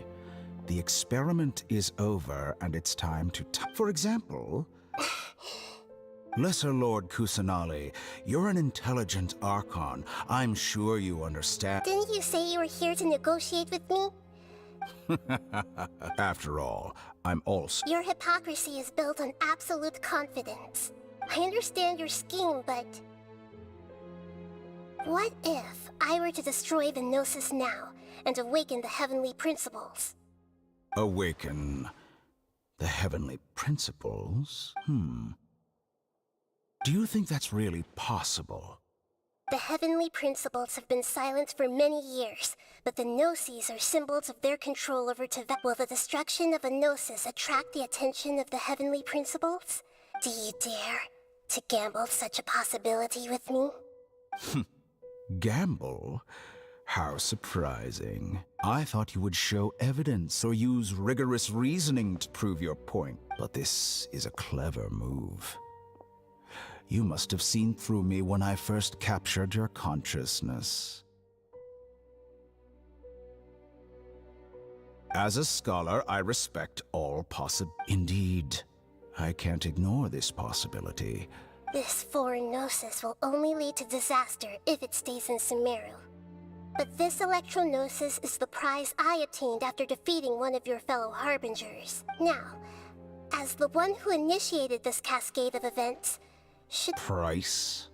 The experiment is over, and it's time to For example, Lesser Lord Kusanali, you're an intelligent Archon. I'm sure you understand. Didn't you say you were here to negotiate with me? After all, I'm also— Your hypocrisy is built on absolute confidence. I understand your scheme, but— What if I were to destroy the Gnosis now and awaken the heavenly principles? Awaken the heavenly principles? Do you think that's really possible? The heavenly principles have been silent for many years, but the Gnosis are symbols of their control over Tibet. Will the destruction of a Gnosis attract the attention of the heavenly principles? Do you dare to gamble such a possibility with me? Gamble? How surprising. I thought you would show evidence or use rigorous reasoning to prove your point, but this is a clever move. You must have seen through me when I first captured your consciousness. As a scholar, I respect all Indeed, I can't ignore this possibility. This foreign gnosis will only lead to disaster if it stays in Sumeru. But this electro-gnosis is the prize I obtained after defeating one of your fellow Harbingers. Now, as the one who initiated this cascade of events, should— Price?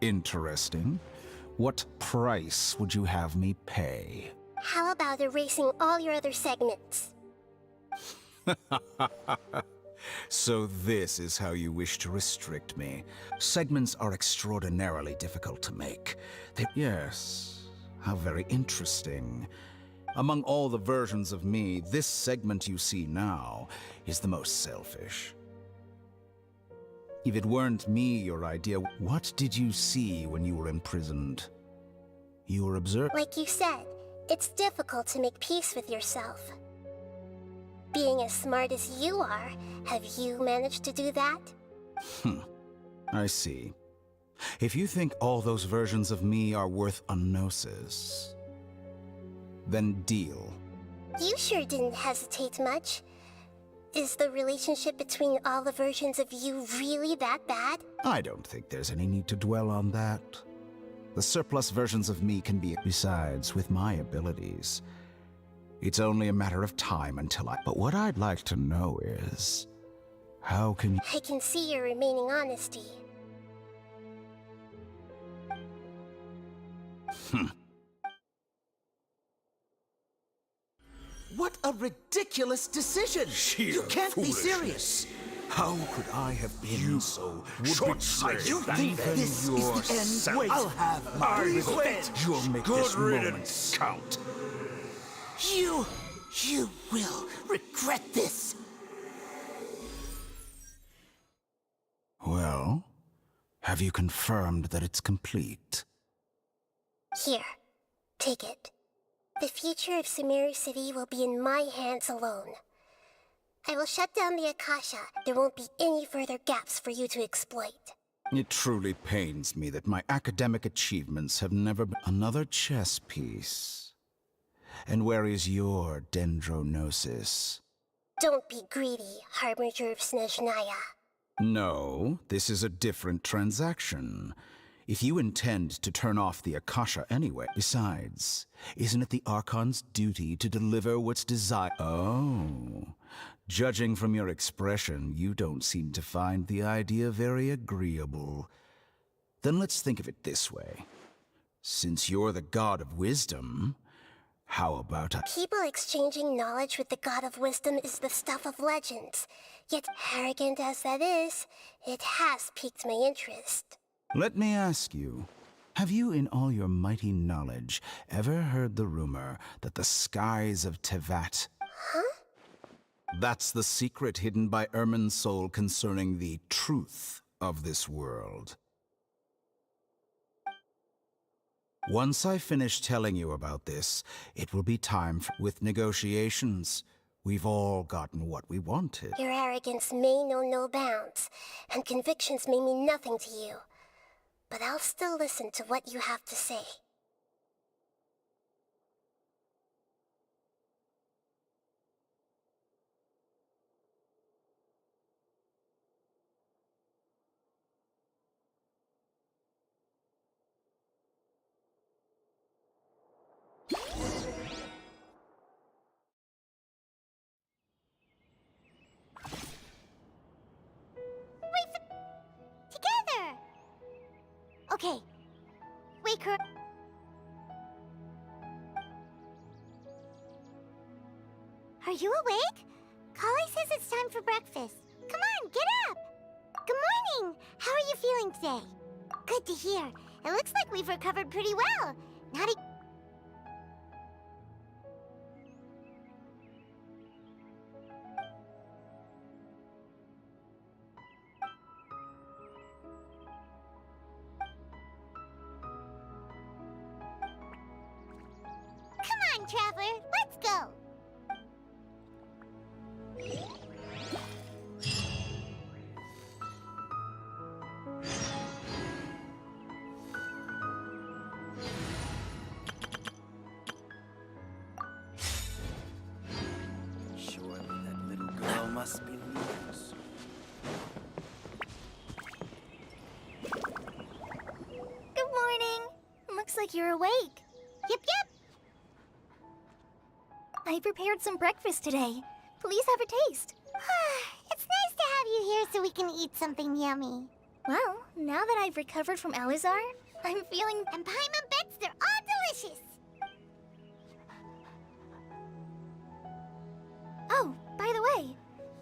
Interesting. What price would you have me pay? How about erasing all your other segments? So this is how you wish to restrict me. Segments are extraordinarily difficult to make. Yes, how very interesting. Among all the versions of me, this segment you see now is the most selfish. If it weren't me, your idea, what did you see when you were imprisoned? You were observed— Like you said, it's difficult to make peace with yourself. Being as smart as you are, have you managed to do that? I see. If you think all those versions of me are worth a gnosis, then deal. You sure didn't hesitate much. Is the relationship between all the versions of you really that bad? I don't think there's any need to dwell on that. The surplus versions of me can be— Besides, with my abilities, it's only a matter of time until But what I'd like to know is, how can you— I can see your remaining honesty. What a ridiculous decision! You can't be serious! How could I have been so short-sighted? You think this is the end? Wait, I'll have my revenge! You'll make this moment count. You will regret this! Well, have you confirmed that it's complete? Here, take it. The future of Sumeru City will be in my hands alone. I will shut down the Akasha. There won't be any further gaps for you to exploit. It truly pains me that my academic achievements have never been— Another chess piece. And where is your dendrognosis? Don't be greedy, Harbinger of Snezhnaya. No, this is a different transaction. If you intend to turn off the Akasha anyway— Besides, isn't it the Archon's duty to deliver what's desired? Oh, judging from your expression, you don't seem to find the idea very agreeable. Then let's think of it this way. Since you're the God of Wisdom, how about People exchanging knowledge with the God of Wisdom is the stuff of legends. Yet, arrogant as that is, it has piqued my interest. Let me ask you, have you in all your mighty knowledge ever heard the rumor that the skies of Tevat— Huh? That's the secret hidden by Irminsul concerning the truth of this world. Once I finish telling you about this, it will be time with negotiations. We've all gotten what we wanted. Your arrogance may know no bounds, and convictions may mean nothing to you. But I'll still listen to what you have to say. Together! Okay. Wake her. Are you awake? Kali says it's time for breakfast. Come on, get up! Good morning! How are you feeling today? Good to hear. It looks like we've recovered pretty well. Not a... Come on, Traveler, let's go! like you're awake. Yep. I prepared some breakfast today. Please have a taste. It's nice to have you here so we can eat something yummy. Well, now that I've recovered from Alizar, I'm feeling... And Paimon bets they're all delicious. Oh, by the way,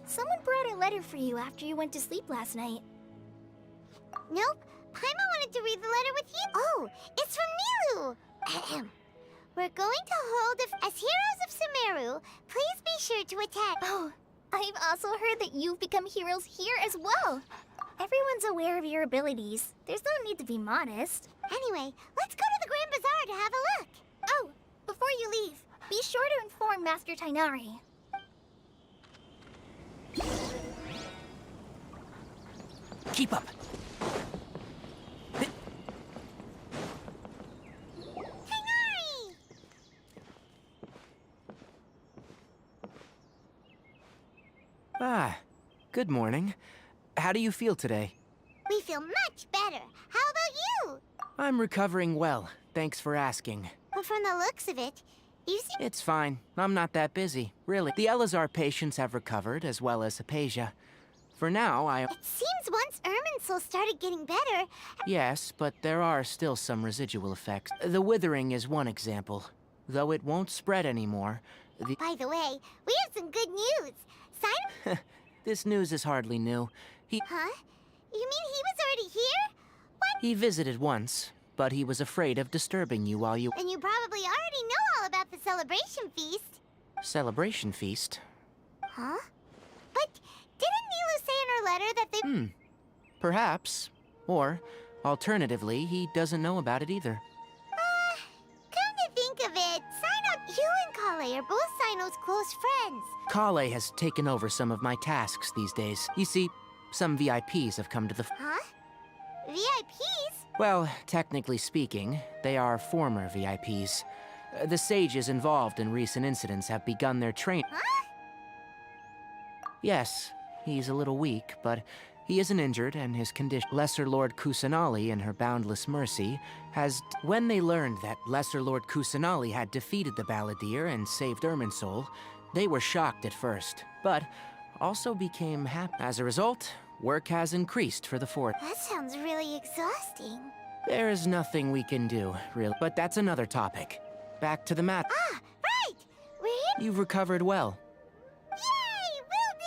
someone brought a letter for you after you went to sleep last night. Nope. Paimon wanted to read the letter with you. Oh, it's from Nilou. Ahem. We're going to hold as heroes of Sumeru. Please be sure to attack. Oh, I've also heard that you've become heroes here as well. Everyone's aware of your abilities. There's no need to be modest. Anyway, let's go to the Grand Bazaar to have a look. Oh, before you leave, be sure to inform Master Tainari. Keep up. Tainari! Ah, good morning. How do you feel today? We feel much better. How about you? I'm recovering well, thanks for asking. But from the looks of it, you seem... It's fine. I'm not that busy, really. The Elazar patients have recovered, as well as Hypatia. For now, It seems once Irminsul started getting better... Yes, but there are still some residual effects. The withering is one example. Though it won't spread anymore, By the way, we have some good news. This news is hardly new. Huh? You mean he was already here? What? He visited once, but he was afraid of disturbing you while you... And you probably already know all about the celebration feast. Celebration feast? Huh? But didn't Nilou say in her letter that they... Perhaps. Or, alternatively, he doesn't know about it either. Come to think of it, you and Kale are both Sino's close friends. Kale has taken over some of my tasks these days. You see, some VIPs have come to the... Huh? VIPs? Well, technically speaking, they are former VIPs. The sages involved in recent incidents have begun their training. Huh? Yes, he's a little weak, but he isn't injured, and his condition... Lesser Lord Kusanali, in her boundless mercy, has... When they learned that Lesser Lord Kusanali had defeated the Balladeer and saved Irminsul, they were shocked at first, but also became happy. As a result, work has increased for the fort. That sounds really exhausting. There is nothing we can do, really. But that's another topic. Back to the mat. Ah, right! We're here. You've recovered well. Yay! Will do!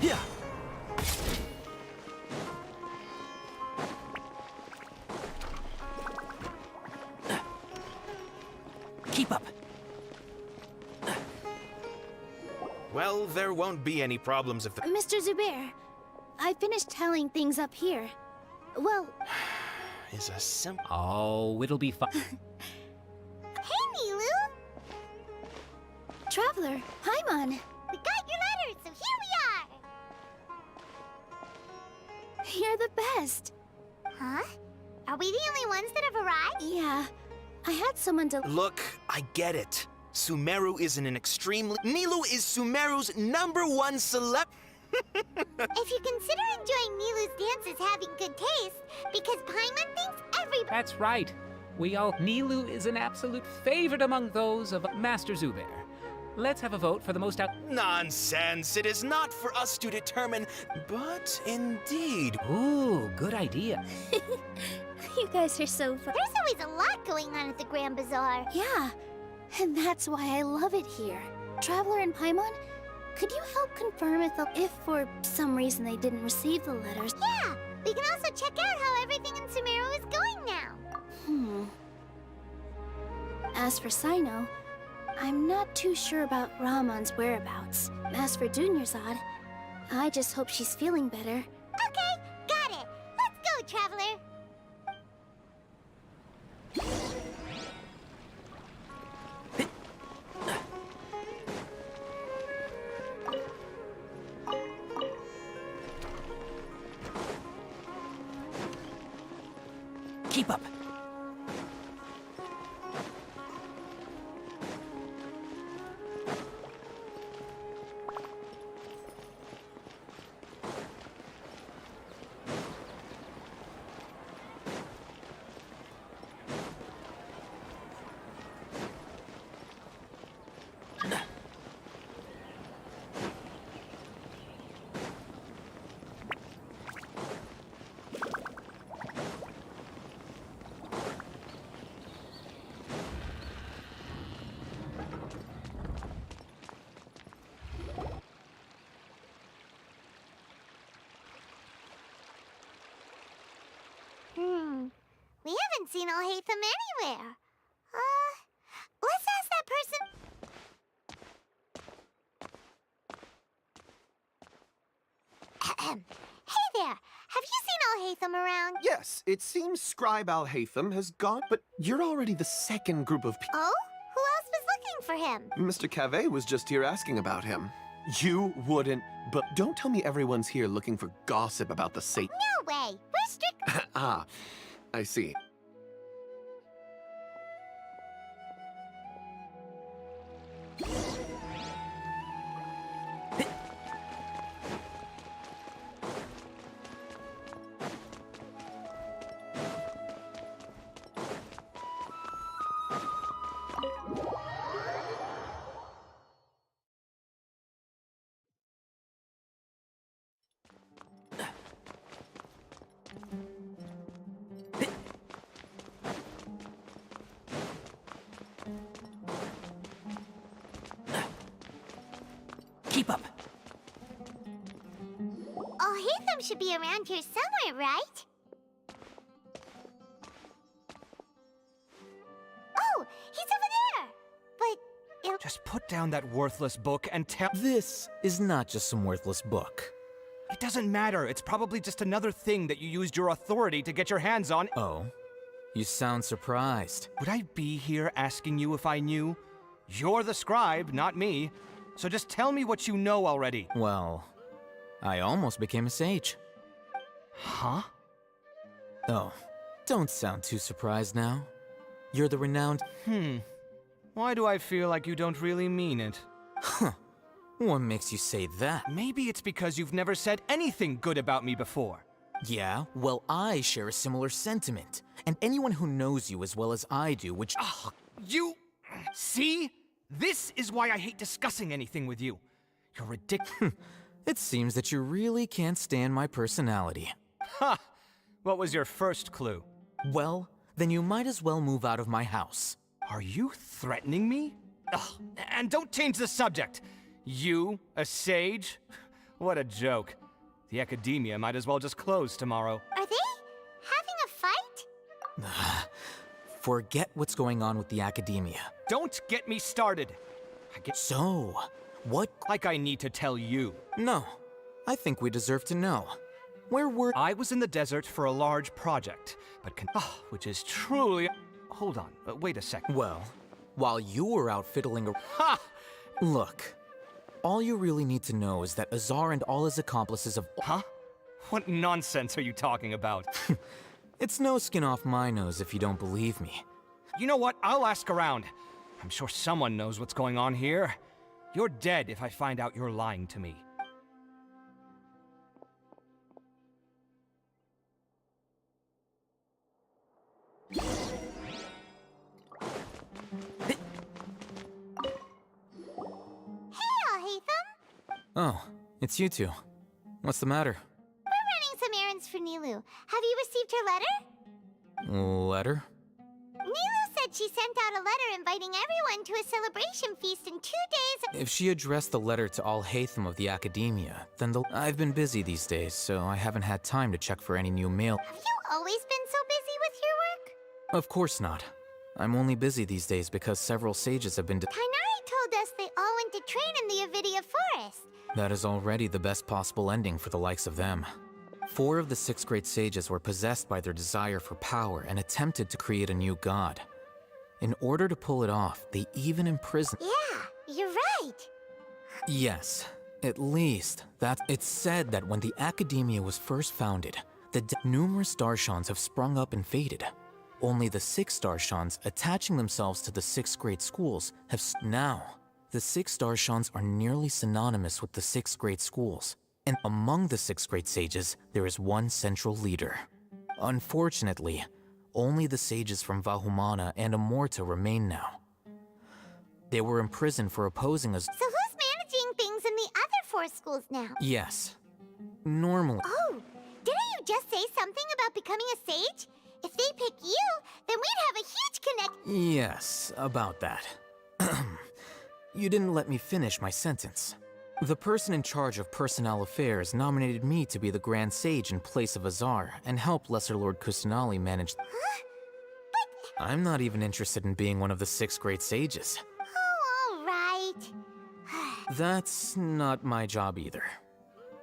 Yeah. Keep up. Well, there won't be any problems if the... Mr. Zubair, I finished telling things up here. Well... is a simple... Oh, it'll be fine. Hey, Nilou! Traveler, Paimon. We got your letter, so here we are! You're the best. Huh? Are we the only ones that have arrived? Yeah. I had someone to... Look, I get it. Sumeru is in an extremely... Nilou is Sumeru's #1 celeb... If you consider enjoying Nilou's dances having good taste, because Paimon thinks everybody... That's right. Nilou is an absolute favorite among those of Master Zubair. Let's have a vote for the most out... Nonsense! It is not for us to determine, but indeed... Ooh, good idea. You guys are so fun. There's always a lot going on at the Grand Bazaar. Yeah, and that's why I love it here. Traveler and Paimon, could you help confirm if for some reason they didn't receive the letters? Yeah, we can also check out how everything in Sumeru is going now. As for Sino, I'm not too sure about Ramon's whereabouts. As for Dunyarzad, I just hope she's feeling better. Okay, got it. Let's go, Traveler. Keep up. We haven't seen Alhaitham anywhere. Let's ask that person. Hey there, have you seen Alhaitham around? Yes, it seems Scribe Alhaitham has gone, but you're already the second group of people. Oh? Who else was looking for him? Mr. Cave was just here asking about him. You wouldn't, but don't tell me everyone's here looking for gossip about the Satan. No way, we're strict. Ah, I see. Keep up. Alhaitham should be around here somewhere, right? Oh, he's over there! But Just put down that worthless book and tell— This is not just some worthless book. It doesn't matter. It's probably just another thing that you used your authority to get your hands on. Oh? You sound surprised. Would I be here asking you if I knew? You're the scribe, not me. So just tell me what you know already. Well, I almost became a sage. Huh? Oh, don't sound too surprised now. You're the renowned— Why do I feel like you don't really mean it? Huh. What makes you say that? Maybe it's because you've never said anything good about me before. Yeah, well, I share a similar sentiment. And anyone who knows you as well as I do, which— You... See? This is why I hate discussing anything with you. You're ridiculous. It seems that you really can't stand my personality. Ha! What was your first clue? Well, then you might as well move out of my house. Are you threatening me? Ugh, and don't change the subject. You, a sage? What a joke. The academia might as well just close tomorrow. Are they having a fight? Forget what's going on with the academia. Don't get me started. So, what— Like I need to tell you. No, I think we deserve to know. Where were— I was in the desert for a large project, but which is truly— Hold on, wait a second. Well, while you were out fiddling around— Ha! Look, all you really need to know is that Azar and all his accomplices have— Huh? What nonsense are you talking about? It's no skin off my nose if you don't believe me. You know what? I'll ask around. I'm sure someone knows what's going on here. You're dead if I find out you're lying to me. Hey, Alhaitham! Oh, it's you two. What's the matter? We're running some errands for Nilou. Have you received her letter? Letter? Nilou said she sent out a letter inviting everyone to a celebration feast in 2 days. If she addressed the letter to Alhaitham of the Academia, then I've been busy these days, so I haven't had time to check for any new mail. Have you always been so busy with your work? Of course not. I'm only busy these days because several sages have been— Kainari told us they all went to train in the Avidia Forest. That is already the best possible ending for the likes of them. 4 of the 6 great sages were possessed by their desire for power and attempted to create a new god. In order to pull it off, they even imprisoned— Yeah, you're right. Yes, at least that— It's said that when the Academia was first founded, numerous Darshans have sprung up and faded. Only the 6 Darshans attaching themselves to the 6th grade schools have now. The 6 Darshans are nearly synonymous with the 6th grade schools, and among the 6th grade sages, there is one central leader. Unfortunately, only the sages from Vahumana and Amorta remain now. They were imprisoned for opposing us. So who's managing things in the other 4 schools now? Yes. Normally. Oh, didn't you just say something about becoming a sage? If they pick you, then we'd have a huge connect. Yes, about that. You didn't let me finish my sentence. The person in charge of personnel affairs nominated me to be the Grand Sage in place of Azar and help Lesser Lord Kusanali manage. Huh? I'm not even interested in being one of the 6th grade sages. Oh, all right. That's not my job either.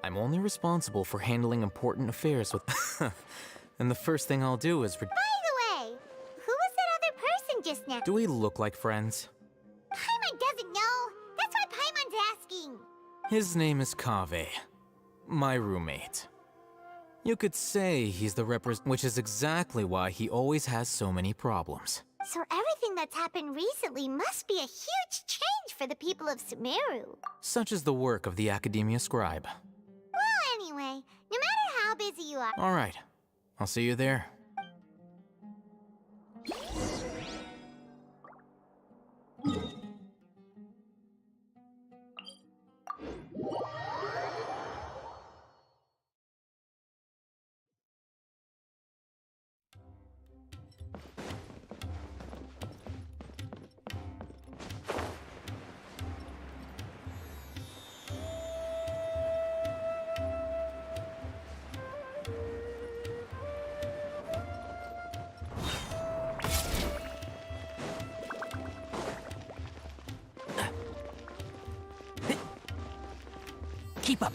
I'm only responsible for handling important affairs with. And the first thing I'll do is. By the way, who was that other person just now? Do we look like friends? Paimon doesn't know. That's why Paimon's asking. His name is Kaveh, my roommate. You could say he's the which is exactly why he always has so many problems. So everything that's happened recently must be a huge change for the people of Sumeru. Such is the work of the Academia Scribe. Well, anyway, no matter how busy you are... All right. I'll see you there. Keep up.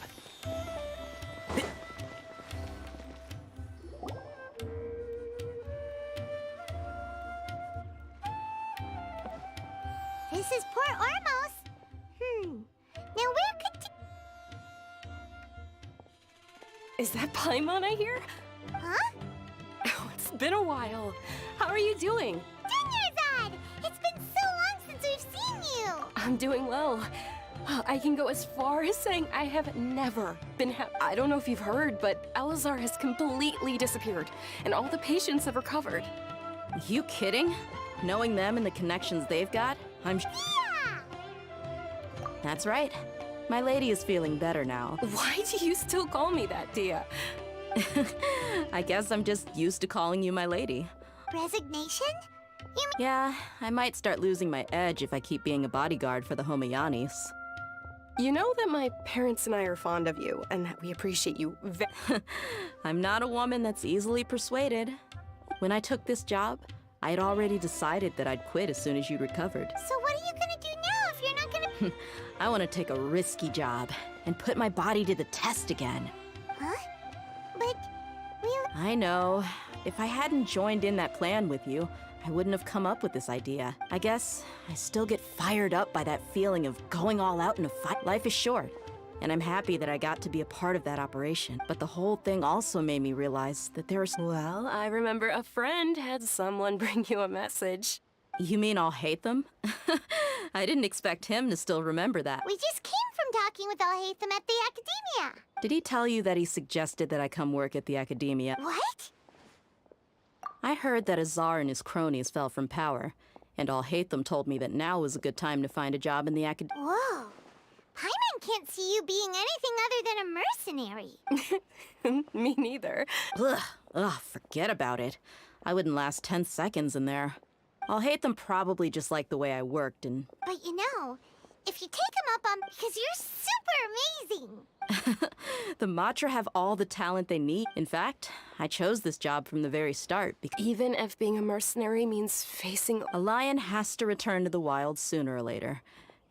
This is Port Ormos. Now where could... Is that Paimon I hear? Huh? Oh, it's been a while. How are you doing? Dunyarzad! It's been so long since we've seen you! I'm doing well. I can go as far as saying I have never been I don't know if you've heard, but Elazar has completely disappeared, and all the patients have recovered. You kidding? Knowing them and the connections they've got, I'm Yeah! That's right. My lady is feeling better now. Why do you still call me that, Dia? I guess I'm just used to calling you my lady. Resignation? Yeah, I might start losing my edge if I keep being a bodyguard for the Homayanis. You know that my parents and I are fond of you, and that we appreciate you I'm not a woman that's easily persuaded. When I took this job, I had already decided that I'd quit as soon as you recovered. So what are you gonna do now if you're not gonna... I want to take a risky job and put my body to the test again. Huh? But... really... I know. If I hadn't joined in that plan with you, I wouldn't have come up with this idea. I guess I still get fired up by that feeling of going all out in a fight. Life is short, and I'm happy that I got to be a part of that operation. But the whole thing also made me realize that there is... Well, I remember a friend had someone bring you a message. You mean I'll hate them? I didn't expect him to still remember that. We just came from talking with Al-Haytham at the Academia. Did he tell you that he suggested that I come work at the Academia? What? I heard that Azar and his cronies fell from power, and Al-Haytham told me that now was a good time to find a job in the Academia. Whoa. Paimon can't see you being anything other than a mercenary. Me neither. Ugh, forget about it. I wouldn't last 10 seconds in there. Al-Haytham probably just liked the way I worked and... But you know, if you take him up on... because you're super amazing! The Matra have all the talent they need. In fact, I chose this job from the very start because... Even if being a mercenary means facing... A lion has to return to the wild sooner or later.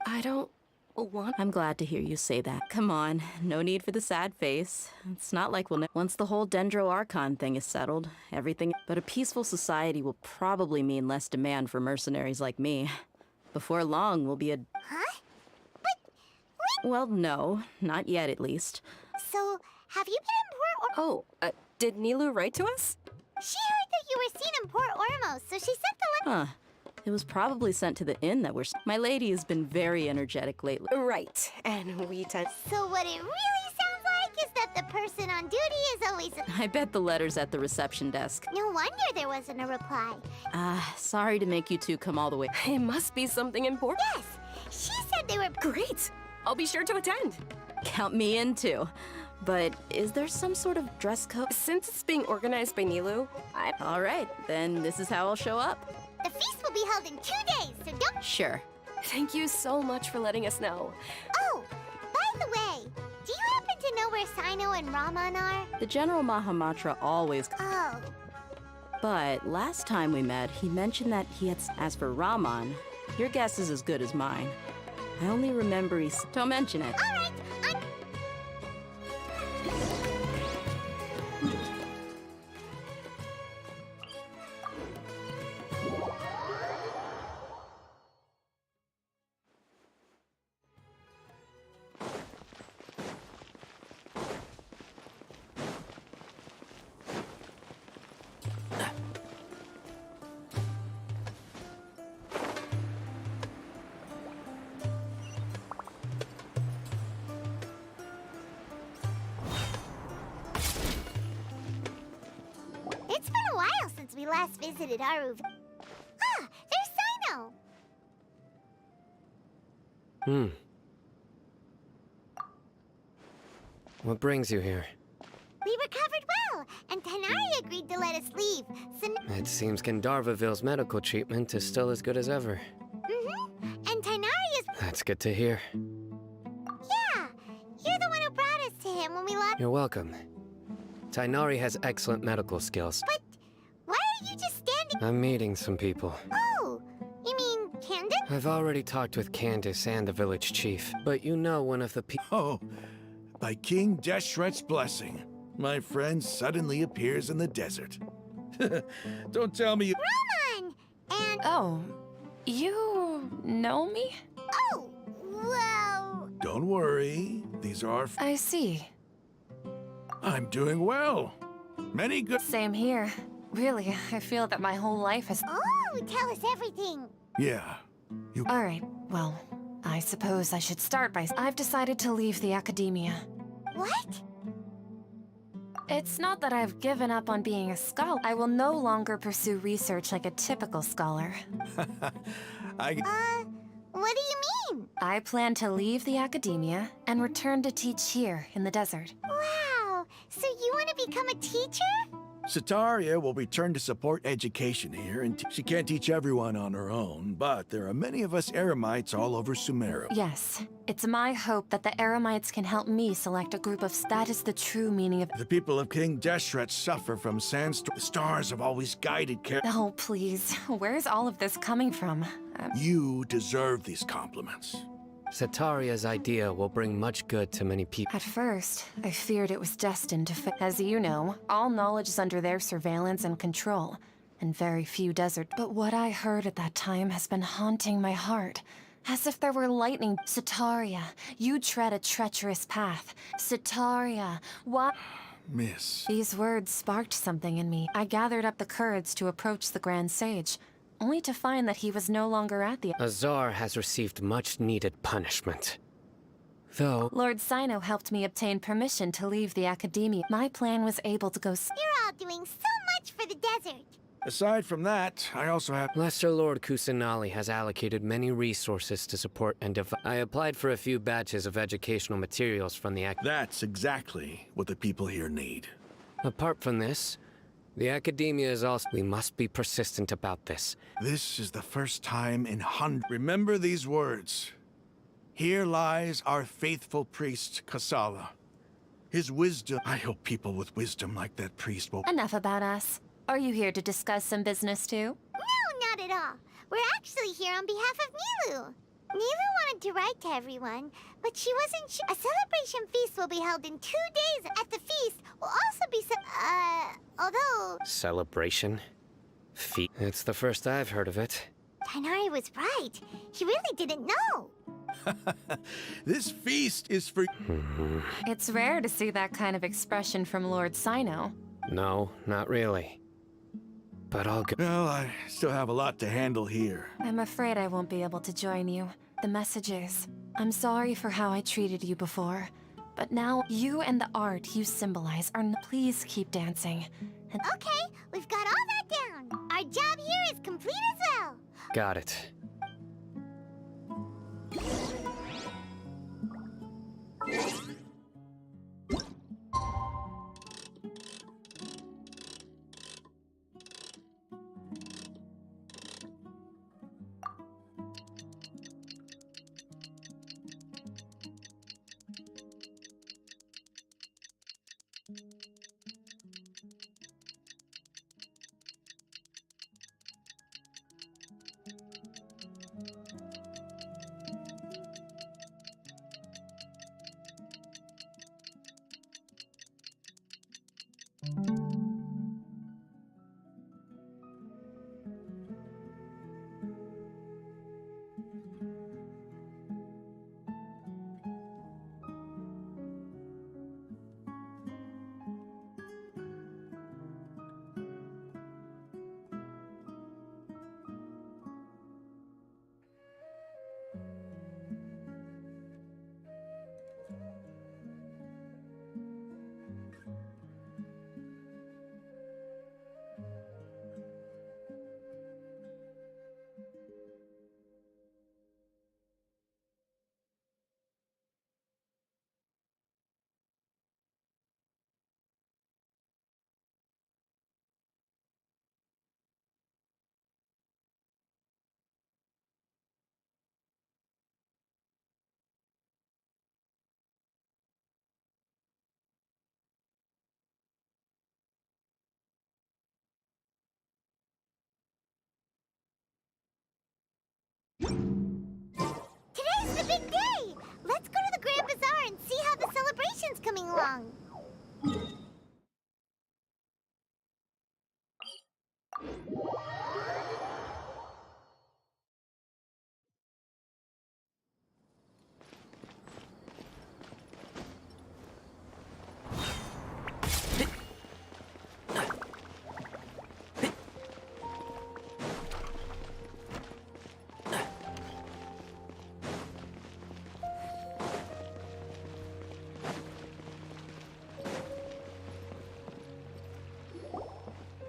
I don't want... I'm glad to hear you say that. Come on, no need for the sad face. It's not like we'll... Once the whole Dendro Archon thing is settled, everything... But a peaceful society will probably mean less demand for mercenaries like me. Before long, we'll be a... Huh? But... Well, no. Not yet, at least. So, have you been in Port or... Oh, did Nilou write to us? She heard that you you were seen in Port Ormos, so she sent the Huh. It was probably sent to the inn that we're... My lady has been very energetic lately. Right, and we tend... So what it really sounds like is that the person on duty is always... I bet the letter's at the reception desk. No wonder there wasn't a reply. Sorry to make you two come all the way. It must be something important. Yes, she said they were... Great! I'll be sure to attend. Count me in too. But is there some sort of dress code? Since it's being organized by Nilou, All right, then this is how I'll show up. The feast will be held in 2 days, so don't... Sure. Thank you so much for letting us know. Oh, by the way, do you happen to know where Sino and Raman are? The General Mahamatra always... Oh. But last time we met, he mentioned that he had... As for Raman, your guess is as good as mine. I only remember he's... Don't mention it. All right, It's been a while since we last visited Aruv. Ah, there's Sino! What brings you here? We recovered well, and Tanari agreed to let us leave. So It seems Gandharvaville's medical treatment is still as good as ever. and Tanari is... That's good to hear. Yeah, you're the one who brought us to him when we lost... You're welcome. Tainari has excellent medical skills. But why are you just standing... I'm meeting some people. Oh, you mean Candace? I've already talked with Candace and the village chief, but you know one of the people... Oh, by King Deshret's blessing, my friend suddenly appears in the desert. Don't tell me you... Raman! And... Oh, you know me? Oh, well... Don't worry, these are... I see. I'm doing well. Many good... Same here. Really, I feel that my whole life has... Oh, tell us everything. Yeah. All right, well, I suppose I should start by... I've decided to leave the academia. What? It's not that I've given up on being a scholar. I will no longer pursue research like a typical scholar. I... What do you mean? I plan to leave the academia and return to teach here in the desert. Wow, so you want to become a teacher? Sataria will return to support education here, and she can't teach everyone on her own, but there are many of us Eremites all over Sumeru. Yes, it's my hope that the Eremites can help me select a group of... That is the true meaning of... The people of King Deshret suffer from sandstorm. The stars have always guided care. Oh, please. Where's all of this coming from? You deserve these compliments. Sataria's idea will bring much good to many people. At first, I feared it was destined to fail. As you know, all knowledge is under their surveillance and control, and very few desert. But what I heard at that time has been haunting my heart. As if there were lightning. Sataria, you tread a treacherous path. Sataria, what? Miss. These words sparked something in me. I gathered up the courage to approach the Grand Sage, only to find that he was no longer at the... Azar has received much-needed punishment. Though... Lord Sino helped me obtain permission to leave the academia. My plan was able to go... You're all doing so much for the desert. Aside from that, I also have... Lesser Lord Kusanali has allocated many resources to support and I applied for a few batches of educational materials from the That's exactly what the people here need. Apart from this, the academia is also... We must be persistent about this. This is the first time in Remember these words. Here lies our faithful priest, Kasala. His wisdom... I hope people with wisdom like that priest will... Enough about us. Are you here to discuss some business too? No, not at all. We're actually here on behalf of Nilou. Nilou wanted to write to everyone, but she wasn't sure. A celebration feast will be held in 2 days. At the feast will also be although... Celebration? Feast? It's the first I've heard of it. Tainari was right. He really didn't know. This feast is for... It's rare to see that kind of expression from Lord Sino. No, not really. but I'll go. Well, I still have a lot to handle here. I'm afraid I won't be able to join you. The messages. I'm sorry for how I treated you before. But now, you and the art you symbolize are... Please keep dancing. Okay, we've got all that down. Our job here is complete as well. Got it. Today's the big day! Let's go to the Grand Bazaar and see how the celebration's coming along.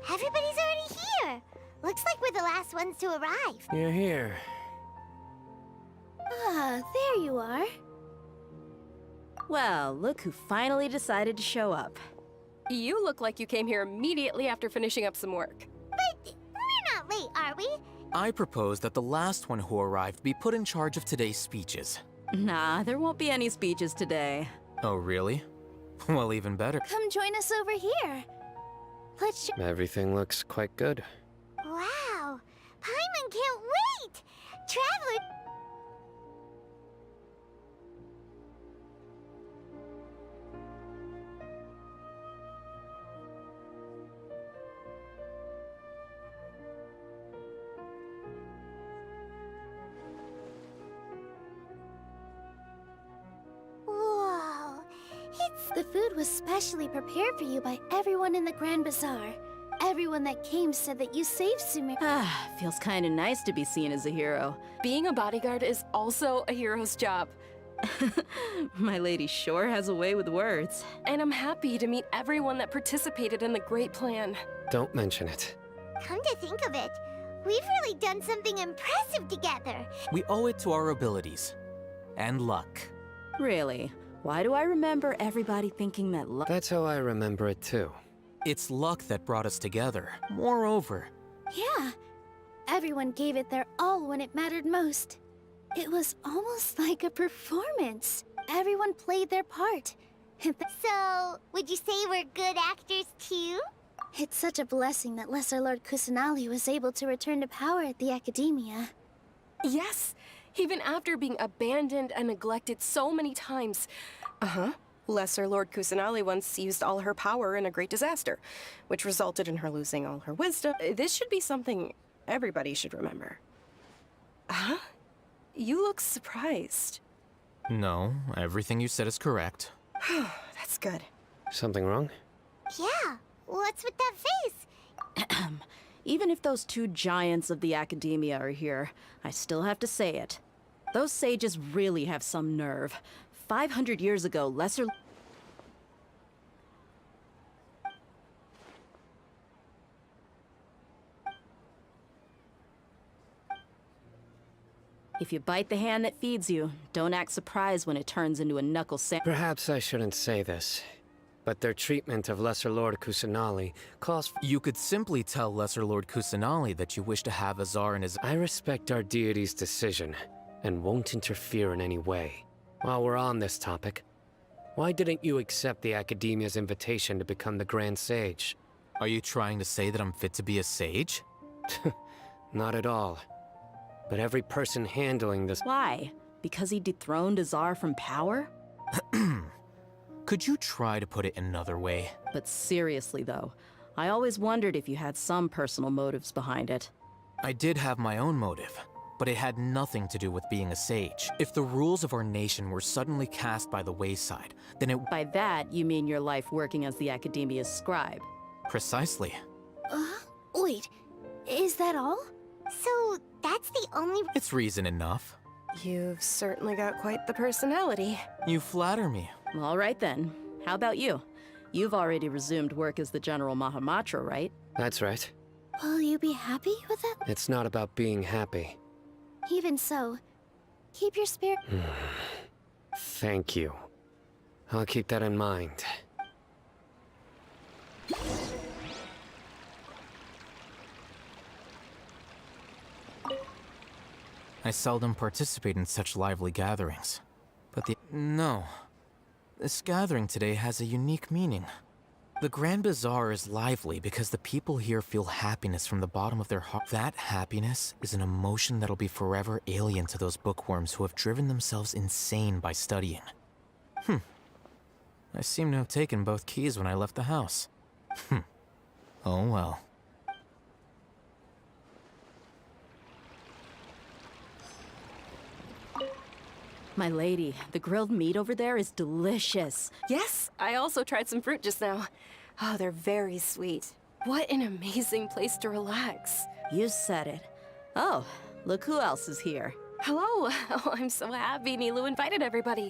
Everybody's already here. Looks like we're the last ones to arrive. You're here. Ah, there you are. Well, look who finally decided to show up. You look like you came here immediately after finishing up some work. But we're not late, are we? I propose that the last one who arrived be put in charge of today's speeches. Nah, there won't be any speeches today. Oh, really? Well, even better. Come join us over here. Let's Everything looks quite good. Wow! Paimon can't wait! Traveler... Whoa! The food was specially prepared for you by everyone in the Grand Bazaar. Everyone that came said that you saved Sumeru. Ah, feels kinda nice to be seen as a hero. Being a bodyguard is also a hero's job. My lady sure has a way with words. And I'm happy to meet everyone that participated in the great plan. Don't mention it. Come to think of it, we've really done something impressive together. We owe it to our abilities. And luck. Really? Why do I remember everybody thinking that luck? That's how I remember it too. It's luck that brought us together. Moreover, Yeah. Everyone gave it their all when it mattered most. It was almost like a performance. Everyone played their part. So, would you say we're good actors too? It's such a blessing that Lesser Lord Kusanali was able to return to power at the Academia. Yes, even after being abandoned and neglected so many times. Lesser Lord Kusanali once used all her power in a great disaster, which resulted in her losing all her wisdom. This should be something everybody should remember. Huh? You look surprised. no, everything you said is correct. That's good. Something wrong? Yeah, what's with that face? Even if those two giants of the academia are here, I still have to say it. Those sages really have some nerve. 500 years ago, lesser... If you bite the hand that feeds you, don't act surprised when it turns into a knuckle sand. Perhaps I shouldn't say this, but their treatment of Lesser Lord Kusanali calls for— You could simply tell Lesser Lord Kusanali that you wish to have Azar and his— I respect our deity's decision, and won't interfere in any way. While we're on this topic, why didn't you accept the Academia's invitation to become the Grand Sage? Are you trying to say that I'm fit to be a sage? Not at all. But every person handling this— Why? Because he dethroned Azar from power? Could you try to put it another way? But seriously though, I always wondered if you had some personal motives behind it. I did have my own motive, but it had nothing to do with being a sage. If the rules of our nation were suddenly cast by the wayside, then it— By that, you mean your life working as the Academia's scribe. Precisely. Wait, is that all? So, that's the only— It's reason enough. You've certainly got quite the personality. You flatter me. All right then. How about you? You've already resumed work as the General Mahamatra, right? That's right. Will you be happy with that? It's not about being happy. Even so, keep your spirit— Thank you. I'll keep that in mind. I seldom participate in such lively gatherings. But No. This gathering today has a unique meaning. The Grand Bazaar is lively because the people here feel happiness from the bottom of their heart. That happiness is an emotion that'll be forever alien to those bookworms who have driven themselves insane by studying. I seem to have taken both keys when I left the house. Oh well. My lady, the grilled meat over there is delicious. Yes, I also tried some fruit just now. Oh, they're very sweet. What an amazing place to relax. You said it. Oh, look who else is here. Hello. Oh, I'm so happy Nilou invited everybody.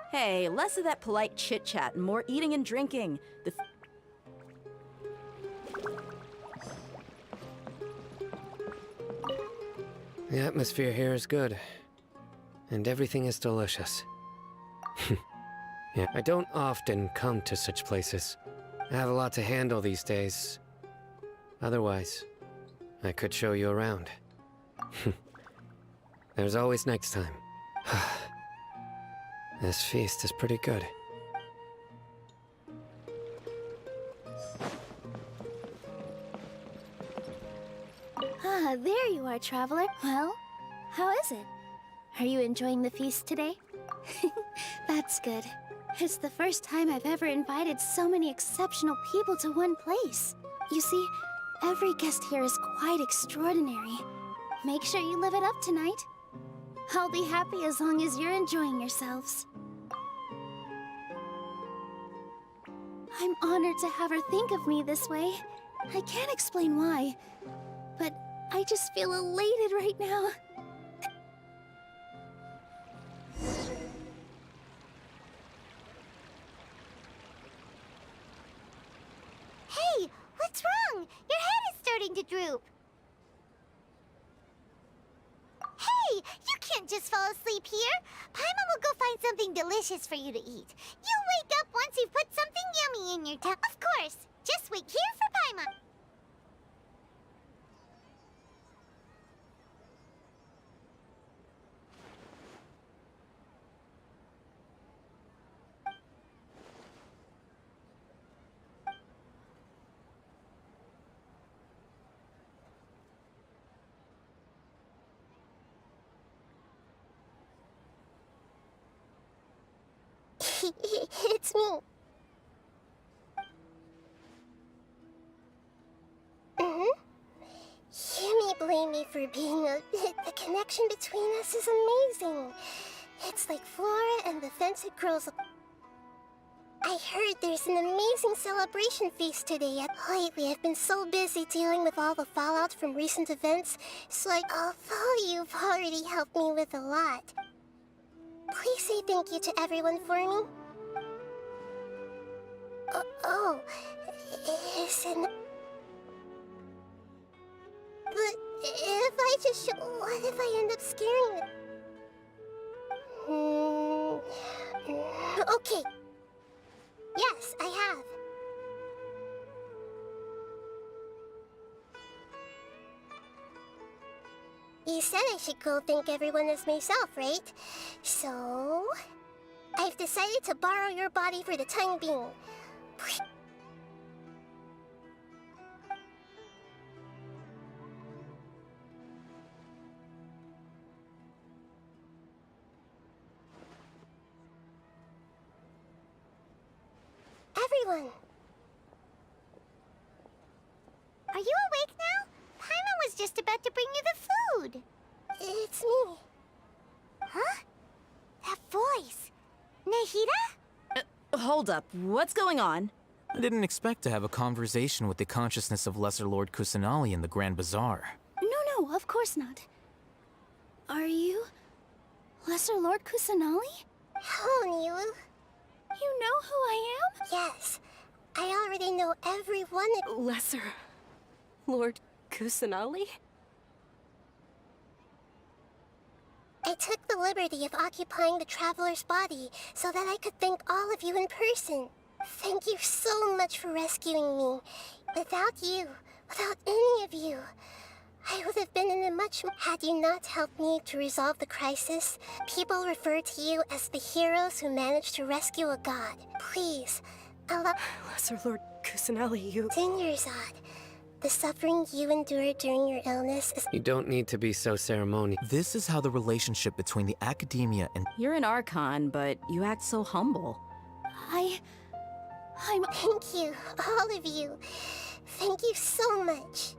Hey, less of that polite chit-chat and more eating and drinking. The atmosphere here is good. And everything is delicious. Yeah, I don't often come to such places. I have a lot to handle these days. Otherwise, I could show you around. There's always next time. This feast is pretty good. Ah, there you are, traveler. Well, how is it? Are you enjoying the feast today? That's good. It's the first time I've ever invited so many exceptional people to one place. You see, every guest here is quite extraordinary. Make sure you live it up tonight. I'll be happy as long as you're enjoying yourselves. I'm honored to have her think of me this way. I can't explain why, but I just feel elated right now. Hey, what's wrong? Your head is starting to droop. Hey, you can't just fall asleep here. Paimon will go find something delicious for you to eat. You'll wake up once you've put something yummy in your tongue. Of course, just wait here for Paimon. It's me. You may blame me for being a bit. The connection between us is amazing. It's like Flora and the fence it grows. I I heard there's an amazing celebration feast today. Lately, I've been so busy dealing with all the fallout from recent events, so although you've already helped me with a lot, please say thank you to everyone for me. Isn't... But if I just show... What if I end up scaring them? Okay. Yes, I have. You said I should go thank everyone as myself, right? So... I've decided to borrow your body for the time being. Everyone! Are you awake now? Paimon was just about to bring you the food. It's me. Huh? That voice. Nahida? Hold up. What's going on? I didn't expect to have a conversation with the consciousness of Lesser Lord Kusanali in the Grand Bazaar. No, of course not. Are you... Lesser Lord Kusanali? Hello, Nilu. You know who I am? Yes. I already know everyone. Lesser Lord Kusanali? I took the liberty of occupying the Traveler's body so that I could thank all of you in person. Thank you so much for rescuing me. Without you, without any of you, I would have been in a much... Had you not helped me to resolve the crisis, people refer to you as the heroes who managed to rescue a god. Please, allow... Lesser Lord Kusanali, you... Dinyarzad, the suffering you endured during your illness is... You don't need to be so ceremonious. This is how the relationship between the Academia and... You're an Archon, but you act so humble. I'm... Thank you, all of you. Thank you so much.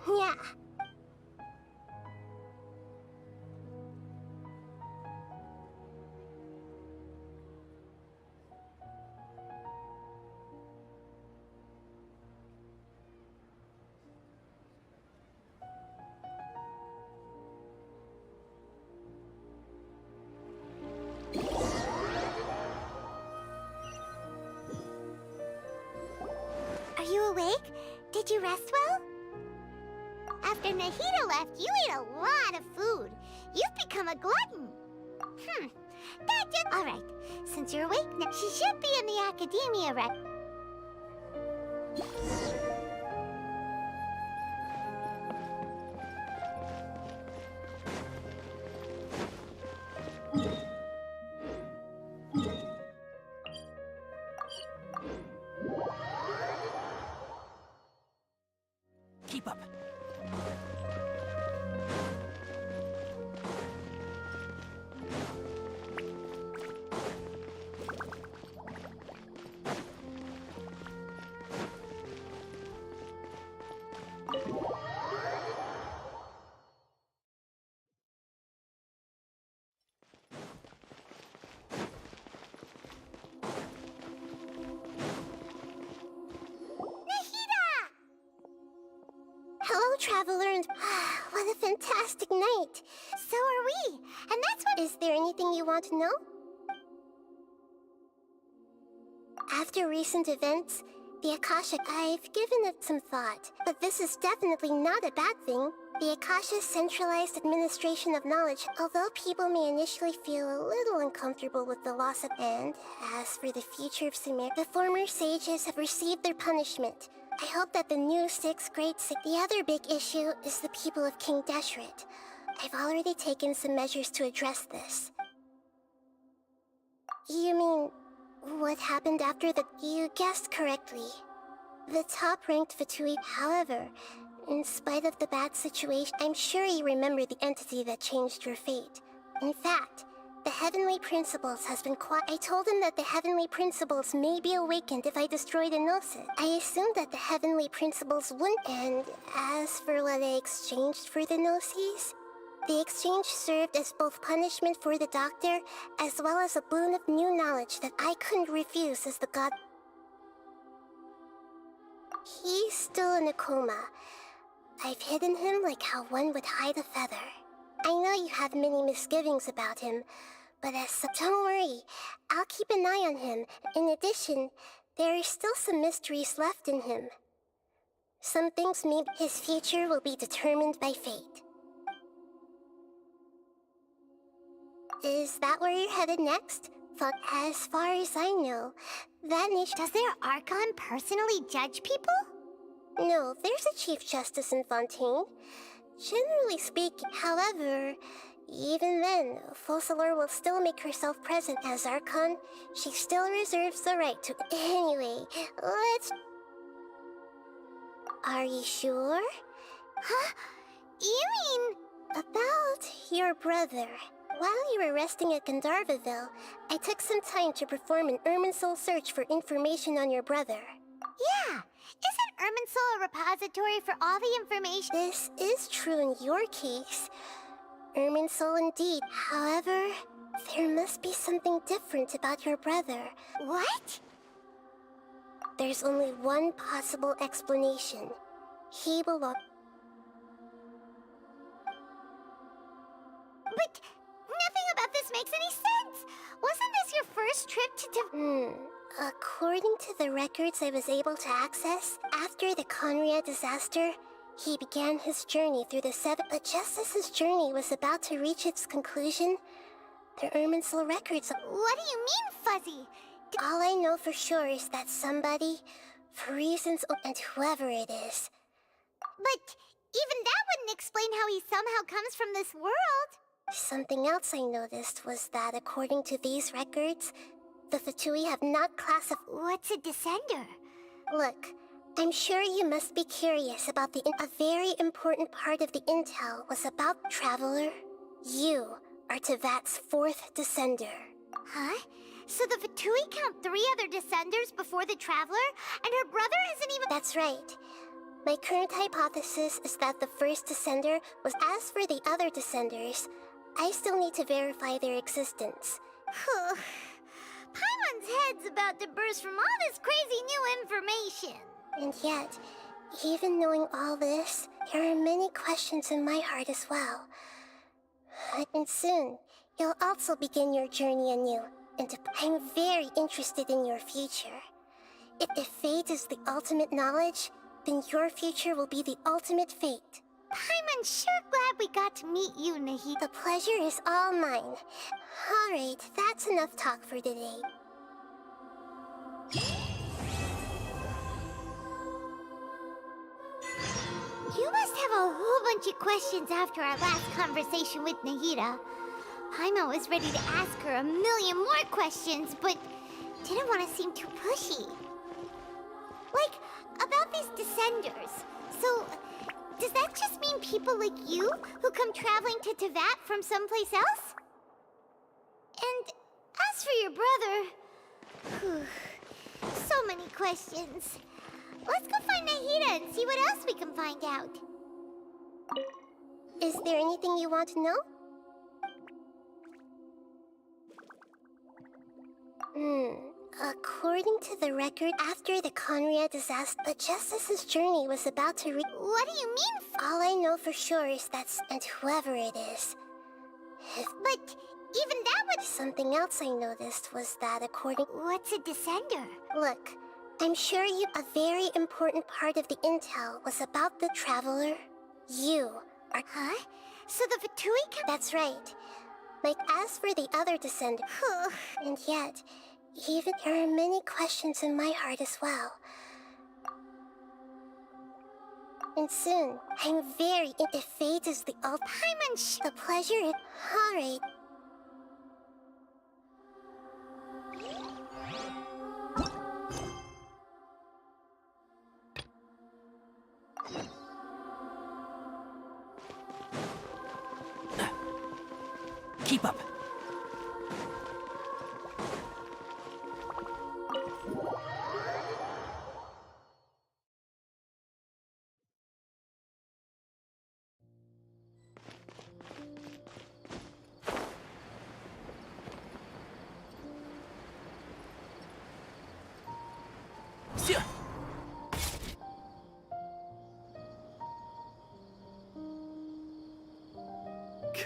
Yeah. Are you awake? Did you rest well? After Nahida left, you ate a lot of food. You've become a glutton. That just... Alright, since you're awake now, she should be in the Academia right... Keep up. Hello, Traveler, and what a fantastic night. So are we, and that's what... Is there anything you want to know? After recent events, the Akasha, I've given it some thought, but this is definitely not a bad thing. The Akasha's centralized administration of knowledge, although people may initially feel a little uncomfortable with the loss of... And as for the future of Sumer, the former sages have received their punishment. I hope that the new 6th grade... The other big issue is the people of King Deshret. I've already taken some measures to address this. You mean... what happened after the... You guessed correctly. The top-ranked Fatui, however, in spite of the bad situation, I'm sure you remember the entity that changed your fate. In fact, The Heavenly Principles has been I told him that the Heavenly Principles may be awakened if I destroy the Gnosis. I assumed that the Heavenly Principles wouldn't. And as for what I exchanged for the Gnosis, the exchange served as both punishment for the Doctor, as well as a boon of new knowledge that I couldn't refuse as the god. He's still in a coma. I've hidden him like how one would hide a feather. I know you have many misgivings about him, but don't worry, I'll keep an eye on him. In addition, there are still some mysteries left in him. Some things maybe his future will be determined by fate. Is that where you're headed next? As far as I know, that nation... Does their Archon personally judge people? No, there's a Chief Justice in Fontaine. Generally speaking, however, even then, Focalor will still make herself present as Archon. She still reserves the right to... Anyway, let's... Are you sure? Huh? You mean... About your brother. While you were resting at Gandharvaville, I took some time to perform an Irminsul search for information on your brother. Yeah! Isn't Irminsul a repository for all the information? This is true in your case. Irminsul indeed. However, there must be something different about your brother. What? There's only one possible explanation. He belongs... But... nothing about this makes any sense! Wasn't this your first trip to According to the records I was able to access, after the Conria disaster, he began his journey through the but just as his journey was about to reach its conclusion, the Irminsul records... What do you mean, Fuzzy? All I know for sure is that somebody, for reasons... and whoever it is... But even that wouldn't explain how he somehow comes from this world. Something else I noticed was that according to these records, the Fatui have not classified... What's a descender? Look, I'm sure you must be curious about the... A very important part of the intel was about Traveler. You are Tevat's 4th descender. Huh? So the Fatui count 3 other descenders before the Traveler, and her brother isn't even... That's right. My current hypothesis is that the first descender was... As for the other descenders, I still need to verify their existence. Paimon's head's about to burst from all this crazy new information. And yet, even knowing all this, there are many questions in my heart as well. And soon, you'll also begin your journey anew, and I'm very interested in your future. If fate is the ultimate knowledge, then your future will be the ultimate fate. Paimon's sure glad we got to meet you, Nahida. The pleasure is all mine. Alright, that's enough talk for today. You must have a whole bunch of questions after our last conversation with Nahida. Paimon was ready to ask her a million more questions, but didn't want to seem too pushy. Like, about these descenders. So, does that just mean people like you who come traveling to Tevat from someplace else? And as for your brother... so many questions. Let's go find Nahida and see what else we can find out. Is there anything you want to know? According to the record, after the Conria disaster, the Justice's journey was about to reach... What do you mean? All I know for sure is that... And whoever it is... But even that would... Something else I noticed was that according... What's a descender? Look, I'm sure you... A very important part of the intel was about the Traveler. You are... Huh? So the Fatui... That's right. Like, as for the other descendant... And yet... Even there are many questions in my heart as well. And soon, I'm very... If fate is the ultimate... The pleasure is... Alright. Keep up.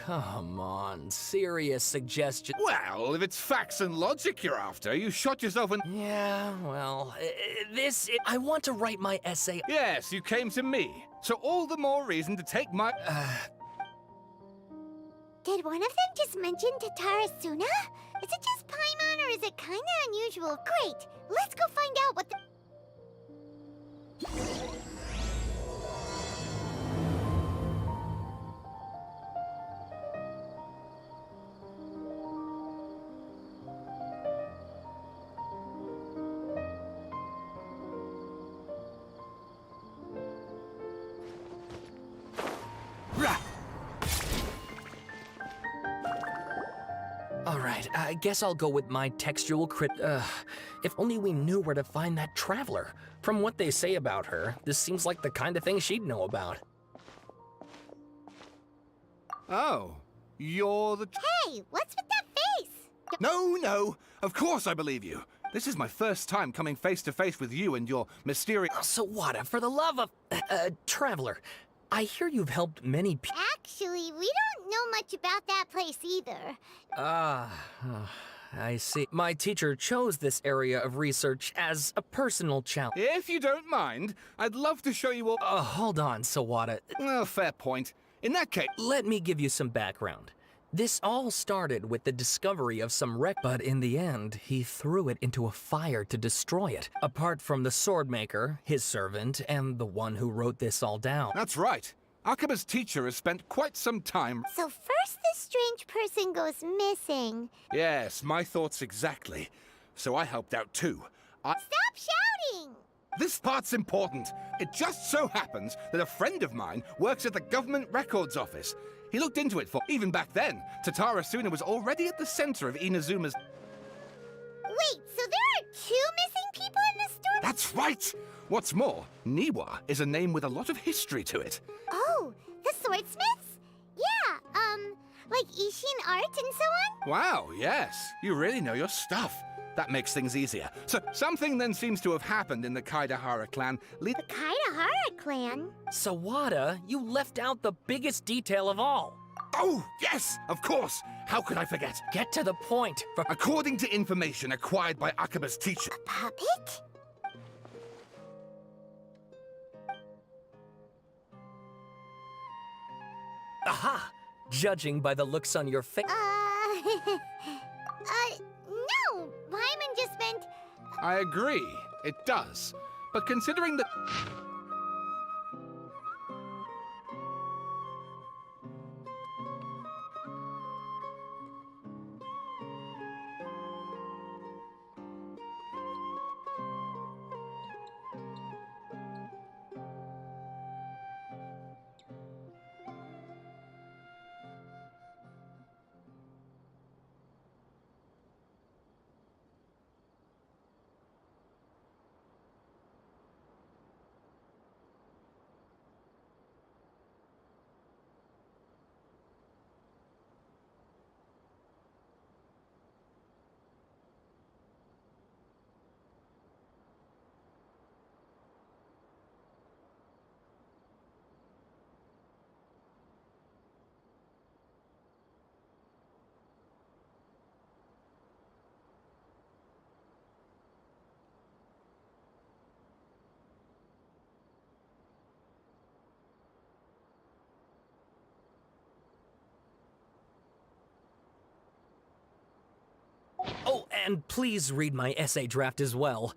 come on. Serious suggestion. Well, if it's facts and logic you're after, you shot yourself in... Yeah, well, I want to write my essay. Yes, you came to me. So all the more reason to take my... Did one of them just mention Tatara Suna? Is it just Paimon or is it kinda unusual? Great! Let's go find out what the... Alright, I guess I'll go with my textual if only we knew where to find that traveler. From what they say about her, this seems like the kind of thing she'd know about. Oh, you're the... Hey, what's with that face? No, of course I believe you. This is my first time coming face to face with you and your mysterious... Sawada, for the love of... traveler, I hear you've helped many people. Actually, we don't know much about that place either. I see. My teacher chose this area of research as a personal challenge. If you don't mind, I'd love to show you all... Hold on, Sawada. Well, fair point. In that case... Let me give you some background. This all started with the discovery of some wreck, but in the end, he threw it into a fire to destroy it. Apart from the swordmaker, his servant, and the one who wrote this all down. That's right. Akaba's teacher has spent quite some time... So first this strange person goes missing. Yes, my thoughts exactly. So I helped out too. Stop shouting! This part's important. It just so happens that a friend of mine works at the Government Records Office. He looked into it for... Even back then, Tatara Suna was already at the center of Inazuma's... Wait, so there are 2 missing people in this story? That's right! What's more, Niwa is a name with a lot of history to it. Oh, the swordsmiths? Yeah, like Ishin art and so on? Wow, yes. You really know your stuff. That makes things easier. So, something then seems to have happened in the Kaidahara clan. The Kaidahara clan? Sawada, you left out the biggest detail of all. Oh, yes, of course. How could I forget? Get to the point. According to information acquired by Akaba's teacher... A puppet? Aha! Judging by the looks on your face... no! Paimon just meant... I agree, it does. But considering that... Oh, and please read my essay draft as well.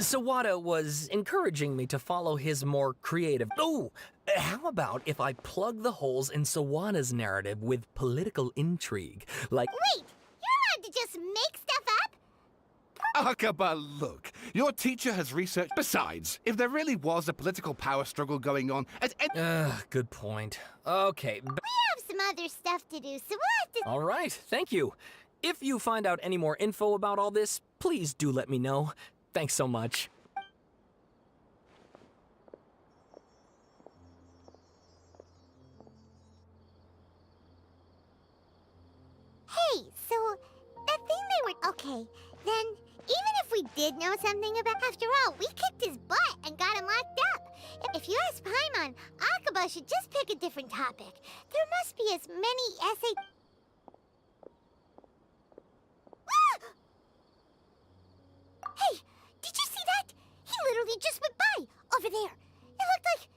Sawada was encouraging me to follow his more creative... Oh! How about if I plug the holes in Sawada's narrative with political intrigue? Like... Wait! You're allowed to just make stuff up? Akaba, look. Your teacher has researched... Besides, if there really was a political power struggle going on at... good point. Okay. We have some other stuff to do, so we'll have to... All right, thank you. If you find out any more info about all this, please do let me know. Thanks so much. Hey, so that thing they were... Okay, then even if we did know something about... After all, we kicked his butt and got him locked up. If you ask Paimon, Akaba should just pick a different topic. There must be as many essay... Hey, did you see that? He literally just went by, over there. It looked like...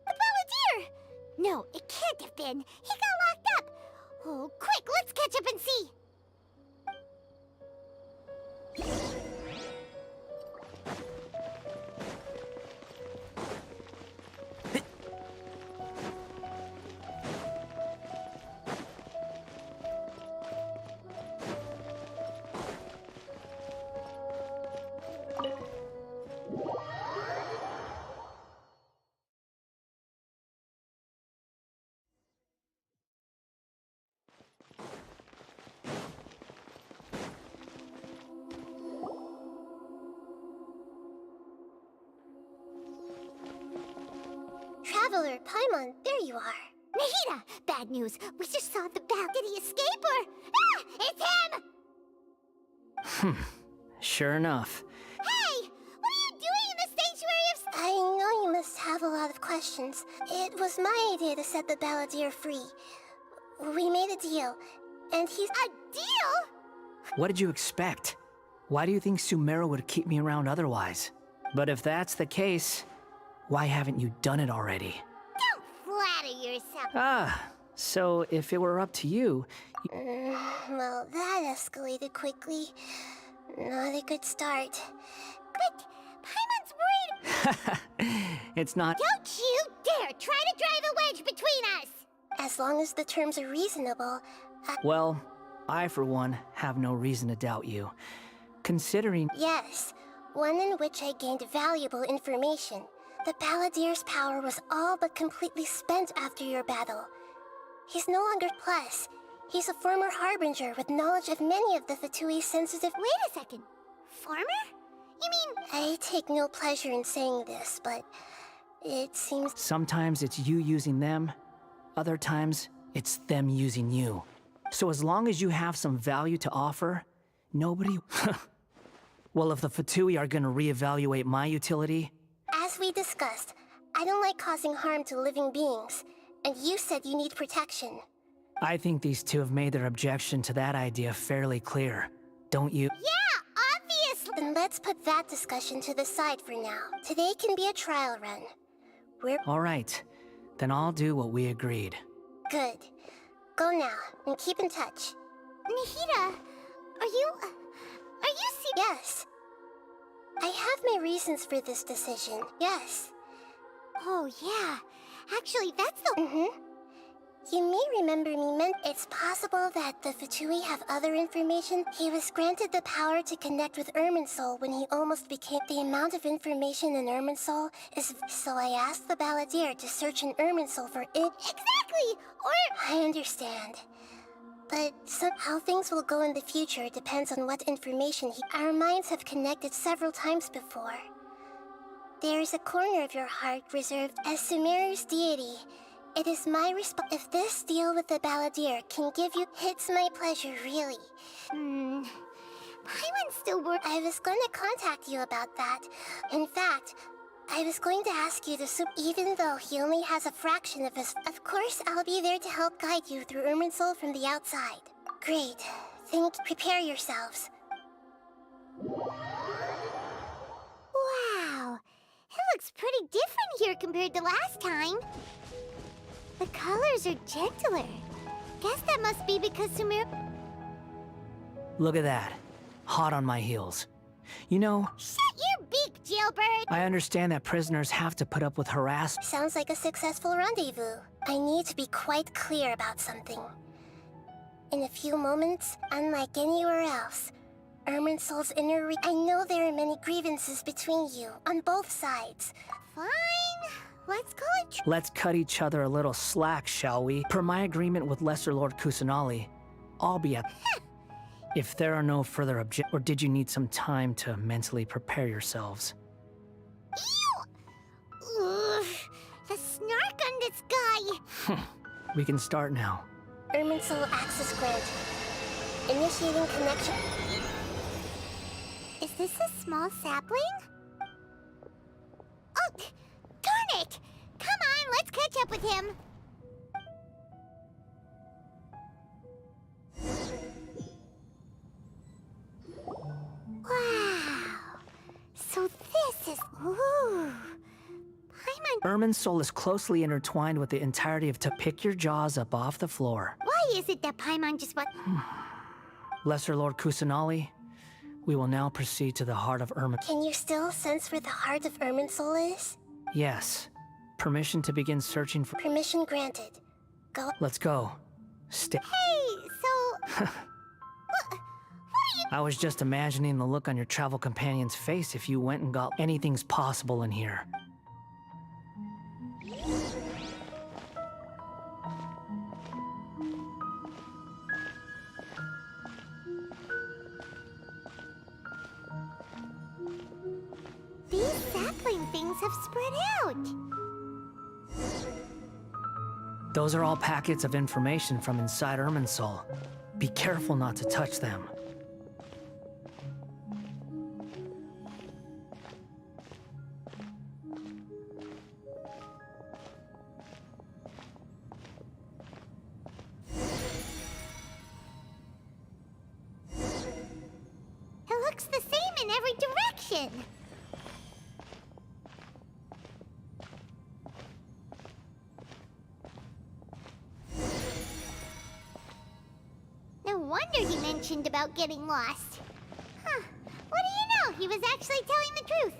The Balladeer! No, it can't have been. He got locked up. Oh, quick, let's catch up and see. Traveler, Paimon, there you are. Nahida! Bad news. We just saw the bat. Did he escape or... Ah! It's him! Sure enough. Hey! What are you doing in the sanctuary of... I know you must have a lot of questions. It was my idea to set the Balladeer free. We made a deal, and he's... A deal?! What did you expect? Why do you think Sumeru would keep me around otherwise? But if that's the case, why haven't you done it already? Don't flatter yourself. Ah, so if it were up to you... Well, that escalated quickly. Not a good start. But Paimon's worried... It's not... Don't you dare try to drive a wedge between us! As long as the terms are reasonable, Well, I, for one, have no reason to doubt you. Considering... Yes, one in which I gained valuable information. The Balladeer's power was all but completely spent after your battle. He's no longer plus. He's a former Harbinger with knowledge of many of the Fatui's sensitive... Wait a second. Former? You mean... I take no pleasure in saying this, but it seems... Sometimes it's you using them, other times it's them using you. So as long as you have some value to offer, nobody... Well, if the Fatui are gonna reevaluate my utility... As we discussed, I don't like causing harm to living beings, and you said you need protection. I think these two have made their objection to that idea fairly clear, don't you? Yeah, obviously! Then let's put that discussion to the side for now. Today can be a trial run. All right, then I'll do what we agreed. Good. Go now, and keep in touch. Nahida, are you Yes. I have my reasons for this decision, yes. Oh, yeah. Actually, that's the... You may remember me it's possible that the Fatui have other information. He was granted the power to connect with Irminsul when he almost became... The amount of information in Irminsul is... So I asked the Balladeer to search in Irminsul for it. Exactly! Or... I understand. But how things will go in the future depends on what information Our minds have connected several times before. There is a corner of your heart reserved as Sumeru's deity. It is my If this deal with the Balladeer can give you... It's my pleasure, really. Paimon's still I was going to contact you about that. In fact, I was going to ask you to even though he only has a fraction of his... Of course, I'll be there to help guide you through Irminsul from the outside. Great. Prepare yourselves. Wow. It looks pretty different here compared to last time. The colors are gentler. Guess that must be because Sumeru... Look at that. hot on my heels. You know, Shut your beak, jailbird! I understand that prisoners have to put up with harassment. Sounds like a successful rendezvous. I need to be quite clear about something. In a few moments, unlike anywhere else, Irminsul's I know there are many grievances between you, on both sides. Fine. Let's call it Let's cut each other a little slack, shall we? Per my agreement with Lesser Lord Kusanali, I'll be at... If there are no further objections, or did you need some time to mentally prepare yourselves? Ew! Ugh, the snark on this guy! We can start now. Irminsul access granted. Initiating connection. Is this a small sapling? Oh, darn it! Come on, let's catch up with him. Wow. So this is... Ooh. Irminsul is closely intertwined with the entirety of... To pick your jaws up off the floor. Why is it that Paimon just what... Lesser Lord Kusanali, we will now proceed to the heart of Can you still sense where the heart of Irminsul is? Yes. Permission to begin searching for... Permission granted. Go. Let's go. Hey, so... I was just imagining the look on your travel companion's face if you went and got... Anything's possible in here. These sapling things have spread out. Those are all packets of information from inside Irminsul. Be careful not to touch them. It looks the same in every direction. No wonder he mentioned about getting lost. Huh. What do you know? He was actually telling the truth.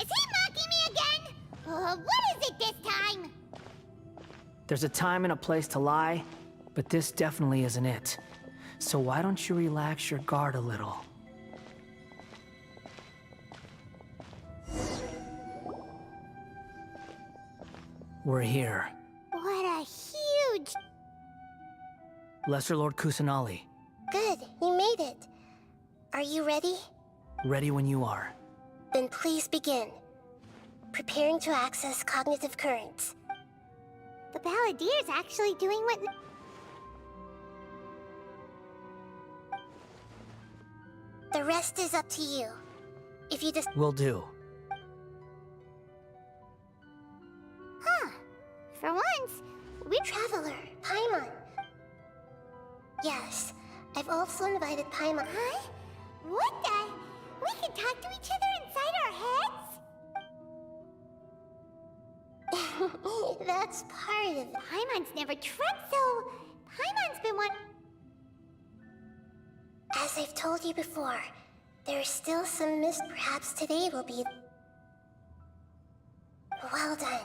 Is he mocking me again? What is it this time? There's a time and a place to lie, but this definitely isn't it. So why don't you relax your guard a little? We're here. What a huge... Lesser Lord Kusanali, Good, you made it. Are you ready? ready when you are. Then please begin. Preparing to access cognitive currents. The Balladier's actually doing what... The rest is up to you. If you just... Will do. Huh. For once, we... Traveler, Paimon. Yes, I've also invited Paimon. Huh? What the... We can talk to each other inside our heads? That's part of it. Paimon's never tried, so... Paimon's been one... As I've told you before, there is still some Perhaps today will be... Well done.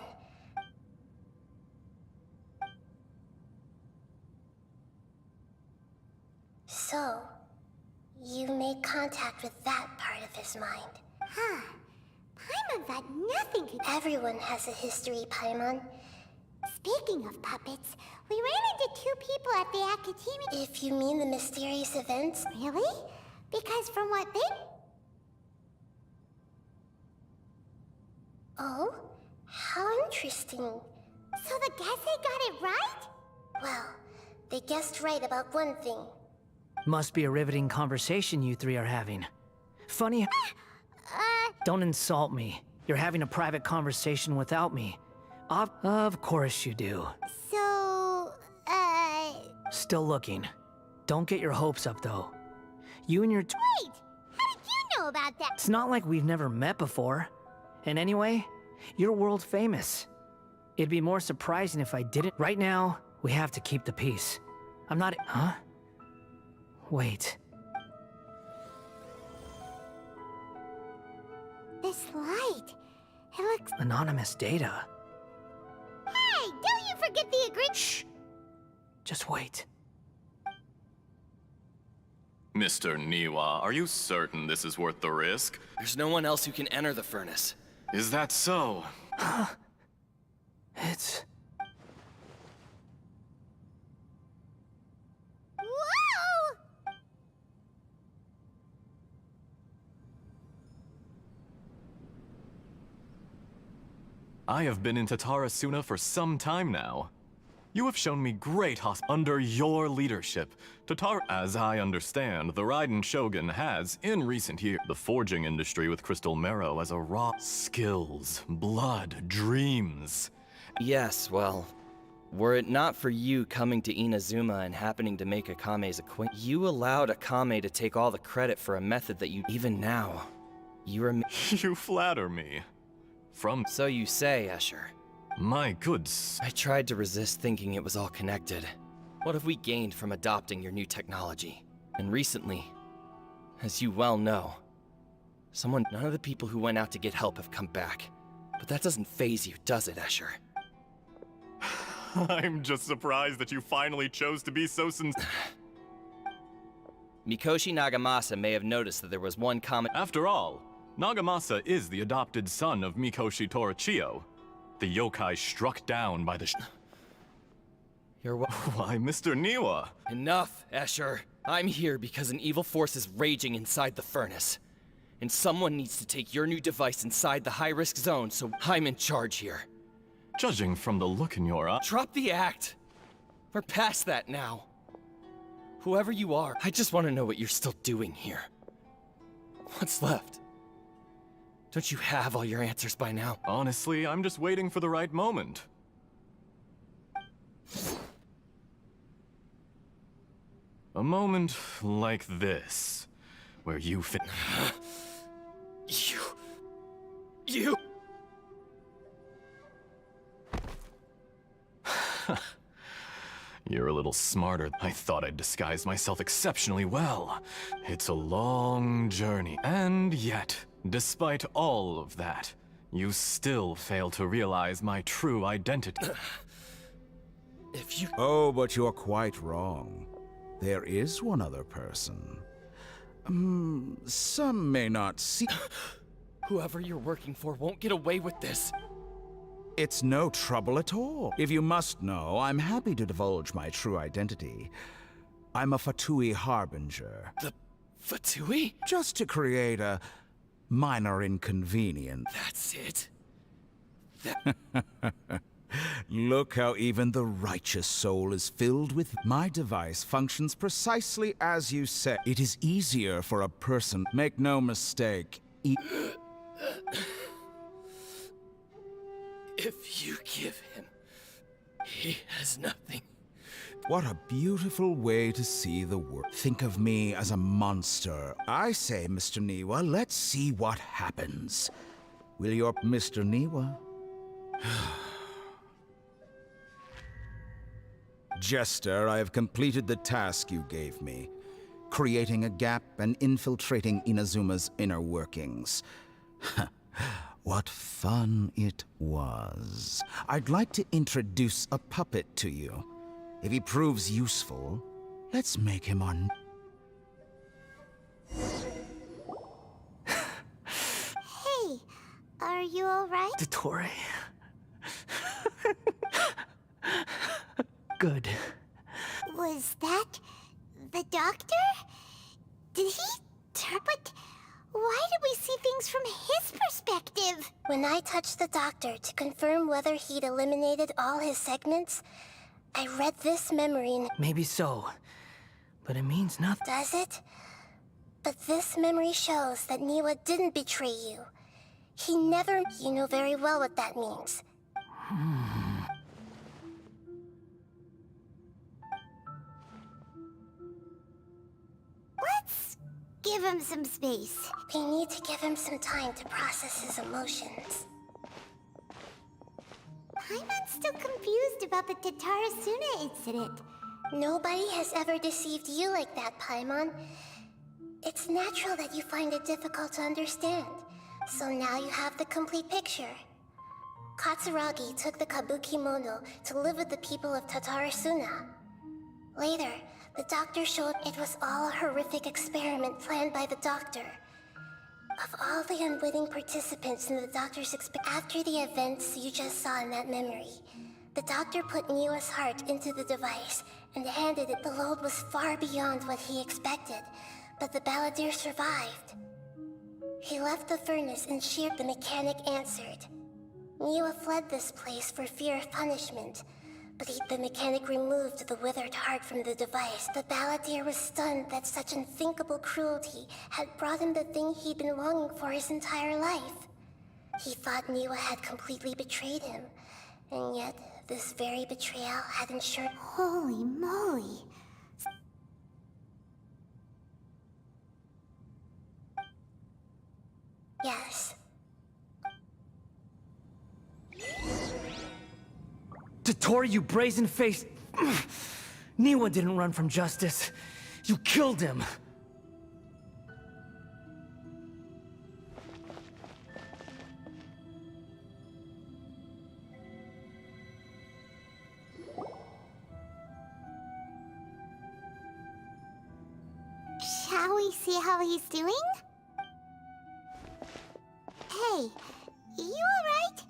So, you made contact with that part of his mind. Huh. Paimon thought nothing could... Everyone has a history, Paimon. Speaking of puppets, we ran into two people at the Academy... If you mean the mysterious events... Really? Because from what they... Oh? How interesting. So the Gesse got it right? Well, they guessed right about one thing. Must be a riveting conversation you three are having. Funny... Don't insult me. You're having a private conversation without me. Of course you do. So... Still looking. Don't get your hopes up, though. You and your... Wait! How did you know about that? It's not like we've never met before. And anyway, you're world famous. It'd be more surprising if I didn't. Right now, we have to keep the peace. I'm not... Huh? Wait. This light. It looks... Anonymous data. Hey, don't you forget the agreement. Shh. Just wait. Mr. Niwa, are you certain this is worth the risk? There's no one else who can enter the furnace. Is that so? It's... Whoa! I have been in Tatarasuna for some time now. You have shown me great under your leadership. As I understand, the Raiden Shogun has, in recent years, the forging industry with crystal marrow as a raw skills, blood, dreams. Yes, well, were it not for you coming to Inazuma and happening to make Akame's acquaintance, you allowed Akame to take all the credit for a method that you... Even now, you are... You flatter me. So you say, Escher. My good I tried to resist thinking it was all connected. What have we gained from adopting your new technology? And recently, as you well know, none of the people who went out to get help have come back. But that doesn't faze you, does it, Escher? I'm just surprised that you finally chose to be so sincere. Mikoshi Nagamasa may have noticed that there was one common... After all, Nagamasa is the adopted son of Mikoshi Torachiyo, the yokai struck down by the You're what? Why, Mr. Niwa! Enough, Escher. I'm here because an evil force is raging inside the furnace. And someone needs to take your new device inside the high-risk zone, so I'm in charge here. Judging from the look in your eye... Drop the act! We're past that now. Whoever you are, I just want to know what you're still doing here. What's left? Don't you have all your answers by now? Honestly, I'm just waiting for the right moment. A moment like this, where you fit... You... You're a little smarter. I thought I'd disguise myself exceptionally well. It's a long journey, and yet, despite all of that, you still fail to realize my true identity. If you... Oh, but you're quite wrong. There is one other person. Some may not see... Whoever you're working for won't get away with this. It's no trouble at all. If you must know, I'm happy to divulge my true identity. I'm a Fatui Harbinger. The Fatui? Just to create a minor inconvenience. That's it? Look how even the righteous soul is filled with... My device functions precisely as you said. It is easier for a person... Make no mistake. If you give him, he has nothing. What a beautiful way to see the world. Think of me as a monster. I say, Mr. Niwa, let's see what happens. Will your... Mr. Niwa? Jester, I have completed the task you gave me. Creating a gap and infiltrating Inazuma's inner workings. What fun it was. I'd like to introduce a puppet to you. If he proves useful, let's make him on... Hey, are you alright? Dottore. Good. Was that the doctor? Did he turn... But why did we see things from his perspective? When I touched the doctor to confirm whether he'd eliminated all his segments, I read this memory in... Maybe so, but it means nothing. Does it? But this memory shows that Niwa didn't betray you. He never... You know very well what that means. Let's give him some space. We need to give him some time to process his emotions. Paimon's still confused about the Tatarasuna incident. Nobody has ever deceived you like that, Paimon. It's natural that you find it difficult to understand. So now you have the complete picture. Katsuragi took the Kabuki Mono to live with the people of Tatarasuna. Later, the doctor showed it was all a horrific experiment planned by the doctor. Of all the unwitting participants in the doctor's after the events you just saw in that memory, the doctor put Niwa's heart into the device and handed it. The load was far beyond what he expected, but the balladeer survived. He left the furnace and sheared. The mechanic answered. Niwa fled this place for fear of punishment, but the mechanic removed the withered heart from the device. The balladeer was stunned that such unthinkable cruelty had brought him the thing he'd been longing for his entire life. He thought Niwa had completely betrayed him, and yet this very betrayal had ensured— Holy moly. Yes. Dottore, you brazen-faced... Niwa didn't run from justice. You killed him. Shall we see how he's doing? Hey, you alright?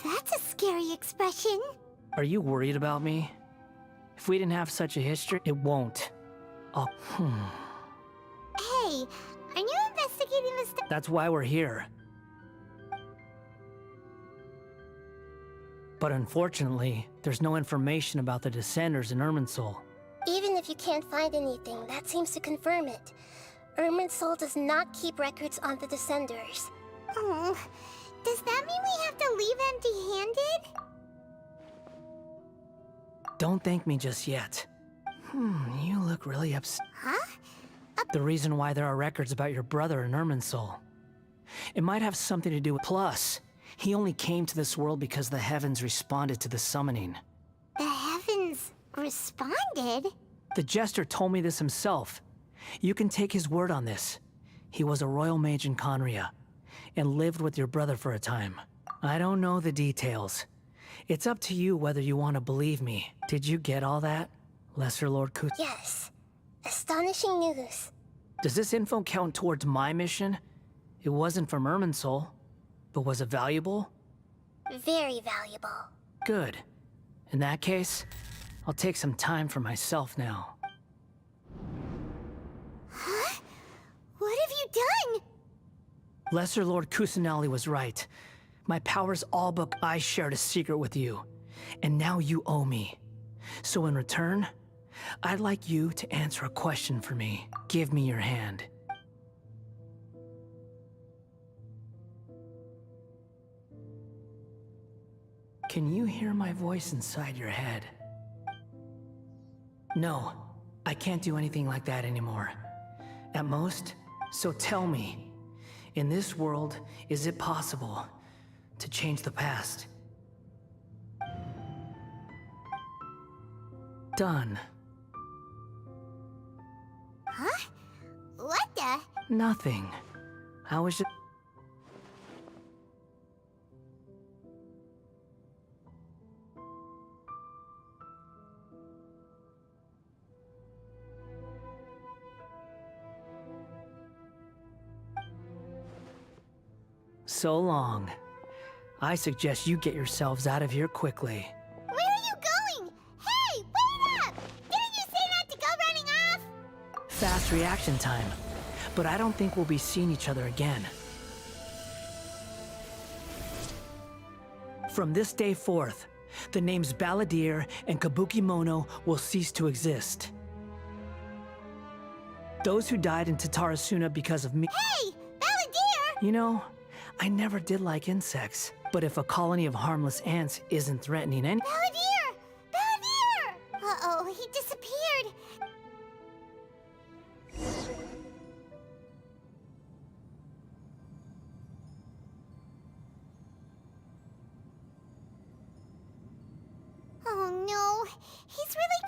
That's a scary expression. Are you worried about me? If we didn't have such a history, it won't. Oh, Hey, aren't you investigating this? That's why we're here. But unfortunately, there's no information about the Descenders in Irminsul. Even if you can't find anything, that seems to confirm it. Irminsul does not keep records on the Descenders. Oh, does that mean we have to leave empty-handed? Don't thank me just yet. You look really upset. Huh? The reason why there are records about your brother in Irminsul. It might have something to do with— Plus, he only came to this world because the heavens responded to the summoning. The heavens responded? The Jester told me this himself. You can take his word on this. He was a royal mage in Conria, and lived with your brother for a time. I don't know the details. It's up to you whether you want to believe me. Did you get all that, Lesser Lord Kus? Yes. Astonishing news. Does this info count towards my mission? It wasn't from Irminsul, but was it valuable? Very valuable. Good. In that case, I'll take some time for myself now. Huh? What have you done? Lesser Lord Kusanali was right. My powers all but— I shared a secret with you, and now you owe me. So in return, I'd like you to answer a question for me. Give me your hand. Can you hear my voice inside your head? No, I can't do anything like that anymore. At most, so tell me, in this world, is it possible to change the past? Done. Huh? What the? Nothing. I was just— So long. I suggest you get yourselves out of here quickly. Where are you going? Hey, wait up! Didn't you say not to go running off? Fast reaction time. But I don't think we'll be seeing each other again. From this day forth, the names Balladeer and Kabuki Mono will cease to exist. Those who died in Tatarasuna because of me— Hey, Balladeer! You know, I never did like insects. But if a colony of harmless ants isn't threatening any— Balladeer! Balladeer! Uh-oh, he disappeared. Oh, he's really...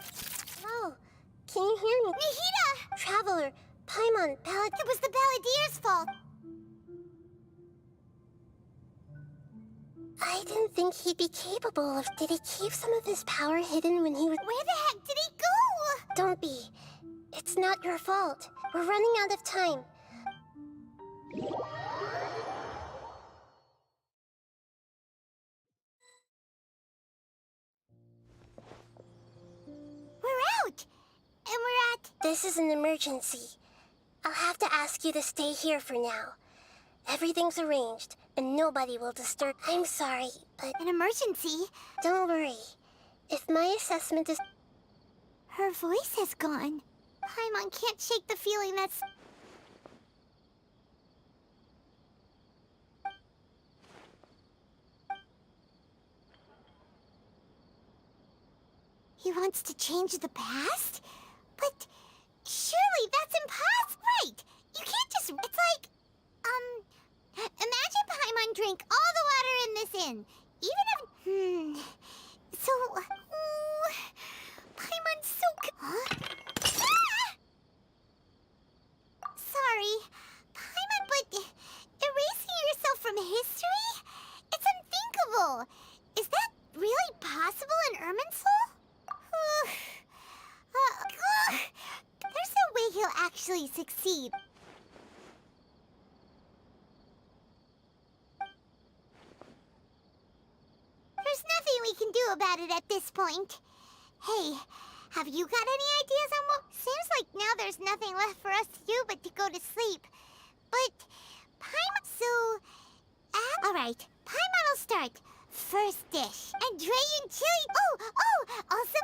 Oh, can you hear me? Nahida! Traveler, Paimon, It was the Balladier's fault. I didn't think he'd be capable of... Did he keep some of his power hidden when he was... Where the heck did he go? Don't be. It's not your fault. We're running out of time. We're out! And we're at... This is an emergency. I'll have to ask you to stay here for now. Everything's arranged, and nobody will disturb... I'm sorry, but... An emergency? Don't worry. If my assessment is... Her voice has gone. Paimon can't shake the feeling that's... He wants to change the past? But surely that's impossible! Right! You can't just... It's like... Imagine Paimon drank all the water in this inn. Even if... So... Paimon's so... Huh? Ah! Sorry. Paimon, but... Erasing yourself from history? It's unthinkable. Is that really possible in Irminsul? There's no way he'll actually succeed. There's nothing we can do about it at this point. Hey, have you got any ideas on what... Seems like now there's nothing left for us to do but to go to sleep. But... Paimon... So... Alright, Paimon will start. First dish. And Dragon chili... Oh! Also...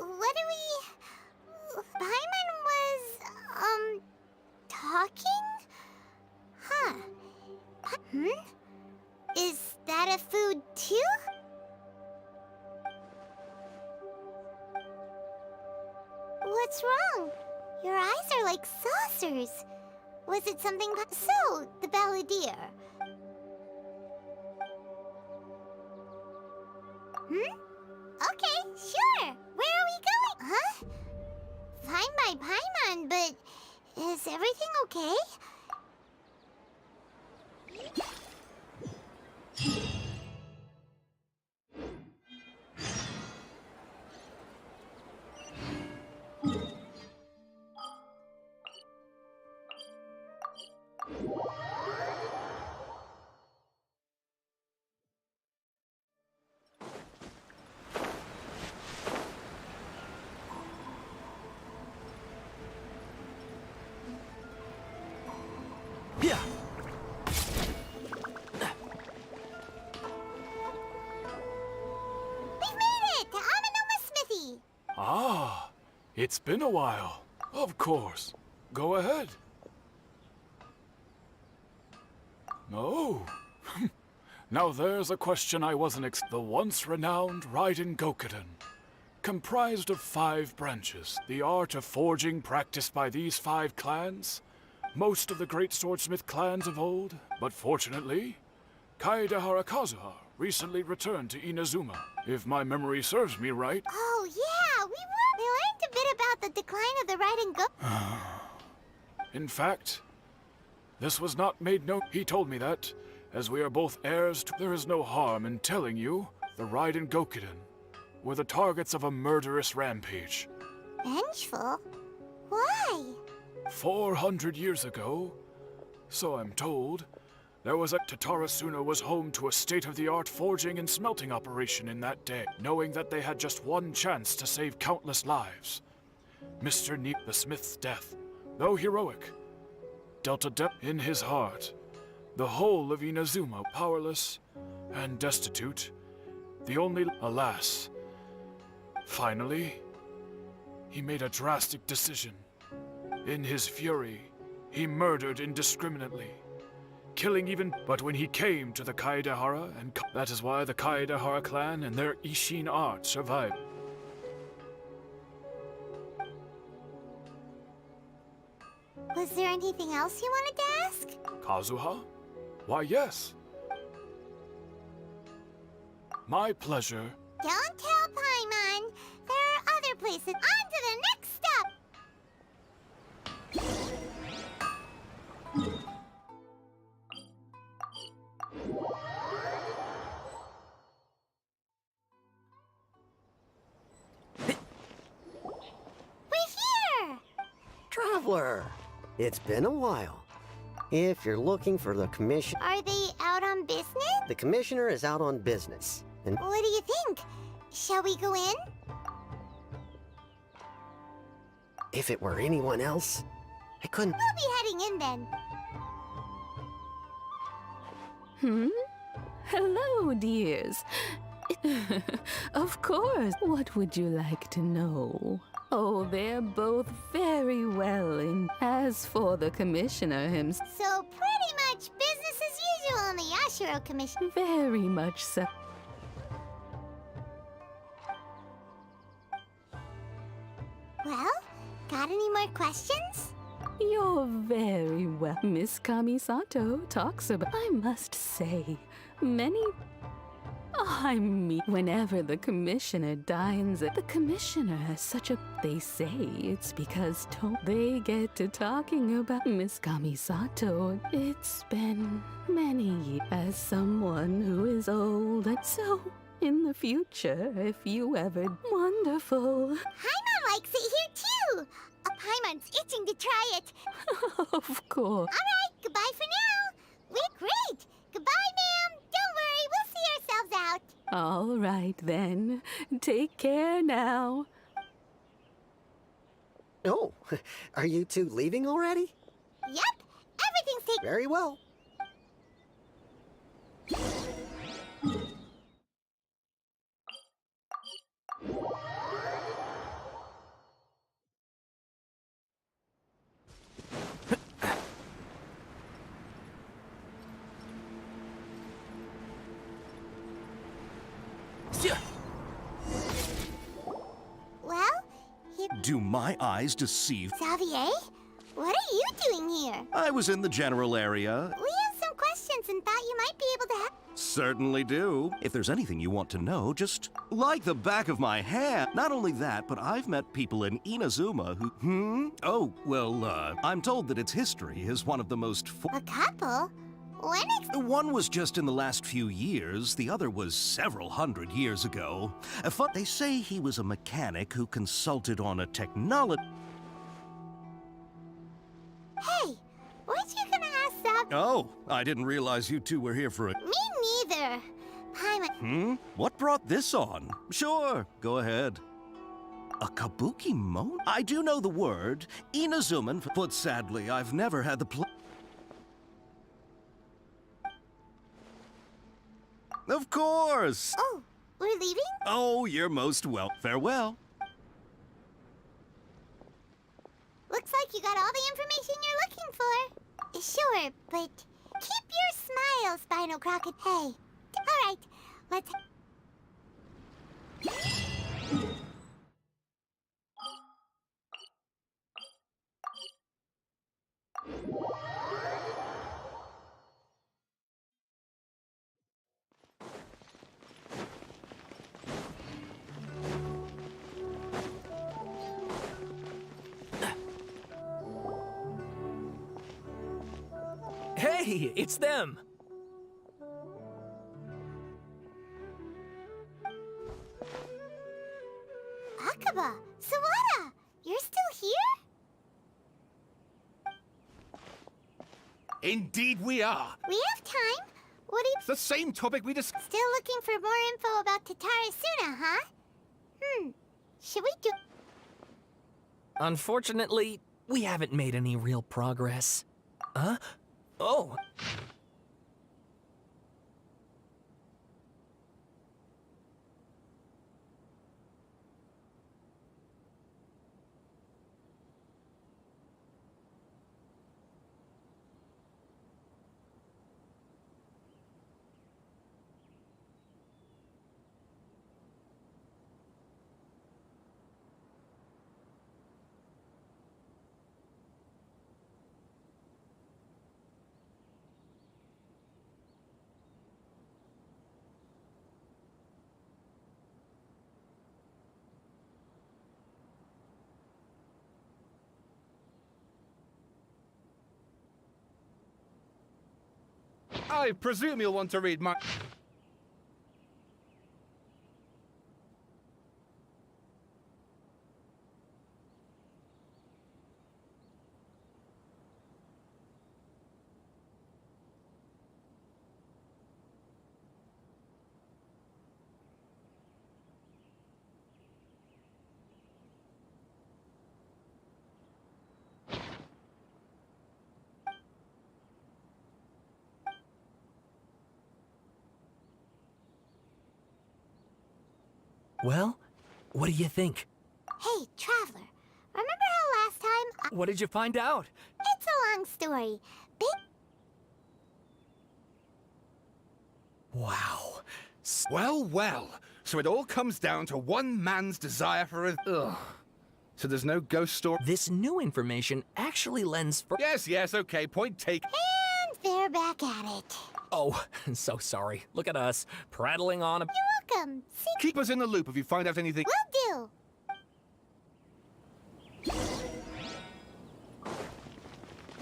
What do we... Paimon was, talking? Huh. Is that a food, too? What's wrong? Your eyes are like saucers. Was it something... So, the Balladeer. Okay, sure. Where are we going? Huh? Fine by Paimon, but... Is everything okay? It's been a while. Of course. Go ahead. Oh. Now there's a question I wasn't The once renowned Raiden Gokuden. Comprised of 5 branches. The art of forging practiced by these 5 clans. Most of the great swordsmith clans of old. But fortunately, Kaedehara Kazuha recently returned to Inazuma. If my memory serves me right. Oh yeah, we learned a bit about the decline of the Raiden Gokuden. In fact, this was not made known. He told me that, as we are both heirs to... There is no harm in telling you the Raiden Gokuden were the targets of a murderous rampage. Vengeful? Why? 400 years ago, so I'm told, there was a... Tatarasuna was home to a state-of-the-art forging and smelting operation in that day, knowing that they had just one chance to save countless lives. Mr. the smith's death, though heroic, dealt a depth in his heart. The whole of Inazuma, powerless and destitute, the only... Alas. Finally, he made a drastic decision. In his fury, he murdered indiscriminately, killing even. But when he came to the Kaedehara, that is why the Kaedehara clan and their Ishin art survived. Was there anything else you wanted to ask? Kazuha? Why, yes. My pleasure. Don't tell Paimon. There are other places. On to the next step! We're here! Traveler, it's been a while. If you're looking for the commission... Are they out on business? The commissioner is out on business. And What do you think? Shall we go in? if it were anyone else, I couldn't... We'll be heading in then. Hello, dears. Of course. What would you like to know? Oh, they're both very well in. As for the commissioner himself, So pretty much business as usual on the Yashiro Commission. very much so. Well, got any more questions? You're very well. Miss Kamisato talks about, I must say, many... I mean, whenever the commissioner dines, the commissioner has such a... They say it's because they get to talking about Miss Kamisato. It's been many years as someone who is old, and so in the future, if you ever... Wonderful. Paimon likes it here too! Paimon's itching to try it. Of course. Alright, goodbye for now. We're great. Goodbye, ma'am. Don't worry, we'll see ourselves out. All right, then. Take care now. Oh, are you two leaving already? Yep, everything's taken. Very well. Well, Do my eyes deceive? Xavier, what are you doing here? I was in the general area. We have some questions and thought you might be able to help. Certainly do. If there's anything you want to know, just like the back of my hand. Not only that, but I've met people in Inazuma who... Oh, well, I'm told that its history is one of the most... A couple? When One was just in the last few years, the other was several hundred years ago. They say he was a mechanic who consulted on a technology... Hey, weren't you gonna ask that? Oh, I didn't realize you two were here for a... Me neither. Paimon... What brought this on? Sure, go ahead. A kabuki mono? I do know the word. Inazuman, but sadly, I've never had the Of course! Oh, we're leaving? Oh, you're most well. Farewell. Looks like you got all the information you're looking for. Sure, but keep your smile, Spinal Crockett. Hey, all right, let's... Hey, it's them! Akaba, Sawada, you're still here? Indeed we are. We have time. What do you... It's the same topic we discussed. Still looking for more info about Tatara Suna, huh? Should we do... Unfortunately, we haven't made any real progress. Huh? Oh. I presume you'll want to read my... Well, what do you think? Hey, Traveler. Remember how last time What did you find out? It's a long story. Wow. Well, well. So it all comes down to one man's desire for a... Ugh. So there's no ghost story? This new information actually lends for... Yes, okay, point taken. And they're back at it. Oh, so sorry. Look at us, prattling on... You're welcome. See? Keep us in the loop if you find out anything. Will do.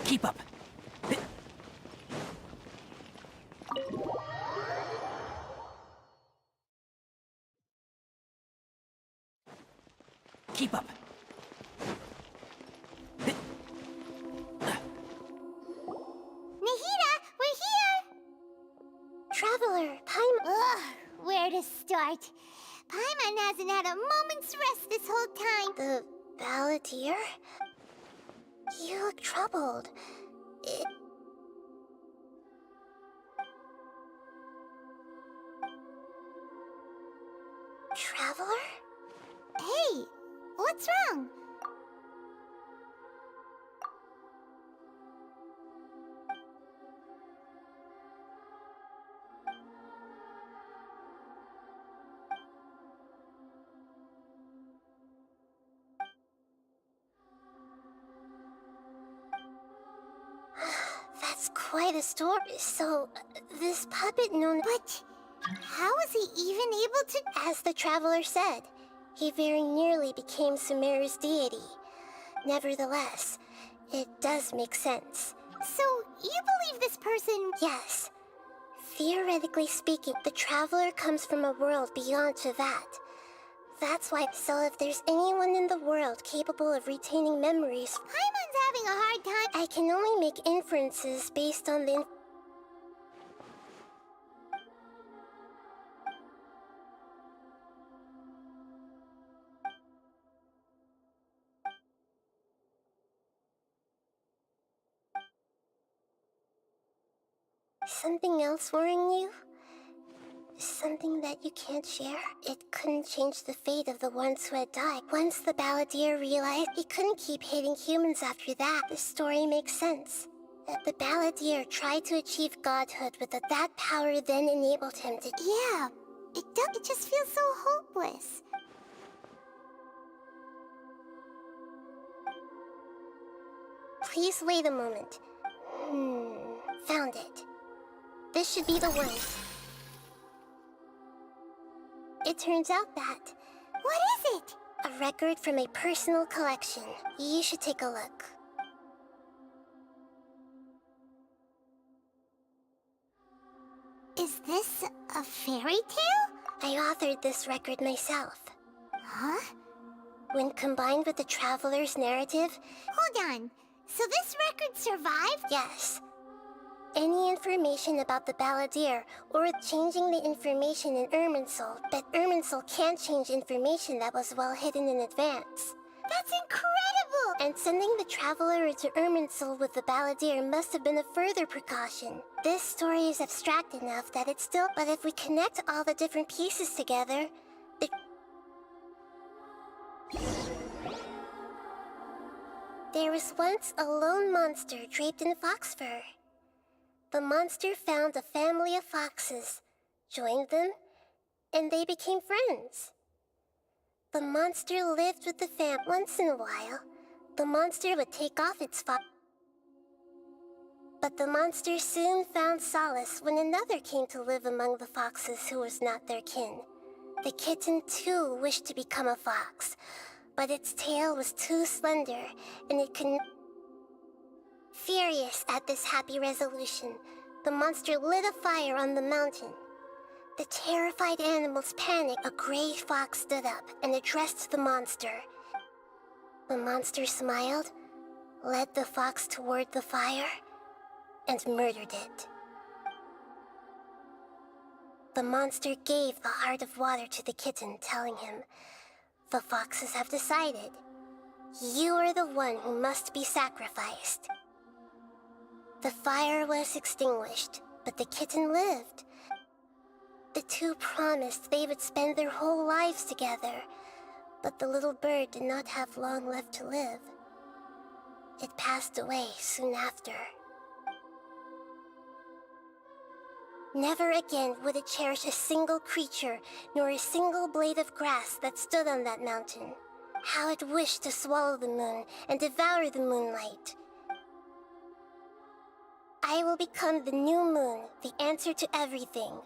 Keep up. Keep up. Nahida, we're here! Traveler, Ugh, where to start? Paimon hasn't had a moment's rest this whole time. The Balladeer? You look troubled. Traveler? Hey, what's wrong? That's quite a story. So, this puppet known... But how was he even able to... As the Traveler said, he very nearly became Sumeru's deity. Nevertheless, it does make sense. So, you believe this person... Yes. Theoretically speaking, the Traveler comes from a world beyond to that. That's why, so if there's anyone in the world capable of retaining memories... Paimon's having a hard time... I can only make inferences based on the... Something else worrying you? Something that you can't share? It couldn't change the fate of the ones who had died. Once the Balladeer realized he couldn't keep hating humans after that, the story makes sense. The Balladeer tried to achieve godhood with it. That power then enabled him to... Yeah, it just feels so hopeless. Please wait a moment. Found it. This should be the one. It turns out that... What is it? A record from a personal collection. You should take a look. Is this a fairy tale? I authored this record myself. Huh? When combined with the Traveler's narrative... Hold on. So this record survived? Yes. Any information about the Balladeer, or changing the information in Irminsul, but Irminsul can't change information that was well hidden in advance. That's incredible! And sending the Traveler into Irminsul with the Balladeer must have been a further precaution. This story is abstract enough that it's still... But if we connect all the different pieces together, There was once a lone monster draped in fox fur. The monster found a family of foxes, joined them, and they became friends. The monster lived with the fam. Once in a while, the monster would take off its fox. But the monster soon found solace when another came to live among the foxes who was not their kin. The kitten too wished to become a fox, but its tail was too slender, and it couldn't... Furious at this happy resolution, the monster lit a fire on the mountain. The terrified animals panicked. A gray fox stood up and addressed the monster. The monster smiled, led the fox toward the fire, and murdered it. The monster gave the heart of water to the kitten, telling him, "The foxes have decided. You are the one who must be sacrificed." The fire was extinguished, but the kitten lived. The two promised they would spend their whole lives together, but the little bird did not have long left to live. It passed away soon after. Never again would it cherish a single creature, nor a single blade of grass that stood on that mountain. How it wished to swallow the moon and devour the moonlight. I will become the new moon, the answer to everything.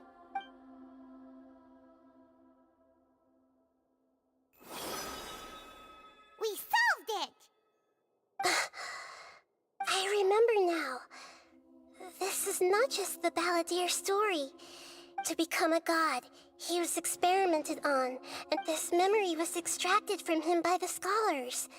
We solved it! I remember now. This is not just the Balladeer story. To become a god, he was experimented on, and this memory was extracted from him by the scholars.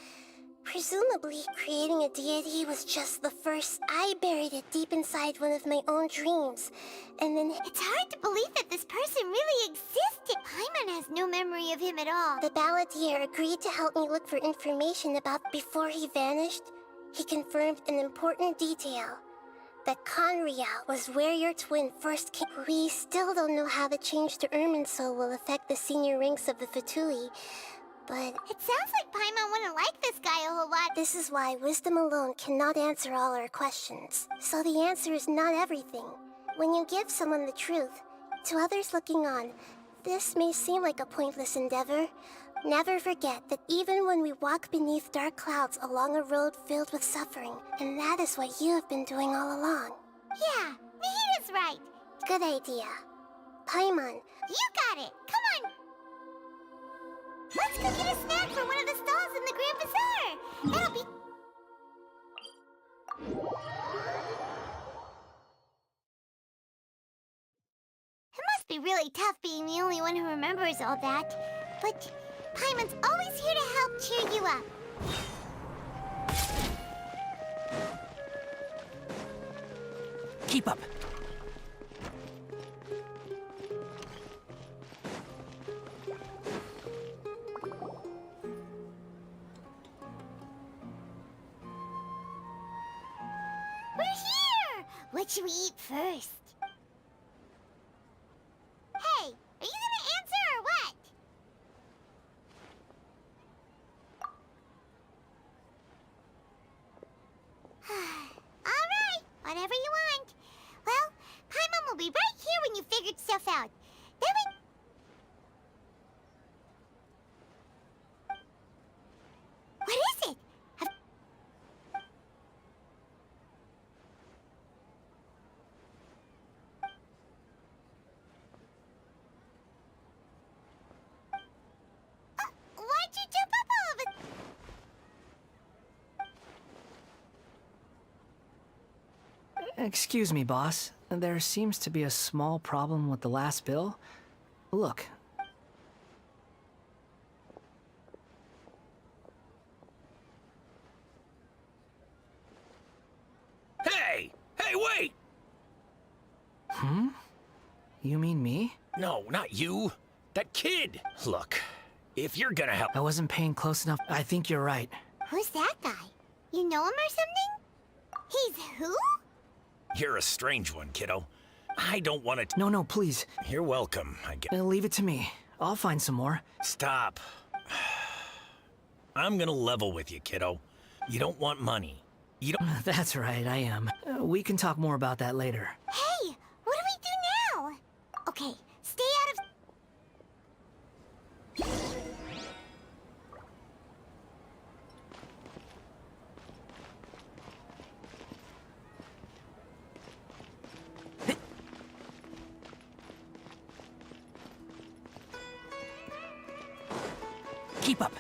Presumably, creating a deity was just the first. I buried it deep inside one of my own dreams, and then... It's hard to believe that this person really existed. Paimon has no memory of him at all. The Balladeer agreed to help me look for information about before he vanished. He confirmed an important detail. That Conria was where your twin first came. We still don't know how the change to Irminsul will affect the senior ranks of the Fatui, but... It sounds like Paimon wouldn't like this guy a whole lot. This is why wisdom alone cannot answer all our questions. So the answer is not everything. When you give someone the truth, to others looking on, this may seem like a pointless endeavor. Never forget that even when we walk beneath dark clouds along a road filled with suffering, and that is what you have been doing all along. Yeah, Nahita's right. Good idea. Paimon. You got it. Come on. Let's go get a snack from one of the stalls in the Grand Bazaar. That'll be... It must be really tough being the only one who remembers all that. But Paimon's always here to help cheer you up. Keep up. We're here! What should we eat first? Hey, are you gonna answer or what? Alright, whatever you want. Well, Paimon will be right here when you figured stuff out. Then we... What is it? Why'd you jump up all of it? Excuse me, boss. There seems to be a small problem with the last bill. Look. Hey! Hey, wait! Hmm? You mean me? No, not you. That kid. Look, if you're gonna help... I wasn't paying close enough. I think you're right. Who's that guy? You know him or something? He's who? You're a strange one, kiddo. I don't want to... No, please. You're welcome, I guess. Leave it to me. I'll find some more. Stop. I'm gonna level with you, kiddo. You don't want money. You don't... That's right, I am. We can talk more about that later. Hey, what do we do now? Okay, stay out of... Keep up.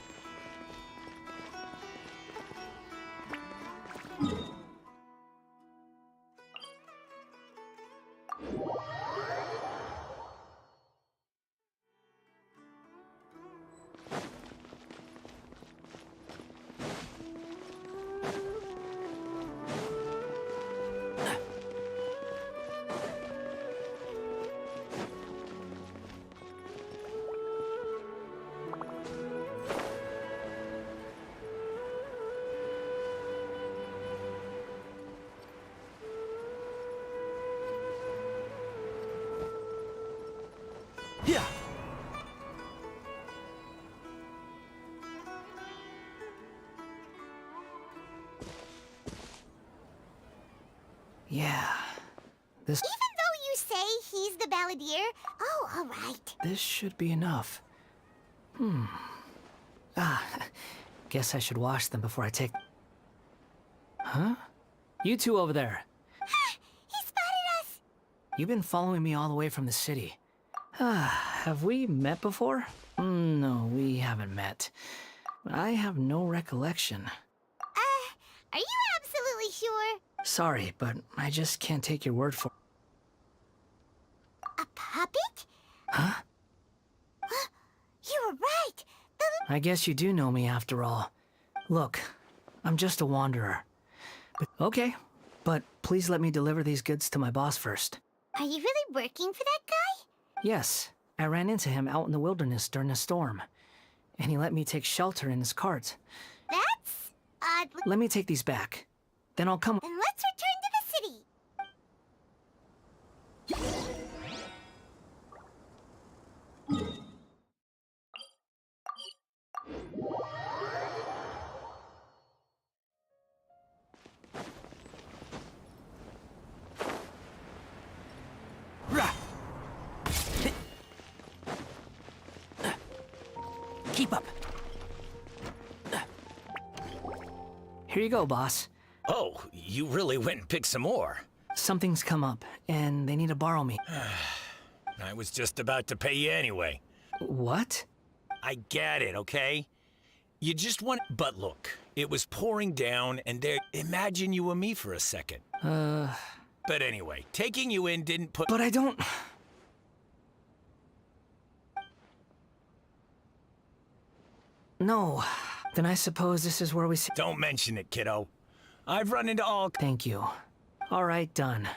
Yeah. This... Even though you say he's the balladeer? Oh, alright. This should be enough. Guess I should wash them before I take... Huh? You two over there. He spotted us! You've been following me all the way from the city. Have we met before? No, we haven't met. I have no recollection. Are you absolutely sure? Sorry, but I just can't take your word for it. A puppet? Huh? You were right! I guess you do know me after all. Look, I'm just a wanderer. But okay, but please let me deliver these goods to my boss first. Are you really working for that guy? Yes, I ran into him out in the wilderness during a storm, and he let me take shelter in his cart. That's odd. Let me take these back. Then I'll come. Then let's return to the city. Keep up. Here you go, boss. Oh, you really went and picked some more. Something's come up, and they need to borrow me. I was just about to pay you anyway. What? I get it, okay? You just want... But look, it was pouring down, and there... Imagine you and me for a second. But anyway, taking you in didn't put... But I don't... No. Then I suppose this is where we see... Don't mention it, kiddo. I've run into all... Thank you. All right, done.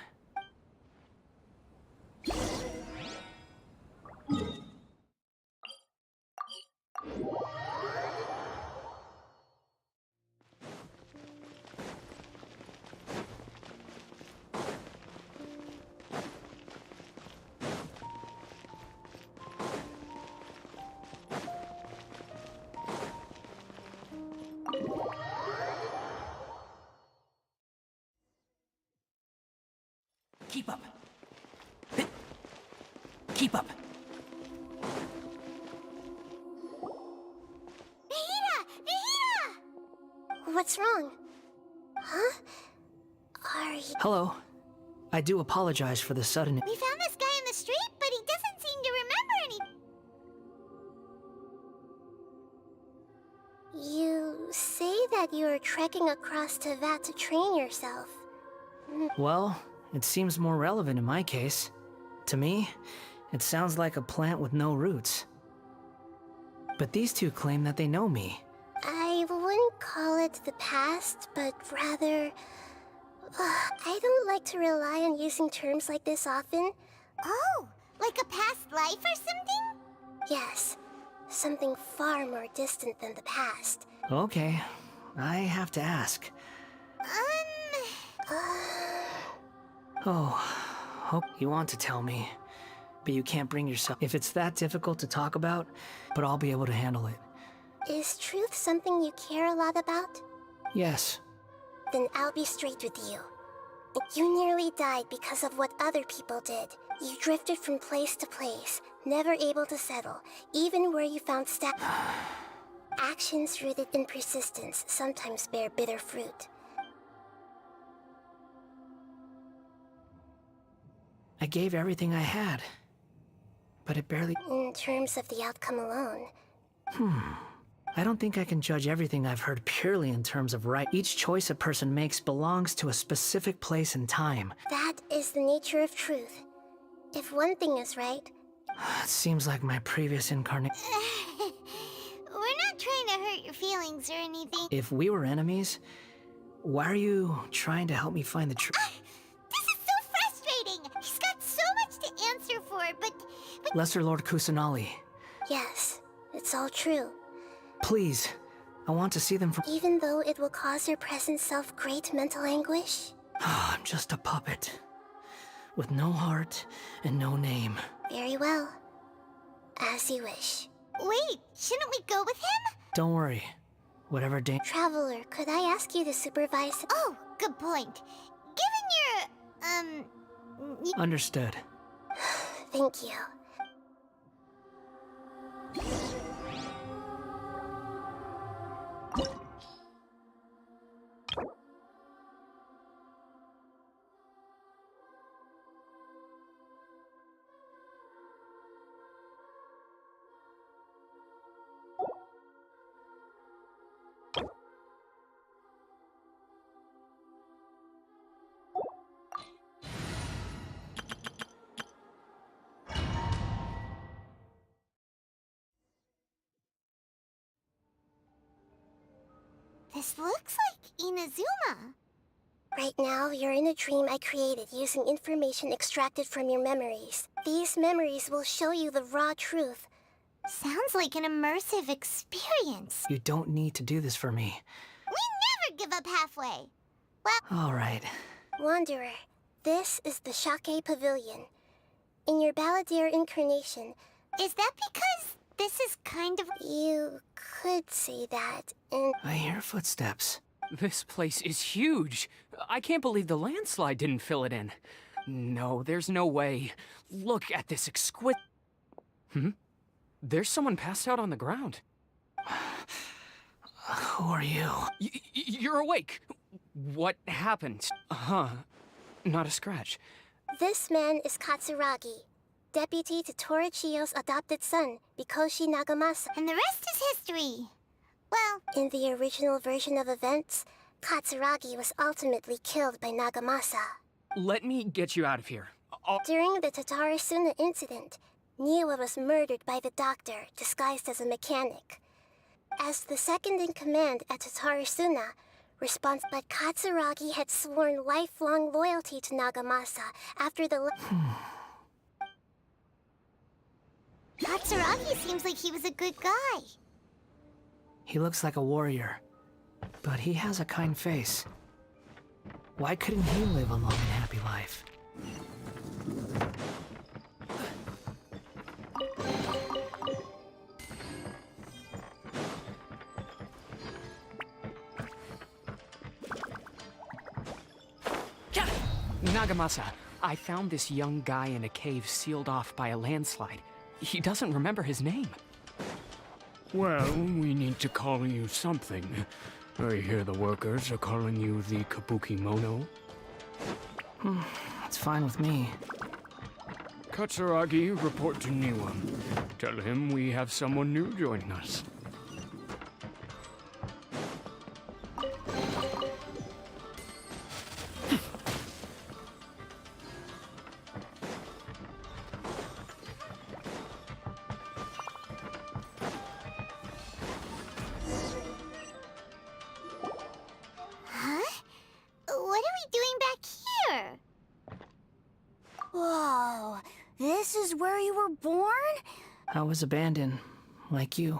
Keep up. Keep up. Nahida! What's wrong? Huh? Are you... Hello. I do apologize for the sudden... We found this guy in the street, but he doesn't seem to remember any... You say that you are trekking across Teyvat to train yourself. Well, it seems more relevant in my case. To me, it sounds like a plant with no roots. But these two claim that they know me. I wouldn't call it the past, but rather... I don't like to rely on using terms like this often. Oh, like a past life or something? Yes, something far more distant than the past. Okay, I have to ask. Oh, you want to tell me, but you can't bring yourself. If it's that difficult to talk about, but I'll be able to handle it. Is truth something you care a lot about? Yes. Then I'll be straight with you. You nearly died because of what other people did. You drifted from place to place, never able to settle, even where you found Actions rooted in persistence sometimes bear bitter fruit. I gave everything I had, but it barely... In terms of the outcome alone. I don't think I can judge everything I've heard purely in terms of right. Each choice a person makes belongs to a specific place and time. That is the nature of truth. If one thing is right... It seems like my previous incarnation... We're not trying to hurt your feelings or anything. If we were enemies, why are you trying to help me find the truth? This is so frustrating! He's got so much to answer for, but... Lesser Lord Kusanali. Yes, it's all true. Please, I want to see them from... Even though it will cause your present self great mental anguish? I'm just a puppet. With no heart and no name. Very well. As you wish. Wait, shouldn't we go with him? Don't worry. Whatever Traveler, could I ask you to supervise... Oh, good point. Given your Understood. Thank you. This looks like Inazuma. Right now, you're in a dream I created using information extracted from your memories. These memories will show you the raw truth. Sounds like an immersive experience. You don't need to do this for me. We never give up halfway. Well... Alright. Wanderer, this is the Shake Pavilion. In your Balladeer incarnation... Is that because this is kind of... You could say that, and... I hear footsteps. This place is huge. I can't believe the landslide didn't fill it in. No, there's no way. Look at this exquisite... There's someone passed out on the ground. Who are you? You're awake. What happened? Not a scratch. This man is Katsuragi, deputy to Torichiyo's adopted son, Mikoshi Nagamasa. And the rest is history. Well... In the original version of events, Katsuragi was ultimately killed by Nagamasa. Let me get you out of here. During the Tatarasuna incident, Niwa was murdered by the doctor, disguised as a mechanic. As the second-in-command at Tatarasuna, but Katsuragi had sworn lifelong loyalty to Nagamasa after the... Katsuragi seems like he was a good guy. He looks like a warrior, but he has a kind face. Why couldn't he live a long and happy life? Nagamasa, I found this young guy in a cave sealed off by a landslide. He doesn't remember his name. Well, we need to call you something. I hear the workers are calling you the Kabuki Mono. That's fine with me. Katsuragi, report to Niwa. Tell him we have someone new joining us. This is where you were born? I was abandoned, like you.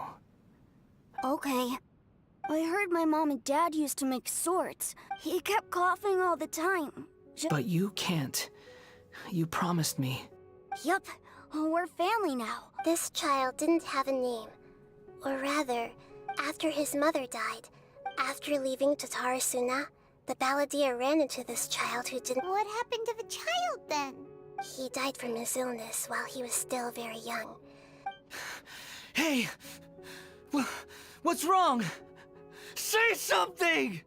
Okay. I heard my mom and dad used to make swords. He kept coughing all the time. But you can't. You promised me. Yup. We're family now. This child didn't have a name. Or rather, after his mother died, after leaving Tatarasuna, the Balladeer ran into this child who didn't... What happened to the child, then? He died from his illness while he was still very young. Hey! What's wrong? Say something!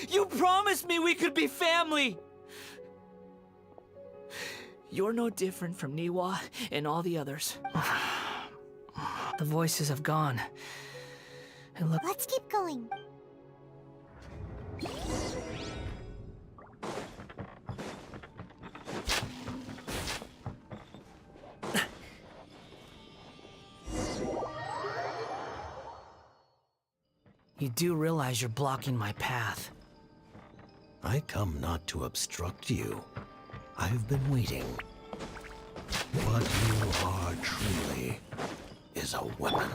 You promised me we could be family! You're no different from Niwa and all the others. The voices have gone. And look... Let's keep going. You do realize you're blocking my path. I come not to obstruct you. I've been waiting. What you are truly is a weapon.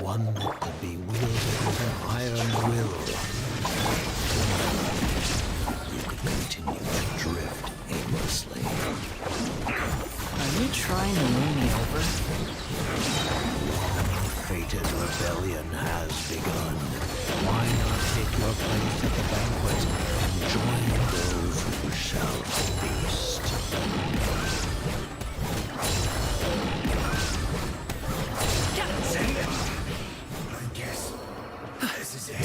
One that could be wielded with an iron will. You could continue to drift aimlessly. Are you trying to win me over? ill-fated rebellion has begun. Why not take your place at the banquet and join those who shall feast? I guess this is it.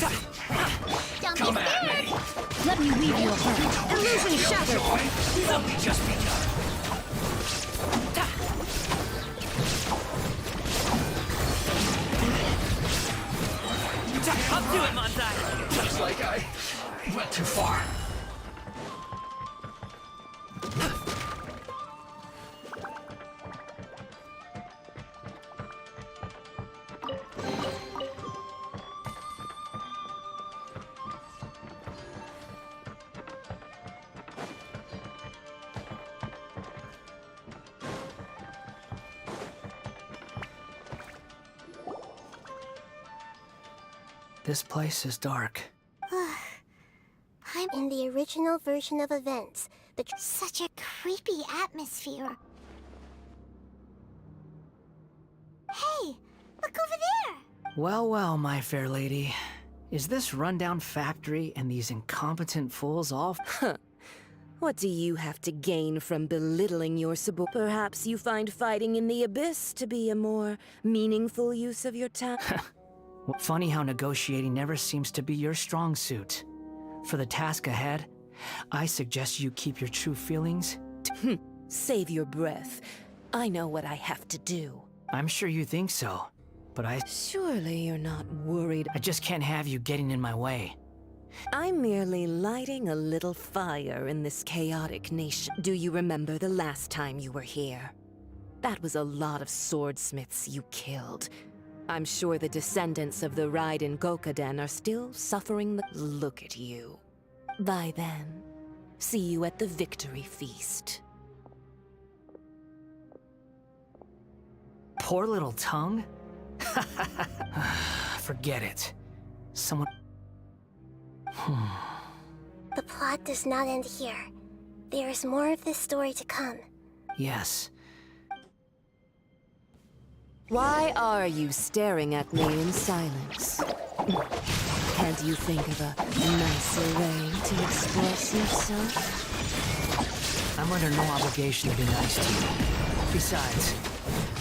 Don't Come be at scared! me! Let me weave you a plan. Illusion shattered! It's only just begun. Up to it, Montai! Looks like I went too far. This place is dark. I'm in the original version of events. Such a creepy atmosphere. Hey, look over there! Well, well, my fair lady. Is this rundown factory and these incompetent fools all— What do you have to gain from belittling your Perhaps you find fighting in the abyss to be a more meaningful use of your time? Funny how negotiating never seems to be your strong suit. For the task ahead, I suggest you keep your true feelings. Save your breath. I know what I have to do. I'm sure you think so, but Surely you're not worried. I just can't have you getting in my way. I'm merely lighting a little fire in this chaotic nation. Do you remember the last time you were here? That was a lot of swordsmiths you killed. I'm sure the descendants of the Raiden Gokaden are still suffering the— Look at you. By then, see you at the victory feast. Poor little tongue? Forget it. Someone— The plot does not end here. There is more of this story to come. Yes. Why are you staring at me in silence? Can't you think of a nicer way to express yourself? I'm under no obligation to be nice to you. Besides,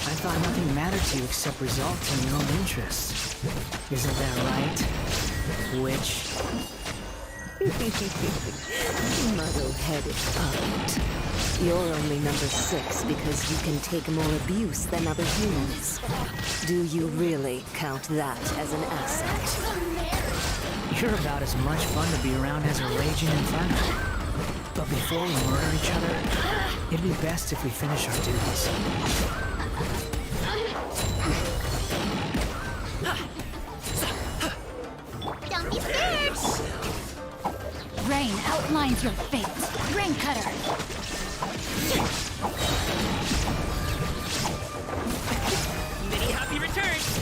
I thought nothing mattered to you except results and your own interests. Isn't that right? Witch? Muddle-headed puppet. You're only number 6 because you can take more abuse than other humans. Do you really count that as an asset? You're about as much fun to be around as a raging inferno. But before we murder each other, it'd be best if we finish our duties. Don't be scared! Rain outlines your fate. Rain Cutter! Many happy returns!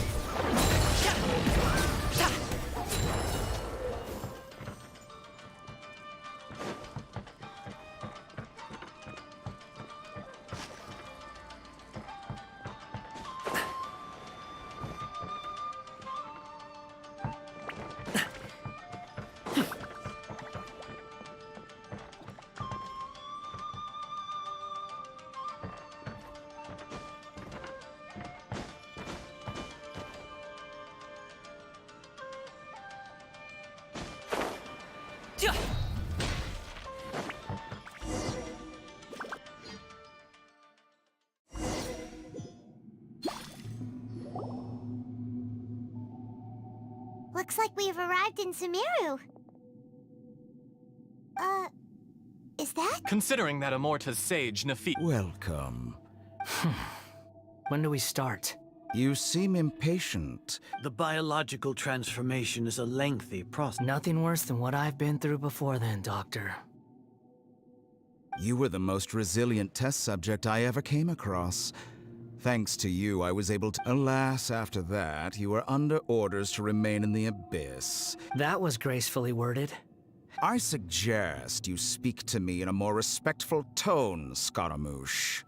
Looks like we've arrived in Sumeru. Is that? Considering that Immorta's sage, Nafi— Welcome. When do we start? You seem impatient. The biological transformation is a lengthy process. Nothing worse than what I've been through before then, Doctor. You were the most resilient test subject I ever came across. Thanks to you, I was able to— Alas, after that, you were under orders to remain in the Abyss. That was gracefully worded. I suggest you speak to me in a more respectful tone, Scaramouche.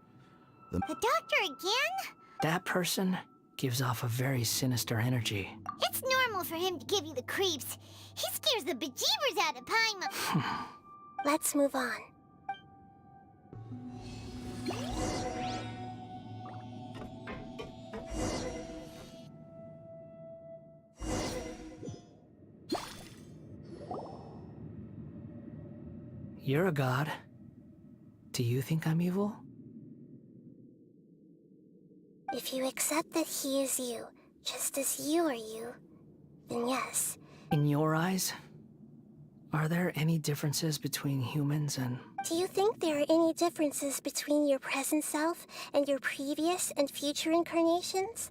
The doctor again? That person gives off a very sinister energy. It's normal for him to give you the creeps. He scares the bejeebers out of Paimon. Let's move on. You're a god. Do you think I'm evil? If you accept that he is you, just as you are you, then yes. In your eyes, are there any differences between humans and... Do you think there are any differences between your present self and your previous and future incarnations?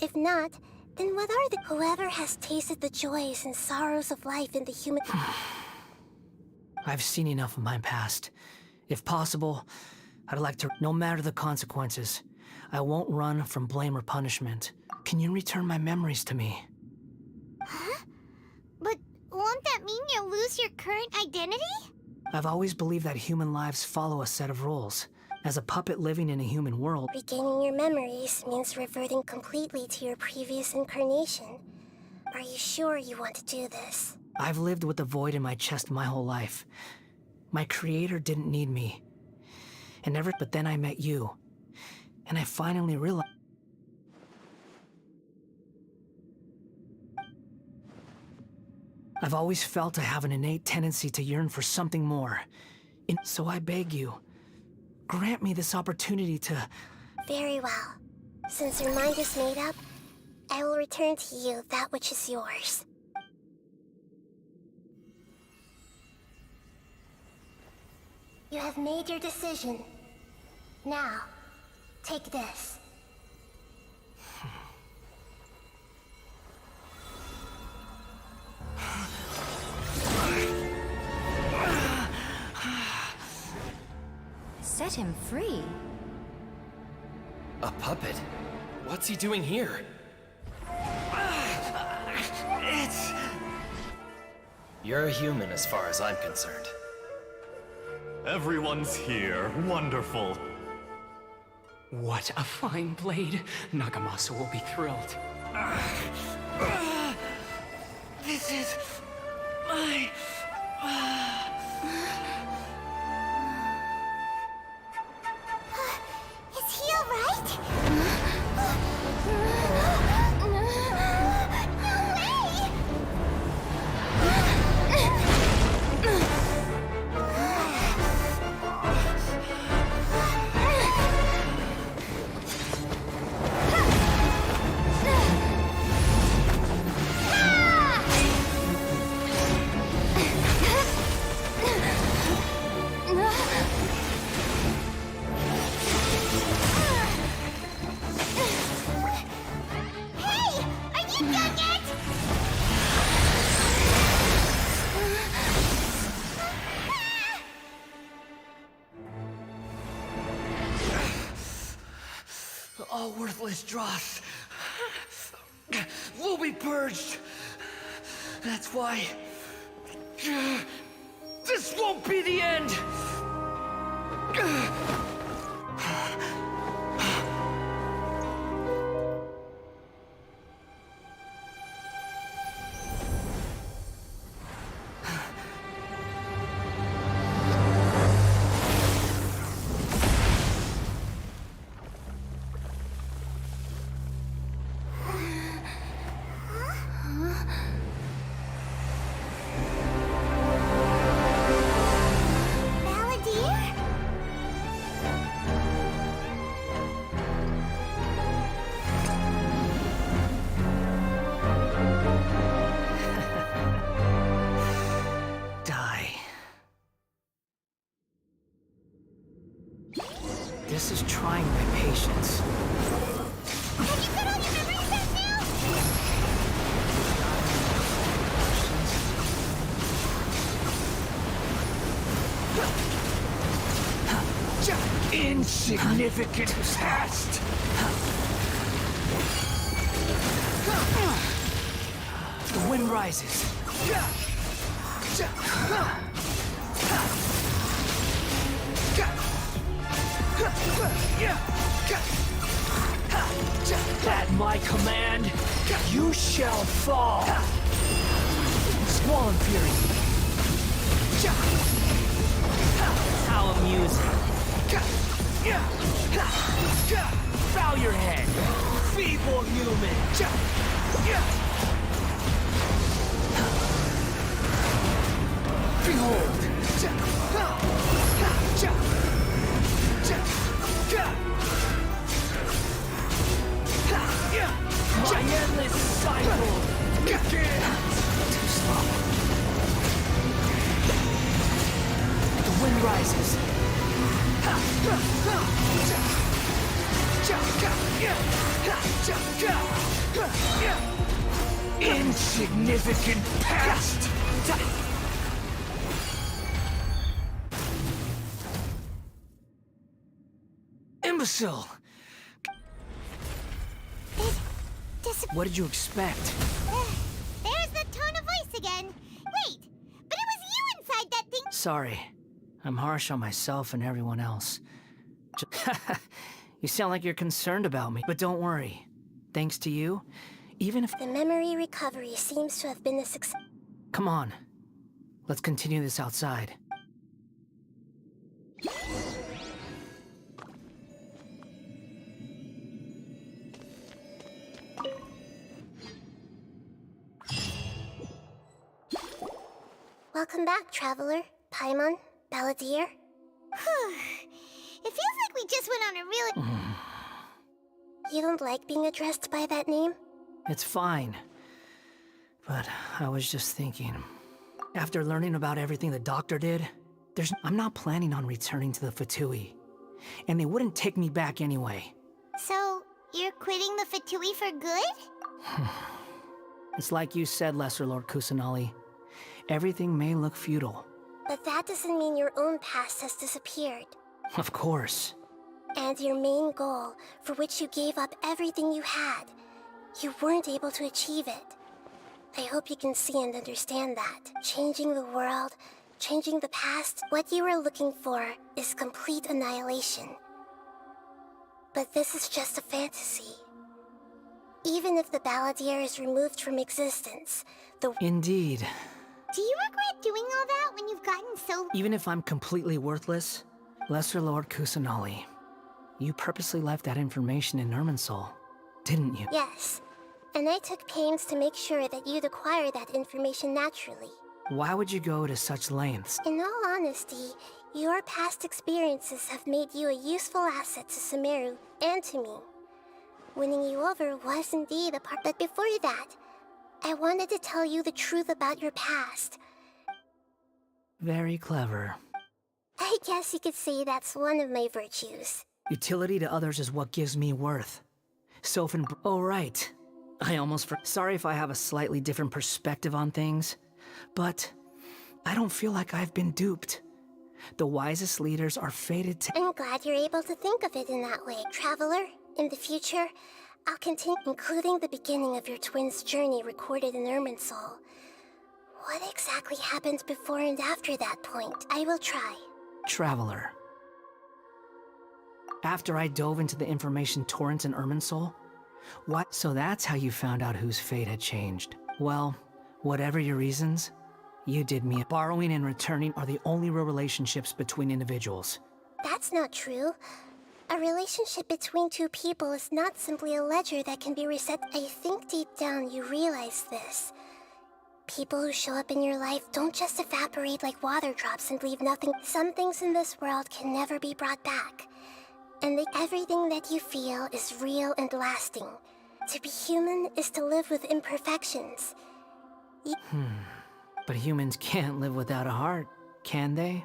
If not, then what are the... Whoever has tasted the joys and sorrows of life in the human... I've seen enough of my past. If possible, I'd like to... No matter the consequences, I won't run from blame or punishment. Can you return my memories to me? Huh? But won't that mean you'll lose your current identity? I've always believed that human lives follow a set of rules. As a puppet living in a human world... Regaining your memories means reverting completely to your previous incarnation. Are you sure you want to do this? I've lived with the void in my chest my whole life. My creator didn't need me. But then I met you. And I finally realized... I've always felt I have an innate tendency to yearn for something more. So I beg you, grant me this opportunity to... Very well. Since your mind is made up, I will return to you that which is yours. You have made your decision. Now, take this. Set him free? A puppet? What's he doing here? You're a human as far as I'm concerned. Everyone's here. Wonderful. What a fine blade. Nagamasu will be thrilled. This is... my... Is he alright? All worthless dross will be purged. That's why this won't be the end. This is trying my patience. Have you got all your memory set now? Insignificant past. The wind rises. That my command, you shall fall. Squall and Fury. How amusing. Bow your head, feeble human. Behold. My endless cycle begins! Too slow. The wind rises. Insignificant past! Imbecile! What did you expect? There's the tone of voice again. Wait, but it was you inside that thing. Sorry. I'm harsh on myself and everyone else. You sound like you're concerned about me, but don't worry. Thanks to you, even if... The memory recovery seems to have been a success. Come on. Let's continue this outside. Welcome back, Traveler, Paimon, Balladeer. It feels like we just went on a really... You don't like being addressed by that name? It's fine. But I was just thinking... After learning about everything the doctor did, I'm not planning on returning to the Fatui. And they wouldn't take me back anyway. So, you're quitting the Fatui for good? It's like you said, Lesser Lord Kusanali. Everything may look futile. But that doesn't mean your own past has disappeared. Of course. And your main goal, for which you gave up everything you had, you weren't able to achieve it. I hope you can see and understand that. Changing the world, changing the past, what you were looking for is complete annihilation. But this is just a fantasy. Even if the Balladeer is removed from existence, the... Indeed. Do you regret doing all that when you've gotten so... Even if I'm completely worthless, Lesser Lord Kusanali, you purposely left that information in Irminsul, didn't you? Yes, and I took pains to make sure that you'd acquire that information naturally. Why would you go to such lengths? In all honesty, your past experiences have made you a useful asset to Sumeru and to me. Winning you over was indeed a part, but before that, I wanted to tell you the truth about your past. Very clever. I guess you could say that's one of my virtues. Utility to others is what gives me worth. Oh, right. I almost sorry if I have a slightly different perspective on things, but I don't feel like I've been duped. The wisest leaders are fated to... I'm glad you're able to think of it in that way, Traveler. In the future, I'll continue, including the beginning of your twins' journey recorded in Irminsul. What exactly happened before and after that point? I will try. Traveler. After I dove into the information torrents in Irminsul? What? So that's how you found out whose fate had changed. Well, whatever your reasons, you did me. Borrowing and returning are the only real relationships between individuals. That's not true. A relationship between two people is not simply a ledger that can be reset. I think deep down you realize this. People who show up in your life don't just evaporate like water drops and leave nothing. Some things in this world can never be brought back. And everything that you feel is real and lasting. To be human is to live with imperfections. But humans can't live without a heart, can they?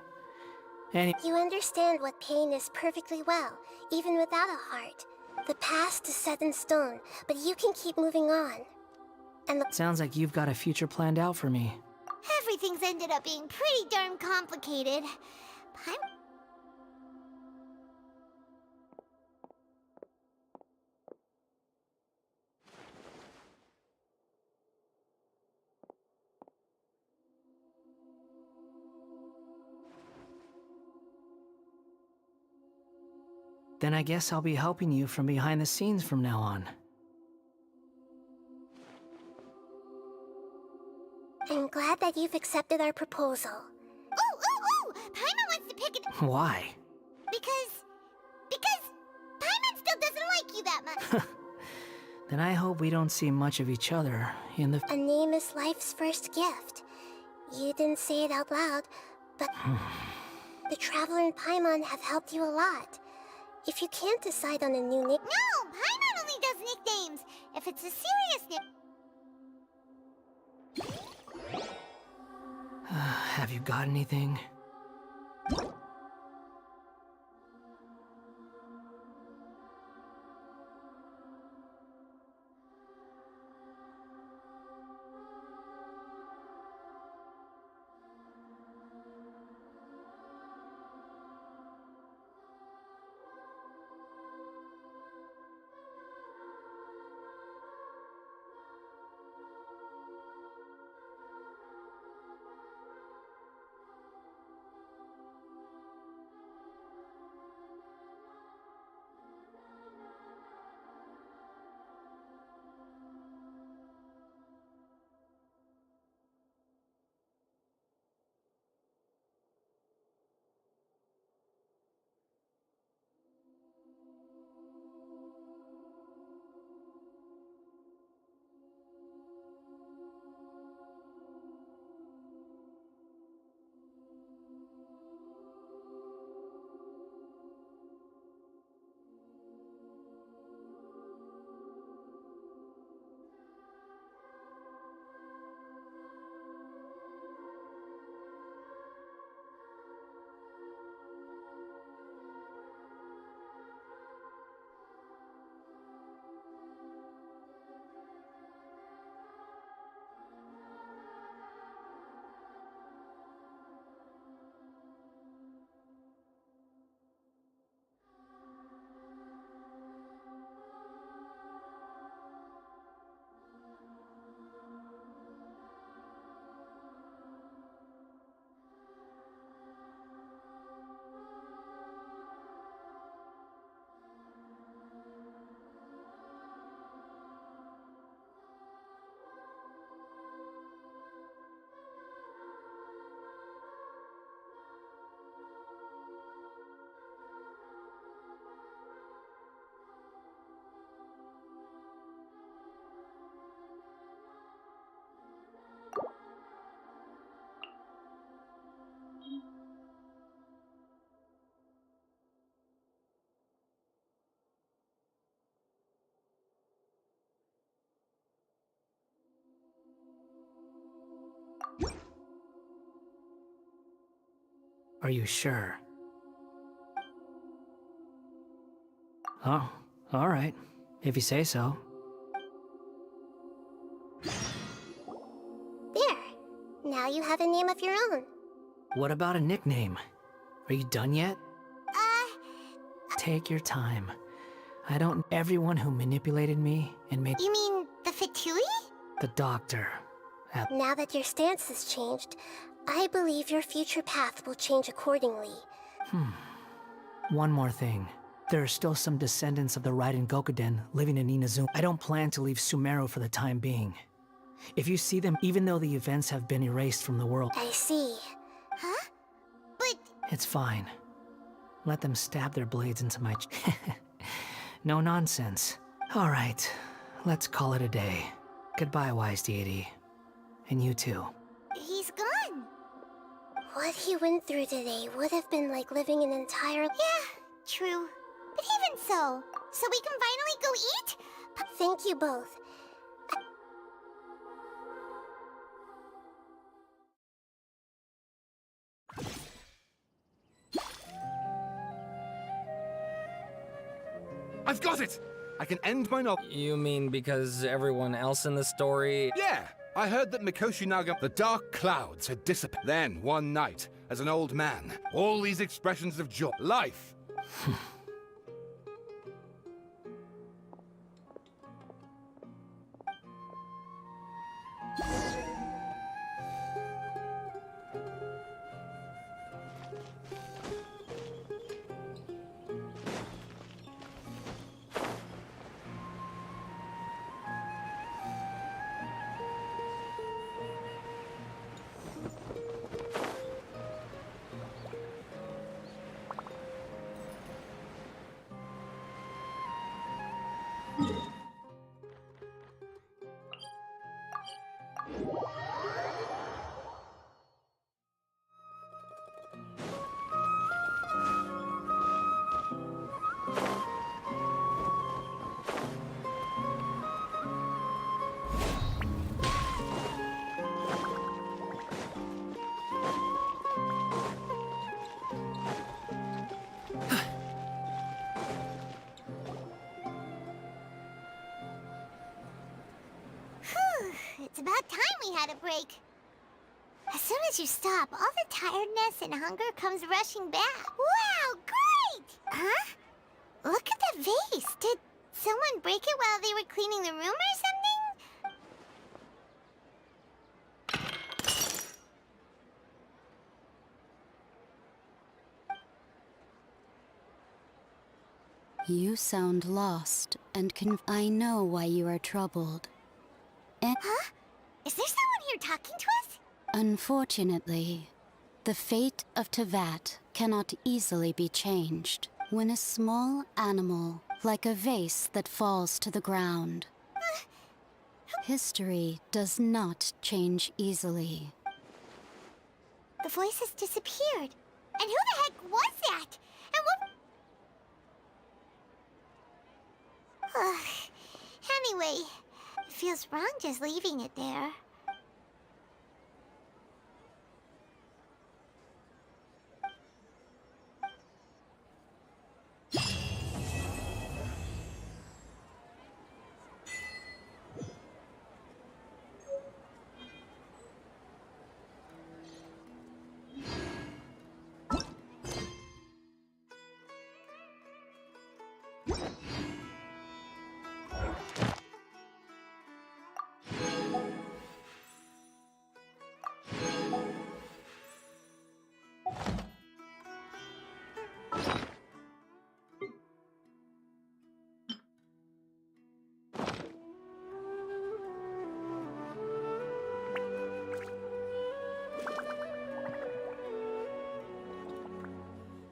You understand what pain is perfectly well, even without a heart. The past is set in stone, but you can keep moving on. And Sounds like you've got a future planned out for me. Everything's ended up being pretty darn complicated. Then I guess I'll be helping you from behind the scenes from now on. I'm glad that you've accepted our proposal. Ooh! Paimon wants to pick it. Why? Because Paimon still doesn't like you that much. Then I hope we don't see much of each other in the... A name is life's first gift. You didn't say it out loud, but the Traveler and Paimon have helped you a lot. If you can't decide on a new nickname... No! Paimon only does nicknames! If it's a serious nickname... Have you got anything? Are you sure? Oh, alright. If you say so. There. Now you have a name of your own. What about a nickname? Are you done yet? Take your time. I don't... Everyone who manipulated me and made... You mean the Fatui? The doctor. Now that your stance has changed, I believe your future path will change accordingly. One more thing. There are still some descendants of the Raiden Gokuden living in Inazuma. I don't plan to leave Sumeru for the time being. If you see them, even though the events have been erased from the world... I see. Huh? But... It's fine. Let them stab their blades into my... No nonsense. Alright, let's call it a day. Goodbye, wise deity. And you too. He's gone. What he went through today would have been like living an entire... Yeah, true. But even so we can finally go eat? Thank you both. I've got it! I can end my novel. You mean because everyone else in the story... Yeah! I heard that Mikoshi Naga, the dark clouds, had disappeared. Then, one night, as an old man, all these expressions of joy, life. It's about time we had a break. As soon as you stop, all the tiredness and hunger comes rushing back. Wow, great! Huh? Look at the vase. Did someone break it while they were cleaning the room or something? You sound lost and I know why you are troubled. Huh? Is there someone here talking to us? Unfortunately, the fate of Tevat cannot easily be changed. When a small animal, like a vase that falls to the ground, history does not change easily. The voice has disappeared. And who the heck was that? And what... Anyway, it feels wrong just leaving it there.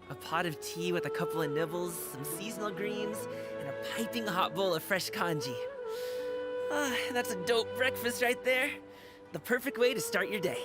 A pot of tea with a couple of nibbles, some seasonal greens, and a piping hot bowl of fresh congee. That's a dope breakfast right there. The perfect way to start your day.